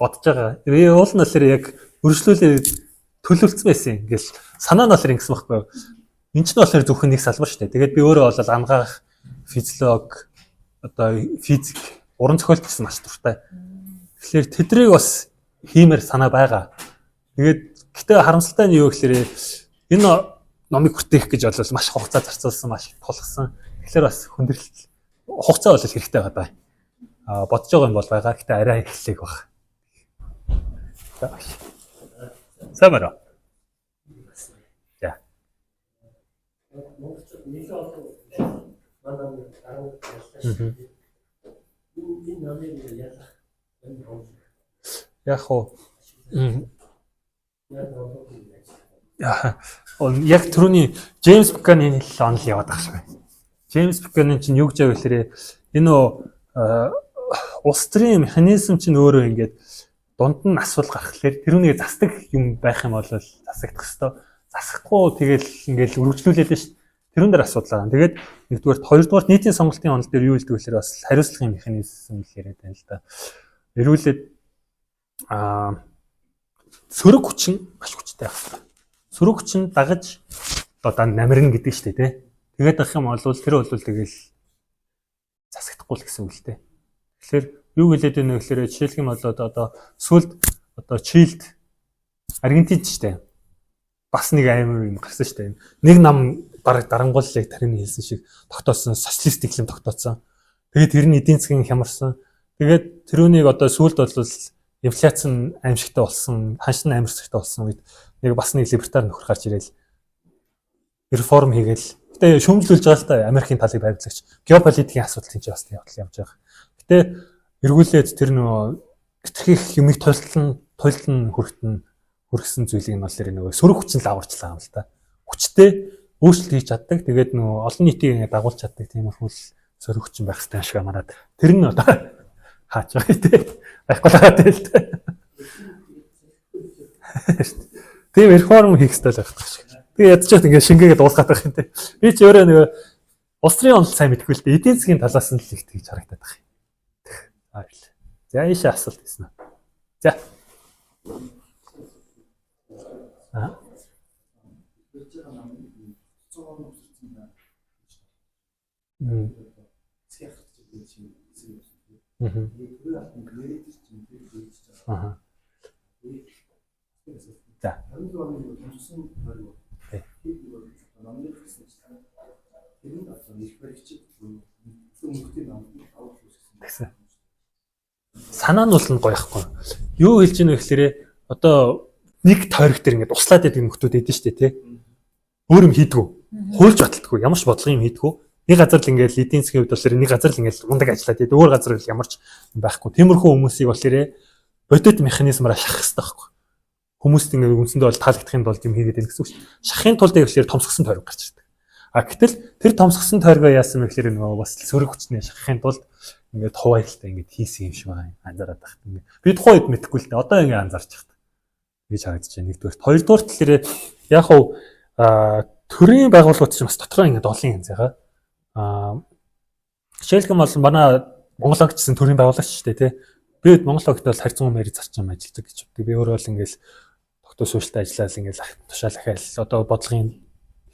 бодож байгаа. Би уул нь л яг өршлүүлээ төлөвлөсөн байсан. Ингээл санаа нь бол ингэсэн байхгүй юу? Энд чинь болохоор зөвхөн нэг салбар шүү дээ. Тэгээд би өөрөө бол ангаах физиолог одоо физик уран зохиолт гэсэн маш дуртай. Тэгэхээр тэдрийг бас хиймээр санаа байгаа. Тэгээд гэтээ харамсалтай нь юу гэхээр энэ номыг хүртээх гэж бол маш хугацаа зарцуулсан, маш тулгсан. Тэгэхээр бас хүндрэлт хугацаа бол хэрэгтэй байгаа даа. Бодож байгаа юм бол байгаа. Гэтээ арай эхлэх баг. Самара. За. Монголчууд нэлээд олон манай арга барилаа. Энэ намын ялах энэ хөө. Яг хоо. Яг түрүүний Джеймс Буканийн онол яваад байгаа шүү. Джеймс Буканийн чинь юу гэж байгаа гэхээр энэ улс төрийн механизм чинь өөрөө ингээд дунд нь асуул гаргахлаар тэрүүнийг засдаг юм байх юм бол засагдах хэвээр. Засахгүй тэгэл ингээл үргэлжлүүлээд нь шүү. Тэрүүн дээр асуудал байгаа. Тэгээд нэгдүгээр хоёрдугаар нийтийн сонголтын онол дээр юу хэлдэг вэ? Бас хариуцлагын механизм л яриад байна л да. Эрүүлээд сөрөг хүчин маш хүчтэй байна. Сөрөг хүчин дагаж одоо намирна гэдэг нь шүү дээ, тий. Тэгээд авах юм бол тэр бол тэгэл засагдахгүй л гэсэн үг л дээ. Тэгэхээр юу хэлээд байна вэ гэхээр жишээлх юм бол одоо сүлд одоо Чилд Аргентинч шүү дээ. Бас нэг амар юм гарсан шүү дээ. Нэг нам бараг дарангууллыг тарины хэлсэн шиг тогтоосон социалист дэглэм тогтоосон. Тэгээд тэр нь эдийн засгийн хямарсан. Тэгээд тэрүүнийг одоо сүлд бол инфляц нь аимшигтай болсон, ханш нь амарсагтай болсон үед нэг бас нэг либертар нөхөр гарч ирээл реформ хийгээл. Гэтэ шүүмжлүүлж байгаа л та Америкийн талыг баримтлагч геополитикийн асуудал чинь бас явж байгаа. Гэтэ эргүүлээд тэр нөгөө итгэх юмыг тойлтон хүргэсэн зүйлийг нь бол тэр нөгөө сөрөг хүчин л аварчлаа юм л та. Хүчтэй өөрчлөлт хийж чаддаг. Тэгээд нөгөө олон нийтийг ингэ дагуулж чаддаг тиймэрхүү сөрөг хүчин байх хэрэгтэй шиг амараад. Тэр нь одоо хаач байгаа тий. Байхгүй л байгаа тий. Тийм реформ хийх хэрэгтэй л байх шиг. Тэгээ ядчихад ингэ шингээгээд дуусгаад байх юм тий. Би ч өөрөө нөгөө улс төрийн онол сайн мэдгүй л дээ. Эдийн засгийн талаас нь л их тэгж харагдаад байна. За ийшээ асуулт хийсэн. За. Санаа нь бол гоёхгүй. Юу хэлж ийнэ вэ гэхээр одоо нэг тойрог дээр ингээд услаад байдаг нөхдүүд эдэн штэ тий. Өөр юм хийдгүү. Хуульж баталдаггүй. Ямар ч бодлого юм хийдгүү. Нэг газар л ингээд эдийн засгийн хувьд болохоор нэг газар л ингээд мундаг ажиллаад байдаг. Өөр газар л ямар ч байхгүй. Тиймэрхүү хүмүүсийг болохоор бодит механизмаар шахах хэрэгтэй байхгүй. хүмүүст ингээд үндсэндээ бол таалагдахын тулд юм хийгээд байна гэсэн үг шүү. Шахахын тулд ихлээр томсгосон тойрог гарч ирдэг. А гэтэл тэр томсгосон тойргоо яасан бэ гэхээр нөгөө бас сөрөг хүчнээ шахахын тулд ингээд хуваайлтаа ингээд хийсэн юм шиг байна. Анзаараад тахт ингээд. Би тухайн үед мэдэхгүй л дээ. Одоо ингээд анзаарч тахт. Гэж харагдаж байна. Нэгдүгээр. Хоёрдугаар талаараа яг хав төрийн байгууллагууд ч бас дотроо ингээд олон юм заяга. Жишээлбэл бол манай Монгол банк гэсэн төрийн байгууллагч шүү дээ тий. Би Монгол банкт бол харьцан мэрийн зарчим ажилладаг гэж боддог. Би өөрөө бол ингээд тогтвол суультай ажиллаад ингээд тушаал ахаал одоо бодлогын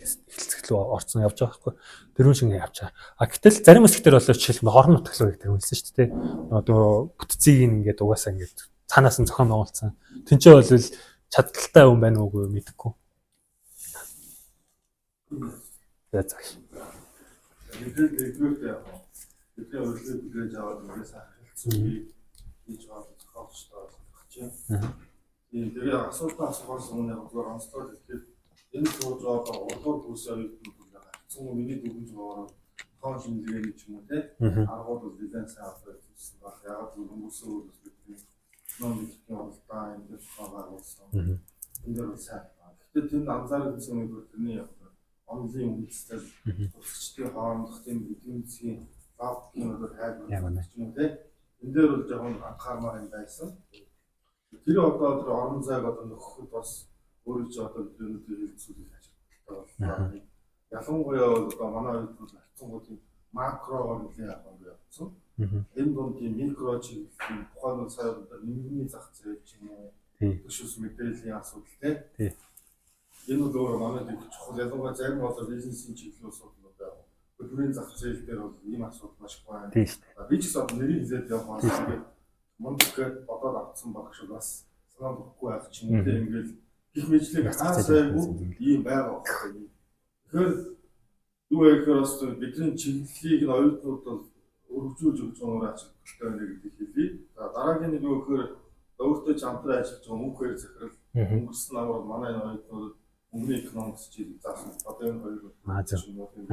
эхлэлцэл рүү орцсон явж байгаа байхгүй. Тэрүүн шиг явж байгаа. А гэтэл зарим хэсгээр бол жишээлбэл хорон нутаглагыг тэрүүлсэн шүү дээ. Одоо бүтцийг ингээд угаасаа ингээд цаанаас нь зохион байгуулсан. Тинчээ бол чадaltaй хүн байна уугүй мэдэхгүй. За за. Нэгдүгээр яг бидний урилгыг бүлээж аваад ингээс ахилцсан хийж байгаа зохиолчтой болж байна. Тэгээ асуултаа асуухаас өмнө яг онцлог хэлэхэд энэ сууж байгаа урдуур бүсээ оюутнууд ахилцсан миний дүгнж байгаа тоон шинжилгээний ч юм уу те аргууд бол дизайн сайн авчихсан баг. Яг л хүмүүсээ бидний номын оролдоо энэ тухайгаар болсон. Энэ дэр сайн. Гэхдээ тэнд анзаарсан юм бол тэрний яг онлын үндэстэй тусчдын хоорондох тийм эдийн засгийн баавгийн одоо хайр ч юм уу те энэ дээр бол жоохон анхаармаар юм байсан. Тэр одоо орон зайг одоо нөхөхөд бас өөрөө ч одоо бидний хэлцүүлэх ажилттай байна. Ялангуяа одоо манай үед хацсангуудын макрогоор нэлээд авах явсан. Энэ дунд тийм микро чиглэлийн тухайн нь сая одоо нэмгний зах зээл ч юм уу төшөөс мэдээллийн асуудал те. Энэ бол өөрөө манай нэг чухал ялангуяа зарим одоо бизнесийн чиглэлийн асуудал байна. Төрийн зах зээл дээр бол ийм асуудал маш их байна. Би ч гэсэн нэрийг хэлээд явах юм. Мундаг гээд бодоод авсан багш бас санаа бохгүй байх ч юм уу тийм ингээл их мэдлэг хаасайгүй ийм байгаа байхгүй. Тэгэхээр юу гэхээр бас бидний чиглэлийг нь оюутнууд бол өргөжүүлж өгч байгаа ажилттай байна гэдгийг хэлье. За дараагийн нэг юу гэхээр өөртөө ч хамтран ажиллаж байгаа мөнхөр захирал өнгөрсөн намар манай оюутнууд өмнө экономикс чиглэл заасан. Одоо энэ хоёр юм уу тийм.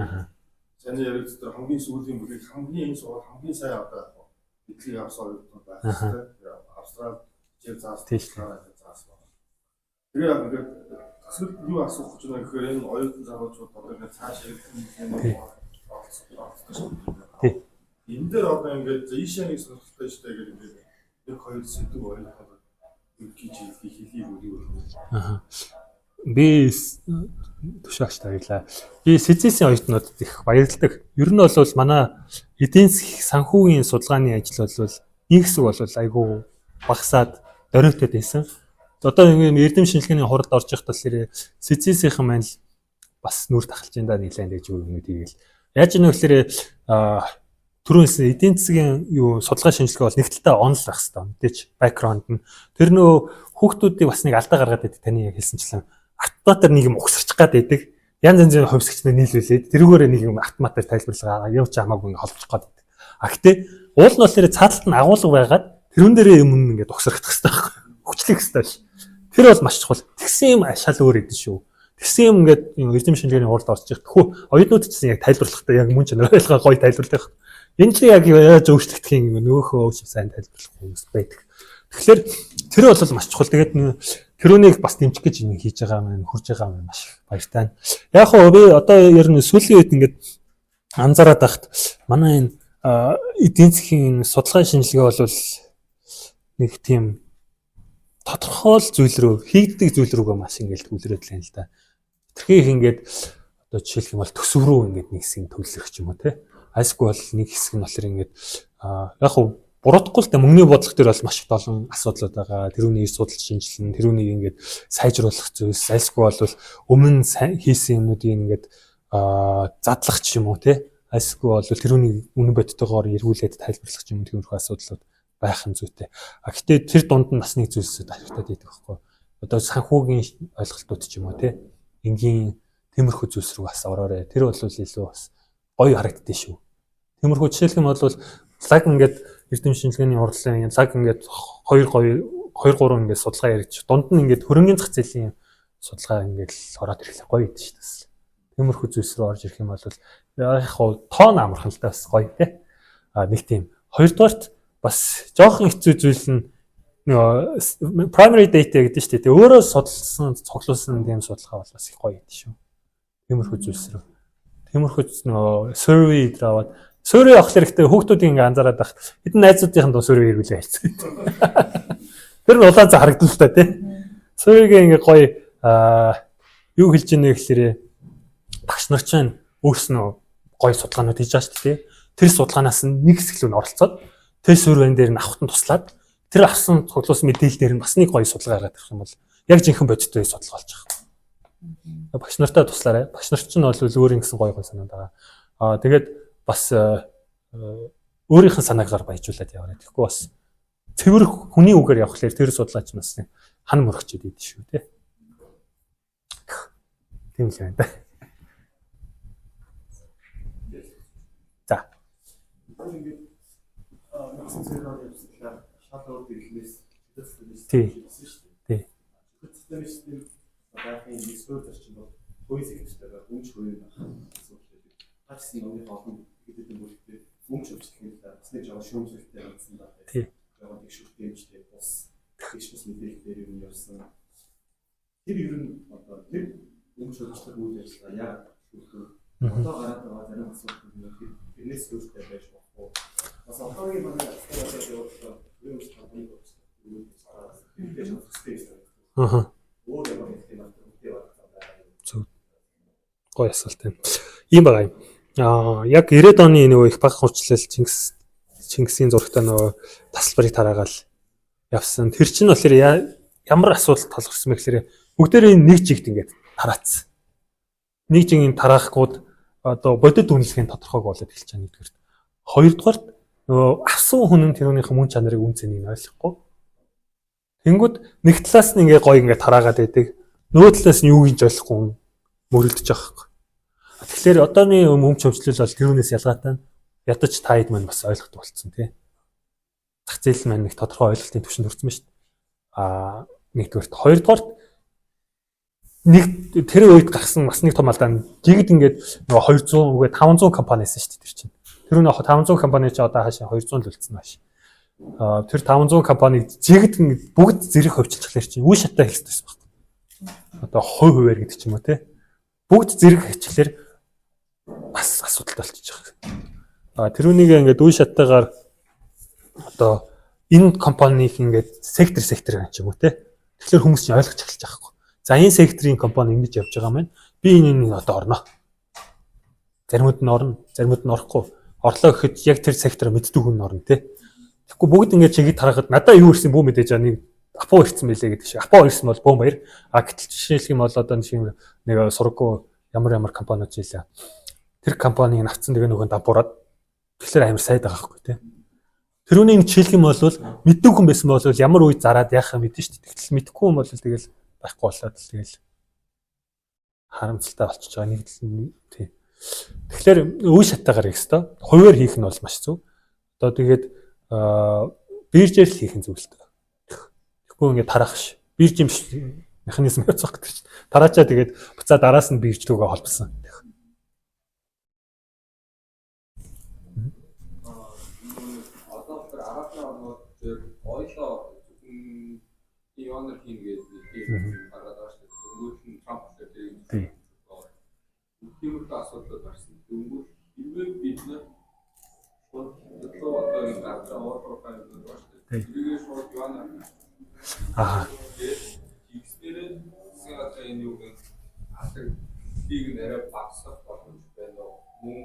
Саний яригд тэр хамгийн сүүлийн бүлэг хамгийн энэ сургууль хамгийн сайн одоо эдлийг авсан оюутнууд байх хэрэгтэй. Австрал жил заасан. Тэгээ яг ингээд асуулт юу асуух гэж байна гэхээр энэ оюутан залуучууд одоо ингээд цаашаа энэ дээр одоо ингээд ийшээ нэг сонирхолтой штэ гэдэг ингээд нэг хоёр сэдв ойлгоход гэж хэлхийг үлээх. Би төшөөгч баярлаа. Би СЭЦ-ийн оюутнуудад их баярлалдаг. Ер нь бол манай эдийн засгийн санхүүгийн судалгааны ажил бол нэг хэсэг бол айгүй багасаад дөрөвдөд байсан. Одоо ингээд эрдэм шинжилгээний хуралд орж явах талаар СЭЦ-ийн маань бас нүр тахалж энэ нэлээд гэж юм тийгэл. Яаж ийм гэхээр түрүүнээс эдийн засгийн судалгаа шинжилгээ бол нэг талдаа онл байх хэрэгтэй. Мэдээч бэкграунд нь тэр нөө хүүхдүүдийг бас нэг алдаа гаргаад байдаг таны яг хэлсэнчлэн автоматар нэг юм угсарч гад байдаг. Янз янзын хувьсгчнээ нийлүүлээд тэрүүгээр нэг юм автоматар тайлбарлага юу ч хамаагүй ингээд холбож гад байдаг. А гэтээ уул нь болохоор цааталт нь агуулга байгаад тэрүүн дээрээ юм ингээд угсрах хэрэгтэй байхгүй. Хүчлэх хэрэгтэй ш. Тэр бол маш чухал. Тэгсэн юм шал өөр идэв шүү. Тэгсэн юм ингээд эрдэм шинжилгээний хуралд орж ирэх. Хөө оюутнууд ч гэсэн яг тайлбарлахдаа яг мөн чанар ойлгоо гоё тайлбарлах. Энэ чинь яг яаж өөрчлөгдөх юм нөөхөө өвч сайн тайлбарлах хүмүүс байдаг. Тэгэхээр тэр бол маш чухал. Тэгээд тэрүүнийг бас дэмжих гэж юм хийж байгаа маань хурж байгаа маань маш баяртай. Яг хөө би одоо ер нь сүүлийн үед ингээд анзаараад байхад манай энэ эдийн засгийн судалгаа шинжилгээ бол нэг тийм тодорхой зүйл рүү хийгддэг зүйл рүүгээ маш ингээд төвлөрөөд л юм л да. Тэрхий их ингээд одоо жишээлх юм бол төсөв рүү ингээд нэг хэсэг төлөх ч юм уу те. Айсгүй бол нэг хэсэг нь болохоор ингээд яг хөө буруудахгүй л да мөнгөний бодлого дээр бол маш их олон асуудлууд байгаа. Тэрүүний судалж шинжилнэ, тэрүүнийг ингээд сайжруулах зүйлс, айсгүй бол өмнө хийсэн юмнуудыг ингээд задлах ч юм уу те. Айсгүй бол тэрүүнийг үнэн бодтойгоор эргүүлээд тайлбарлах ч юм уу тиймэрхүү асуудлууд байх нь зүйтэй. А гэтээ тэр дунд нь бас нэг зүйлсүүд ашигтай байдаг байхгүй. Одоо санхүүгийн ойлголтууд ч юм уу те. Энгийн тиймэрхүү зүйлс рүү бас ороорой. Тэр бол илүү бас гоё харагддээ шүү. Тиймэрхүү жишээлх юм бол лаг ингээд эрдэм шинжилгээний хурлын лаг ингээд 2-3 ингээд судалгаа яригч дунд нь ингээд хөрөнгөний зах зээлийн судалгаа ингээд ороод ирэхлээр гоё идэв шүү дээ. Тиймэрхүү зүйлс рүү орж ирэх юм бол яг хоо тоон амархан л бас гоё те. А нэг тийм хоёрдугаарт бас жоохон хэцүү зүйл нь нөгөө primary data гэдэг шүү дээ. Өөрөө судалсан, цуглуулсан тийм судалгаа бол бас их гоё гэдэг шүү. Тиймэрхүү зүйлс рүү. Тиймэрхүү нөгөө survey дээр аваад survey авах хэрэгтэй хүүхдүүд ингээ анзаараад байх. Хэдэн найзуудынханд survey хэрэглээ хэлсэн. Тэр нь улаан цаа харагдал та тий. Survey-гээ ингээ гоё юу хэлж ийнэ гэхлээрээ багш нар чинь өөрснөө гоё судалгаанууд хийж байгаа шүү дээ. Тэр судалгаанаас нэг хэсэг рүү оролцоод тэр survey-н дээр нь авахтан туслаад тэр авсан цуглуулсан мэдээлэл дээр нь бас нэг гоё судалгаа гаргаад ирэх юм бол яг жинхэнэ бодиттой судалгаа болж байгаа. Багш нартай туслаарай. Багш нар чинь бол өөрийн гэсэн гоё санаанд байгаа. Тэгээд бас өөрийнх нь санаагаар баяжуулаад яваарай. Тэгэхгүй бас цэвэр хүний үгээр явхлаар тэр судлаач нас хан мөрөгчөд идэв шүү тий. Тийм л байна да. За. Ингээд нэгэн зэрэг явуулсан шалгуур хэрэглээс Тий. системийн багийн дискорд чинь бол хөөс ихтэй өмч хөөе асуудал. Тачсын өмнө олон гэдэг юм бол өмч өвчлөгийг бас нэг жоо шүүмжлэлтэй байсан даа. Тий. Яг нэг шүтгэмжтэй бус ихс мэдээлэл дээр юм явсан. Тэр ер нь одоо тэр өмч өвчлөх үйл ажиллагаа яг одоо гараад байгаа зарим асуудал нь тэрнээс өөртөө байж болохгүй. Бас одоогийн манай асуудал явуулсан юм шиг байна. Гоё асуулт юм. Ийм байгаа юм. Яг 90-ад оны нөгөө их баг хурцлал Чингисийн зурагтай нөгөө тасалбарыг тараагаал явсан. Тэр чинь болохоор ямар асуудал толгорсон бэ гэхээр бүгдээрээ нэг жигт ингээд тараацсан. Нэг жигийн тараахгүйд одоо бодит үнэлгээний тодорхойг болоод эхэлж байгаа нэгдүгээр. Хоёрдугаар нөгөө авсан хүн нь тэрүүнийхэн мөн чанарыг үн цэнийг ойлгохгүй. Тэнгүүд нэг талаас нь ингээ гоё ингээ тараагаад байдаг. Нөгөө талаас нь юу гэж ойлгохгүй мөрөлдөж байгаа хэрэг. Тэгэхээр одооны өмч хөвчлөл бол тэрүүнээс ялгаатай нь ядаж таад маань бас ойлгох болцсон тий. Зах зээл маань нэг тодорхой ойлголтын түвшинд хүрсэн ба шүү. Нэгдүгээрт, хоёрдугаарт нэг тэр үед гарсан бас нэг том алдаа нь жигд ингээд нөгөө 200 үгүй 500 компанисэн шүү дээ тэр чинь. Тэр нь 500 компани ч одоо хаашаа 200 л үлдсэн хааш. Тэр 500 компаниг жигд бүгд зэрэг хөвчлөглөр чинь үе шатаа хэлсэн байсан баг. Одоо хуваар гэдэг ч юм уу те. Бүгд зэрэг хөвчлөглөр бас асуудалтай болчихж байгаа. Тэрүүнийг ингээд үе шатаагаар одоо энэ компаниг ингээд сектор гэх юм уу те. Тэгэхээр хүмүүс чинь ойлгож эхэлж байгаа хгүй. За энэ секторын компани ингэж явж байгаа маань би энэ одоо орно. Заримуд нь орно, заримуд нь орохгүй. Орлоо гэхэд яг тэр сектор мэддэг хүн орно те. Тэгэхгүй бүгд ингэж чигийг тарахад надаа юу ирсэн бүү мэдээж нэг апо ирсэн байлээ гэдэг шиг. Апо ирсэн бол бөөн баяр. Гэтэл жишээлх юм бол одоо нэг сургуу ямар компаниуд жилээ. Тэр компаниг авцсан тэгээ нөгөө дампуураад тэгэхээр амар сайд байгаа хгүй те. Тэрүүнийг жишээлх юм бол мэддэг хүн байсан бол ямар үе зараад яахаа мэдэн шүү дээ. Тэгтэл мэдхгүй хүн бол тэгэл байхгүй болоод тэгэл харамсалтай болчихж байгаа нэг тий. Тэгэхээр үе шатаагаар хийх ёстой. Хуваар хийх нь бол маш зөв. Одоо тэгээд биржээр л хийх нь зөв л дээ. Тэгэхгүй ингээд тараах ш. Бирж юм ш механизм яцах гэдэг чинь. Тараачаа тэгээд буцаа дараас нь бирж рүүгээ холбосон. Одоо тэр арабны орнууд дээр ойлоо Ионер хийгээд гараад байгаа шүү дээ. Өнгөт нь Трамп дээр тиймэрхүү асуудал гарсан. Өнгөт бид нар одоо энэ гарч байгаа профайл дээр байна шүү дээ. Тэгээд шууд Ионер X-дээр сэрата энэ юу гэх тийг нэрэ багсах боломж байна уу? Мөн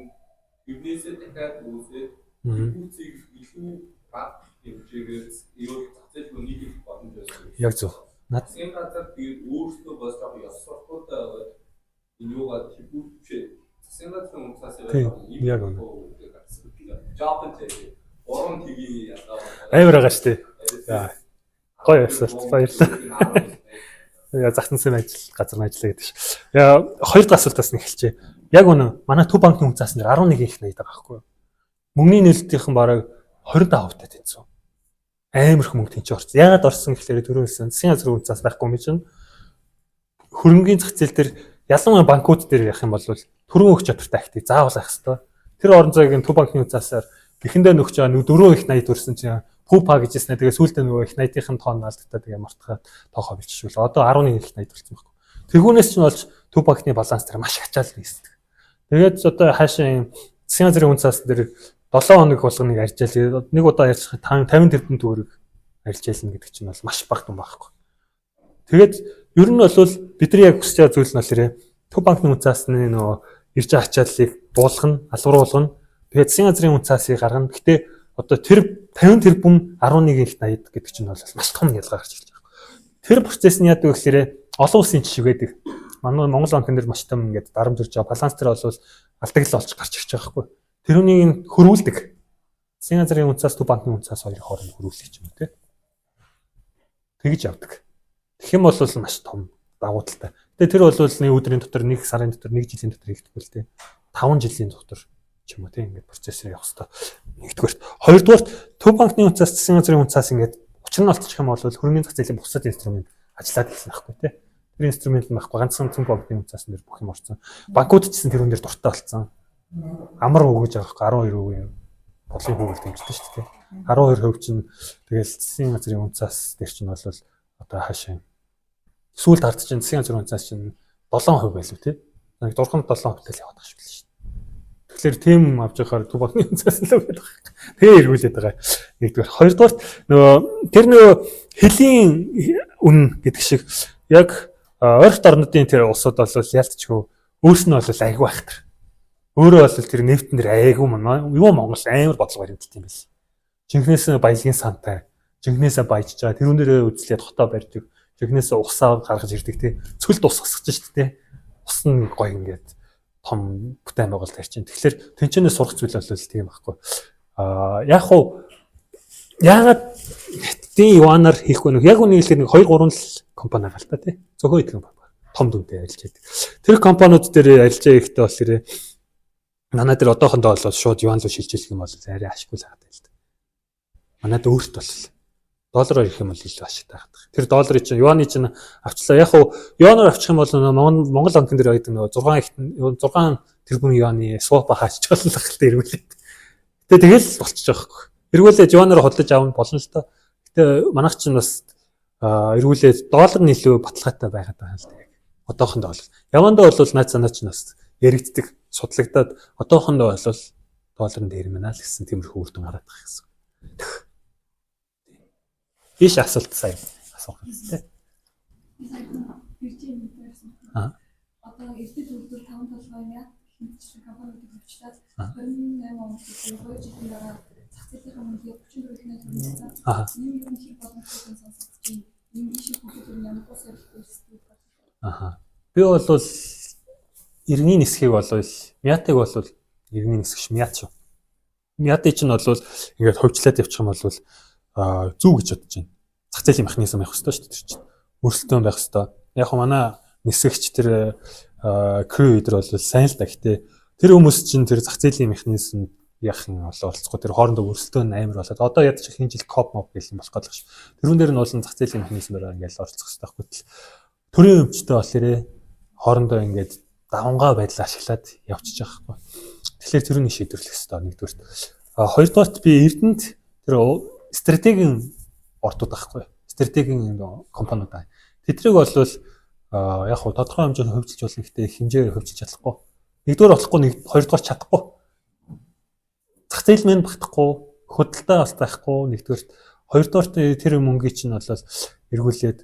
юунээсээ дахиад үүсээд үүсийг илүү баг хэмжээгээр юу зах зээл нийгэх боломж байна. Яг зөв. Энэ газар тэгээд өөрсдөө бас яг ёсорхойтой байгаад энэ юугаа төвчээ. Засгийн газрын үнцаас яг үнэ. Жапон дээр орон тгий ядаа. Амар байгаа шүү дээ. Гоё асуулт баярлалаа. Яа захсан сэн газар ажиллаа гэдэг ш. Яа хоёр дахь асуултаас нь эхэлчихье. Яг үнэ манай төв банкны үнцаас нэр 11 их найд байгаа байхгүй юу? Мөнгөний нөлөөлтийнхэн бараг 25% тэнцсэн. Амар их мөнгө тэнцээ орсон. Яагаад орсон гэхээр төрөөсөн засгийн газрын үнцаас байхгүй юм чинь хөрөнгөний зах зээл дээр ялангуяа банкуд дээр явах юм бол төрөө өгч чадвартай актив заавал авах хэрэгтэй. Тэр орон зайгийн төв банкны үнцаасаар эхэндээ нөхч байгаа 4 их 80 төрсэн чинь Пупа гэжсэн. Тэгээ сүүлдээ нөгөө их 80-ын тоон алдагдаа тэгээ мартахад тоохоо билжшүүл. Одоо 11 их 80 болсон байхгүй. Тэрхүүнээс ч нь болж Тупакны баланс дээр маш ачаал нээсдэг. Тэгээд одоо хаашаа засгийн газрын үнцаас дээр 7 хоног болгоныг арьжаал нэг удаа ярьж 50 тэрбум төгрөг арилжаална гэдэг чинь бол маш бага юм байхгүй. Тэгээд ер нь бол бидний яг хүсэж байгаа зүйл нь бол Тупакны үнцаас нөгөө ирж байгаа ачааллыг дуулгана, алгууруулгана. Тэгээд засгийн газрын үнцаасыг гаргана. Гэтэ одоо тэр 50 тэрбум 11.80 гэдэг чинь бол маш том ялгаа гарч ирж байгаа. Тэр процесс нь яадаг вэ гэхээр олон улсын жишээ байдаг. Манай Монгол банкн дээр маш том ингээд дарамт төрж байгаа. Баланс дээр бол алдагл болж гарч ирж байгаа байхгүй. Тэрүүнийг хөрвүүлдэг. Засгийн газрын үнцаас төв банкны үнцаас хоёр хооронд хөрвүүлэх юм тий. Тэгж явдаг. Тэгэх юм бол маш том дагуу талтай. Тэгээ тэр бол нэг өдрийн дотор, нэг сарын дотор, нэг жилийн дотор хийгдэх үл тий. 5 жилийн дотор ч юм уу тий ингээд процессор явах хэрэгтэй. Нэгдүгээр. Хоёрдугаар төв банкны үнцаас засгийн газрын үнцаас ингээд учир нь олчих юм бол хөрөнгөний зах зээлийн бусад инструмент ажиллаад ирсэн байхгүй тий. Тэр инструмент нь байхгүй ганцхан төв банкны үнцаас нэр бүх юм орсон. Банкуд ч гэсэн тэрүүн дээр дуртай болсон. Амар өгөөж байгаа байхгүй 12% бодлын хөвөл дэмждэг шүү дээ. 12% чинь тэгэл засгийн газрын үнцаас дээр чинь бол одоо хаашаа сүүлд хард чинь засгийн газрын үнцаас чинь 7% байлгүй тий. Нэг дурхамд 7% тэл яваад байгаа шүү дээ. Тэгэхээр тийм авч байхаар төв банкны үнцаас л өгöd байгаа. Тэгээ эргүүлээд байгаа. Нэгдүгээр. Хоёрдугаар нөгөө тэр нөгөө хэлийн үн гэдэг шиг яг ойролт орнуудын тэр улсууд бол ялцчихгүй өөрснөө бол айгүй айхтар. Өөрөө бол тэр нефтэн дээр айгүй маа. Юу Монгол амар бодлого баримталт юм биш. Жинхнээс баялагын сантай. Жинхнээс баяжж байгаа. Тэрүүн дээр үзлээд хотоо барьдаг. Жинхнээс усаа гаргаж ирдэг тий. Цөлд ус гасгаж шүү дээ. Ус нь гоё ингээд том бүтээн байгуулалт тарчин. Тэгэхээр тэнцэнээс сурах зүйл бол тийм байхгүй. Яг уу яагаад тийм юанаар хийхгүй нөх яг үнийг хэлэхэд 2 3 л компани байна л та тий. Зөвхөн идэх компани. Том дүнтэй ажиллаж байдаг. Тэр компаниуд дээр ажиллаж байхдаа бол манай дээр одоохондоо бол шууд юан руу шилжүүлэх юм бол арай ашиггүй л хаадаг л да. Манайд өөрт бол доллараар ирэх юм бол илүү ашигтай хаадаг. Тэр долларын чинь юаны чинь авчлаа. Яг уу юанаар авчих юм бол Монгол банкн дээр байдаг нөгөө 6 тэрбум юаны swap хаачих болно л хэлтэй эргүүлээд. Тэгэл болчихж байгаа байхгүй. Эргүүлээд юанаар хөдлөж авах болно л та. Гэтэ манайх чинь бас эргүүлээд доллар нь илүү баталгаатай байгаад байгаа л да. Одоохондоо бол явандаа бол найз санаа чинь бас яригддаг судлагдаад одоохондоо бол долларын дээр мэнаа л гэсэн тиймэрхүү үр дүн гараад байгаа гэсэн. Биш асуулт сайн асуух хэрэгтэй. Одоо эрдэд үйлдвэр 5 толгойн яг хэмжиж компаниудыг хөвчлээд 28 онд хоёр жилийн дараа зах зээлийн мөнгөийг 34%-ээр хэмжсэн. Ийм юм хийх боломжтой сонсогдож байна. Ийм шиг бүхэл ямар тус ярих үүсдэг. Би бол иргэний нисхийг бол Мятыг бол иргэний нисгч Мят шүү. Мятыг чинь бол ингээд хөвчлээд явчих юм бол зүг гэж бодож байна. Зах зээлийн механизм байх хэрэгтэй шүү дээ тэр чинь. Өрсөлдөөн байх хэрэгтэй. Яг хөө манай нисгч тэр крүү өдр бол сайн л да гэхдээ тэр хүмүүс чинь тэр зах зээлийн механизм яах юм бол оролцохгүй тэр хоорондоо өрсөлдөөн амар болоод одоо ядч хэн жил коп моп гэх юм болох гэдэг шүү. Тэрүүн дээр нь бол зах зээлийн механизмээр ингээд оролцох хэрэгтэй байхгүй л төрийн өмчтэй болохоор хоорондоо ингээд давангаа байдлаа ашиглаад явчихж байгаа байхгүй. Тэгэхээр тэрүүний шийдвэрлэх хэрэгтэй нэгдүгürt. Хоёрдугаарт би Эрдэнэт тэр стратегийн ортууд байхгүй. Стратегийн компаниуд байна. Тэдрийг бол яг хуу тодорхой хэмжээнд хөвжүүлж болно гэхдээ хэмжээгээр хөвжүүлж чадахгүй. Нэгдүгээр болохгүй, хоёрдугаар чадахгүй. Зах зээл мэн багтахгүй, хөдөлთა бас байхгүй нэгдүгürt. Хоёрдугаарт тэр мөнгөний чинь бол эргүүлээд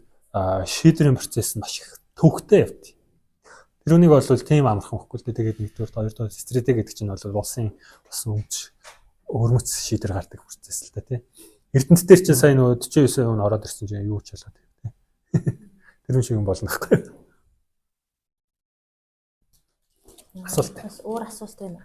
шийдвэрийн процесс нь маш их төвхтэй явдаг. Тэрүүнийг бол тийм амархан хөхгүй л дээ. Тэгээд нэгдүгээр хоёрдугаар стратеги гэдэг чинь бол улсын бас өмч өрмөц шийдвэр гардаг процесс л да тий. Эрдэнэт дээр чинь сайн нөгөө 49% нь ороод ирсэн чинь юу ч болоод тий. Тэр шиг юм болно гэхгүй. Асуулт. Бас өөр асуулт байна.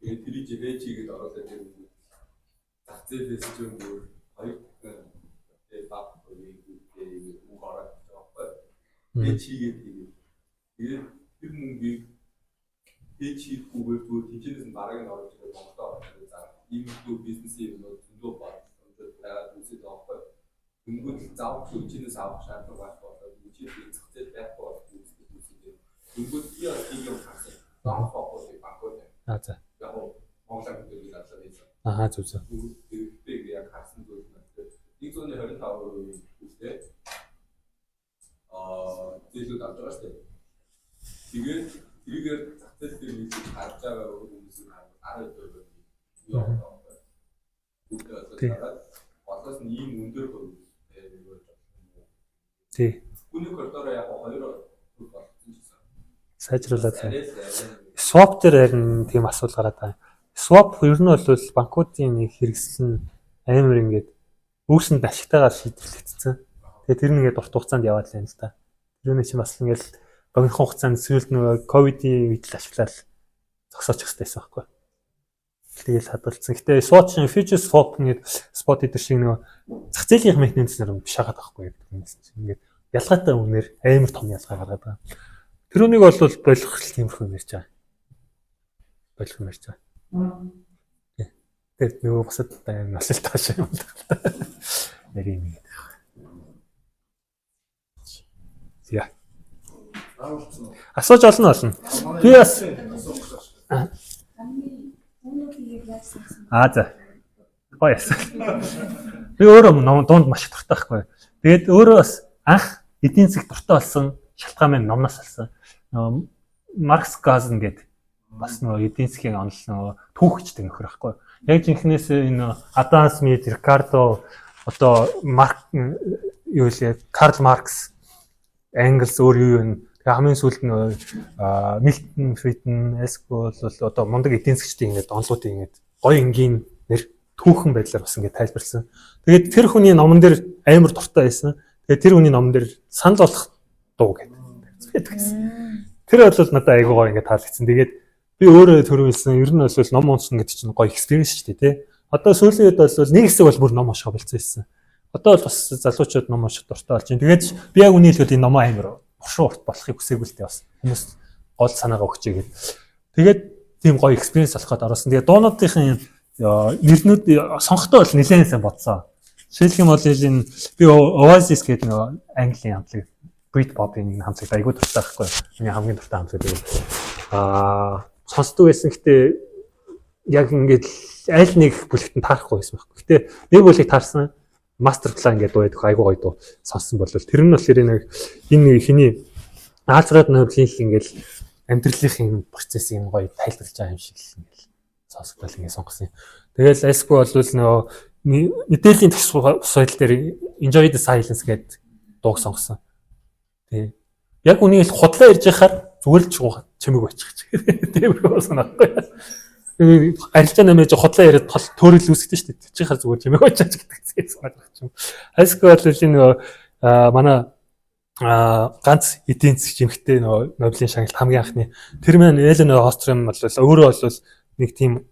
Тэр жигээчигээд ороод ирсэн. Зах зээлээс ч юм уу хоёр баг үг ороод байгаа байхгүй. Чигээд тэгээд тэр мөнгийг хийхгүйгээр зүгээр тэнцэнээс нь бараг нь орж ирээд Монголд ороод за ийм дүү бизнесийн юмнууд зөндөө баг байгаа үсэд байгаа байхгүй. Тэнгүүд заавал үжинээс авах шаардлага байхгүй. Үжиний зах зээл байхгүй бол үүсгэж. Тэнгүүд би яг юм харсан. Банкууд банкууд. За. Яг Монголын хөдөлгөөний алдар хийсэн. Зүг. Тэрийг яг харсан зүйл байна. 125% үстэй. Зээлүүд авч байгаа шүү дээ. Тэгээд тэрийгээр зах зээл дээр нэг харж байгаа хүмүүс нь 10% юу байна. Тэгээд одоос нь ийм өндөр хувь тий. Үний коридор яг 2 хувь болсон ч гэсэн. Сайжруулаад байна. Swap дээр харин тийм асуудал гараад байна. Swap ер нь бол банкуудын нэг хэрэгсэл нь амар ингээд үүсэнд ашигтайгаар шийдвэрлэгдсэн. Тэгээд тэр нэгээд урт хугацаанд яваад байна л да. Тэр нь чинь бас ингээд богино хугацаанд сүүлд нөгөө ковидын үед л ашиглаад зогсоочих хэрэгтэйсэн байхгүй. Тэгэл хадгалсан. Гэтэ swap futures swap гэдэг спот эдэр шиг нөгөө зах зээлийн механизм нар биш хагаад байхгүй гэдэг юм чинь. Ингээд ялгаатай үнээр амар том ялгаа гаргаад байгаа. Тэрүүнийг бол болгох тиймэрхүү нэрч байгаа. Болгох нэрч байгаа. Тэгээд нөгөө босод тань насэл тааш юм л та. Яг юм. Яа. Асууж олно. Би бас за. Гоёс. Би өөрөө дунд маш их дуртай байхгүй. Тэгээд өөрөө бас анх эдийн засаг дуртай болсон шалтгаан минь номноос алсан. Маркс Газен гэдэг бас нөгөө эдийн засгийн онол нөгөө түүхчтэй нөхөр байхгүй. Яг жинхнээс энэ Адам Смит, Рикардо одоо юу лээ Карл Маркс, Энгельс өөр юу юм. Хамгийн сүүлд нөгөө Милтон Фридман, Эско бол одоо мундаг эдийн засгчдын ингээд онолуудын ингээд гоё энгийн нэр түүхэн байдлаар бас ингээд тайлбарлсан. Тэгээд тэр хүний номон дээр амар дуртай байсан. Тэгээд тэр хүний номон дээр санал болгох дуу гэдэг. Тэр бол надад айгүй гоё ингээд таалагдсан. Тэгээд би өөрөө төрүүлсэн ер нь бол ном уншсан гэдэг чинь гоё экспириенс шүү дээ тий. Одоо сүүлийн үед бол нэг хэсэг бол бүр ном унших болцсон байсан. Одоо бол бас залуучууд ном унших дуртай болж байна. Тэгээд би яг үнийг хэлбэл энэ ном амар уршуу урт болохыг хүсээгүй л дээ бас. Хүмүүс гол санаагаа өгчээ гэдэг. Тэгээд тийм гоё экспириенс болох гээд орсон. Тэгээд дуунуудын нэрнүүд сонгохдоо бол нэлээд сайн бодсон. Жишээлх юм бол энэ би Oasis гэдэг нэг Английн хамтлаг Britpop-ийн нэг хамтлаг айгүй дуртай байхгүй. Миний хамгийн дуртай хамтлаг дээ. Сонсдог байсан. Гэтэ яг ингээд аль нэг бүлэгт нь таарахгүй байсан байхгүй. Гэтэ нэг бүлэг таарсан. Master plan гэдэг дуу айгүй гоё дуу сонссон бол тэр нь бол нэг энэ хиний Альфред Нобелийн ингээл амьдралын процессыг гоё тайлбарлаж байгаа юм шиг л ингээл сонсгол ингээд сонгосон. Тэгэл Эско бол нөгөө мэдээллийн төгс соёл дээр Enjoy the Silence гэдэг дууг сонгосон. Тий. Яг үнийг худлаа ирж яхаар зүгээр л чимэг очих. Тиймэрхүү санахгүй. Арилжаа нэмэж худлаа яриад төөрөл үүсгдэж шүү дээ. Чихэр зүгээр чимээ очиж гэдэг зэс. Хайско бол энэ манай ганц эдийн засгийн жимхтэй Нобелийн шагналт хамгийн анхны тэр маань Элен Остром бол өөрөө бол нэг тийм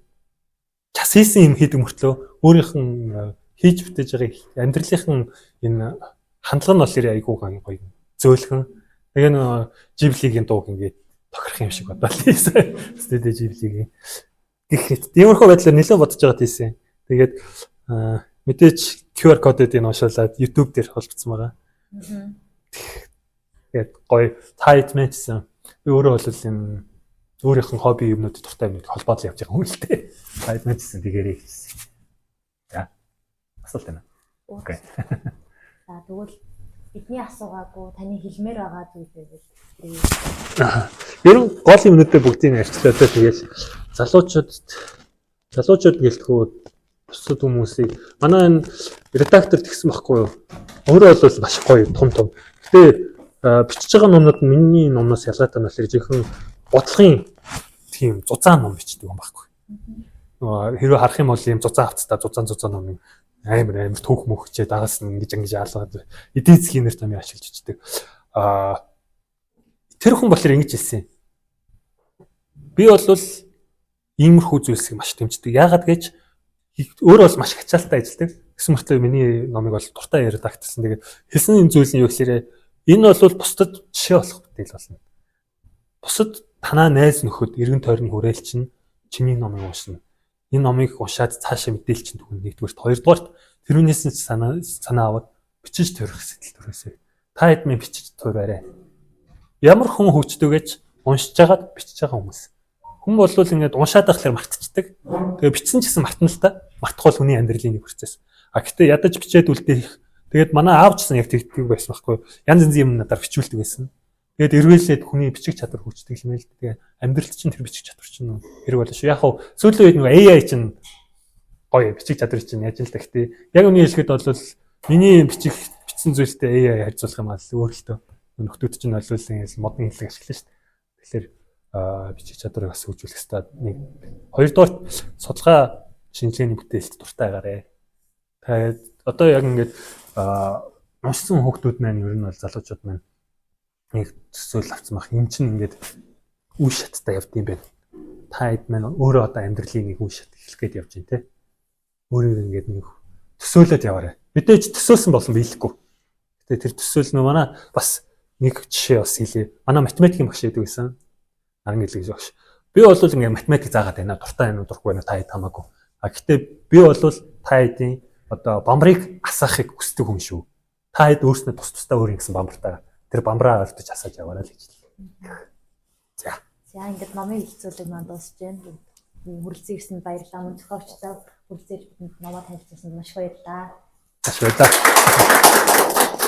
час хийсэн юм хийдэг мөртлөө өөрийнх нь хийж бүтээж байгаа амьдралынхан энэ хандлага нь бол айгүй гоё зөөлхөн. Тэгээ нөө Жиблигийн дууг ингээд тохирох юм шиг бодлоо. Студио Жиблигийн гэхэд тиймэрхүү байдлаар нэлээд бодож байгаа тийсэн. Тэгээд мэдээж QR кодыг уншуулад YouTube дээр холбогдсон байгаа. Тэгээд гоё тайт мэдсэн. Би өөрөө бол энэ өөрийнх нь хобби юмнууд дуртай юм холбоод л явж байгаа хүн л дээ. Тайт мэдсэн тэгээрээ хийсэн. За. Асуулт байна. Окей. За тэгвэл бидний асуугаагүй таны хэлмээр байгаа зүйлээ ер нь гол юмнуудаа бүгдийг арчлаа тэгээд залуучууд гэлтгүү бусад хүмүүсийг манай энэ редактор тэгсэн байхгүй юу? Өөрөө бол маш гоё том. Гэтэ бичиж байгаа номнууд миний номноос ялгаатай нь болохоор жинхэнэ бодлогын тийм зузаан ном бичдэг юм байхгүй. Хэрвээ харах юм бол ийм зузаан хавцтай зузаан ном амар түүх мөхчээ дагаас нь ингэж яалгаад эдийн засгийн нэр томьёо ашиглаж бичдэг. Тэр хүн болохоор ингэж хэлсэн. Би бол иймэрхүү зүйлсийг маш дэмждэг. Яагаад гэж өөрөө бол маш хачаалттай ажилладаг. Гэсэн мөртлөө миний номыг бол дуртай редакторсан. Тэгээд хэлсэн юм зүйл нь юу гэхээр энэ бол бусдад жишээ болох бүтээл болно. Бусад танаа найз нөхөд эргэн тойрны хүрээлчин чиний номыг уншина. Энэ номыг уншаад цаашаа мэдээлэл чинь түгэн нэгдүгээрт хоёрдугаарт тэрүүнээс нь санаа аваад бичиж төрөх сэтэл төрөөсэй. Та хэд минь бичиж туураарай. Ямар хүн хөгждөг гэж уншиж байгаад бичиж байгаа хүмүүс. Хүн бол ингээд уншаад байхлаар мартчихдаг. Тэгээ бичсэн ч гэсэн мартна л та. Мартах бол хүний амьдралын нэг процесс. А гэтээ ядаж бичээд үлдээх. Тэгээд манай аав ч гэсэн яг тэгдэг байсан байхгүй. Янз янзын юм надаар бичүүлдэг байсан. Тэгээд эргүүлээд хүний бичих чадвар хөгждөг юм л. Тэгээ амьдралд чинь тэр бичих чадвар чинь хэрэг болно шүү. Яг хав сүүлийн үед нэг AI чинь гоё бичих чадвар чинь яаж л та гэтээ. Яг үнийг хэлэхэд бол миний бичсэн зүйлтэй AI харьцуулах юм аа л өөрөлтөө. Нөхдүүд чинь олвол ингэж модны хэллэг ашиглана шүү дээ. Тэгэхээр бичих чадварыг бас хөгжүүлэх хэрэгтэй. Нэг хоёрдугаар судалгаа шинжилгээний бүтээлд дуртай байгаарэ. Тэгээд одоо яг ингээд уншсан хүүхдүүд маань ер нь бол залуучууд маань нэг төсөөл авсан бах юм чинь ингээд үе шаттай явд юм байна. Та хэд маань өөрөө одоо амьдралын нэг үе шат эхлэх гээд явж байна те. Өөрөөр ингээд нэг төсөөлөд яваарай. Мэдээж төсөөлсөн болсон биелэхгүй. Гэтэ тэр төсөөл нөө манай бас нэг жишээ бас хэлье. Манай математикийн багш байдаг байсан. Аран гэлэг багш. Би бол ингээд математик заагаад байна. Дуртай байна уу, дургүй байна уу та хэд хамаагүй. А гэтээ би бол та хэдийн одоо бамбарыг асаахыг хүсдэг хүн шүү. Та хэд өөрснөө тусдаа өөр ингэсэн бамбартаа тэр бамбараа ордож асааж яваарай л гэж хэлээ. За. За ингээд номын хэлцүүлэг маань дуусж байна. Хүрэлцэн ирсэнд баярлалаа. Мөн зохиогчтой хүрэлцээж бидэнд номоо танилцуулсанд маш баярлалаа. Маш баярлалаа.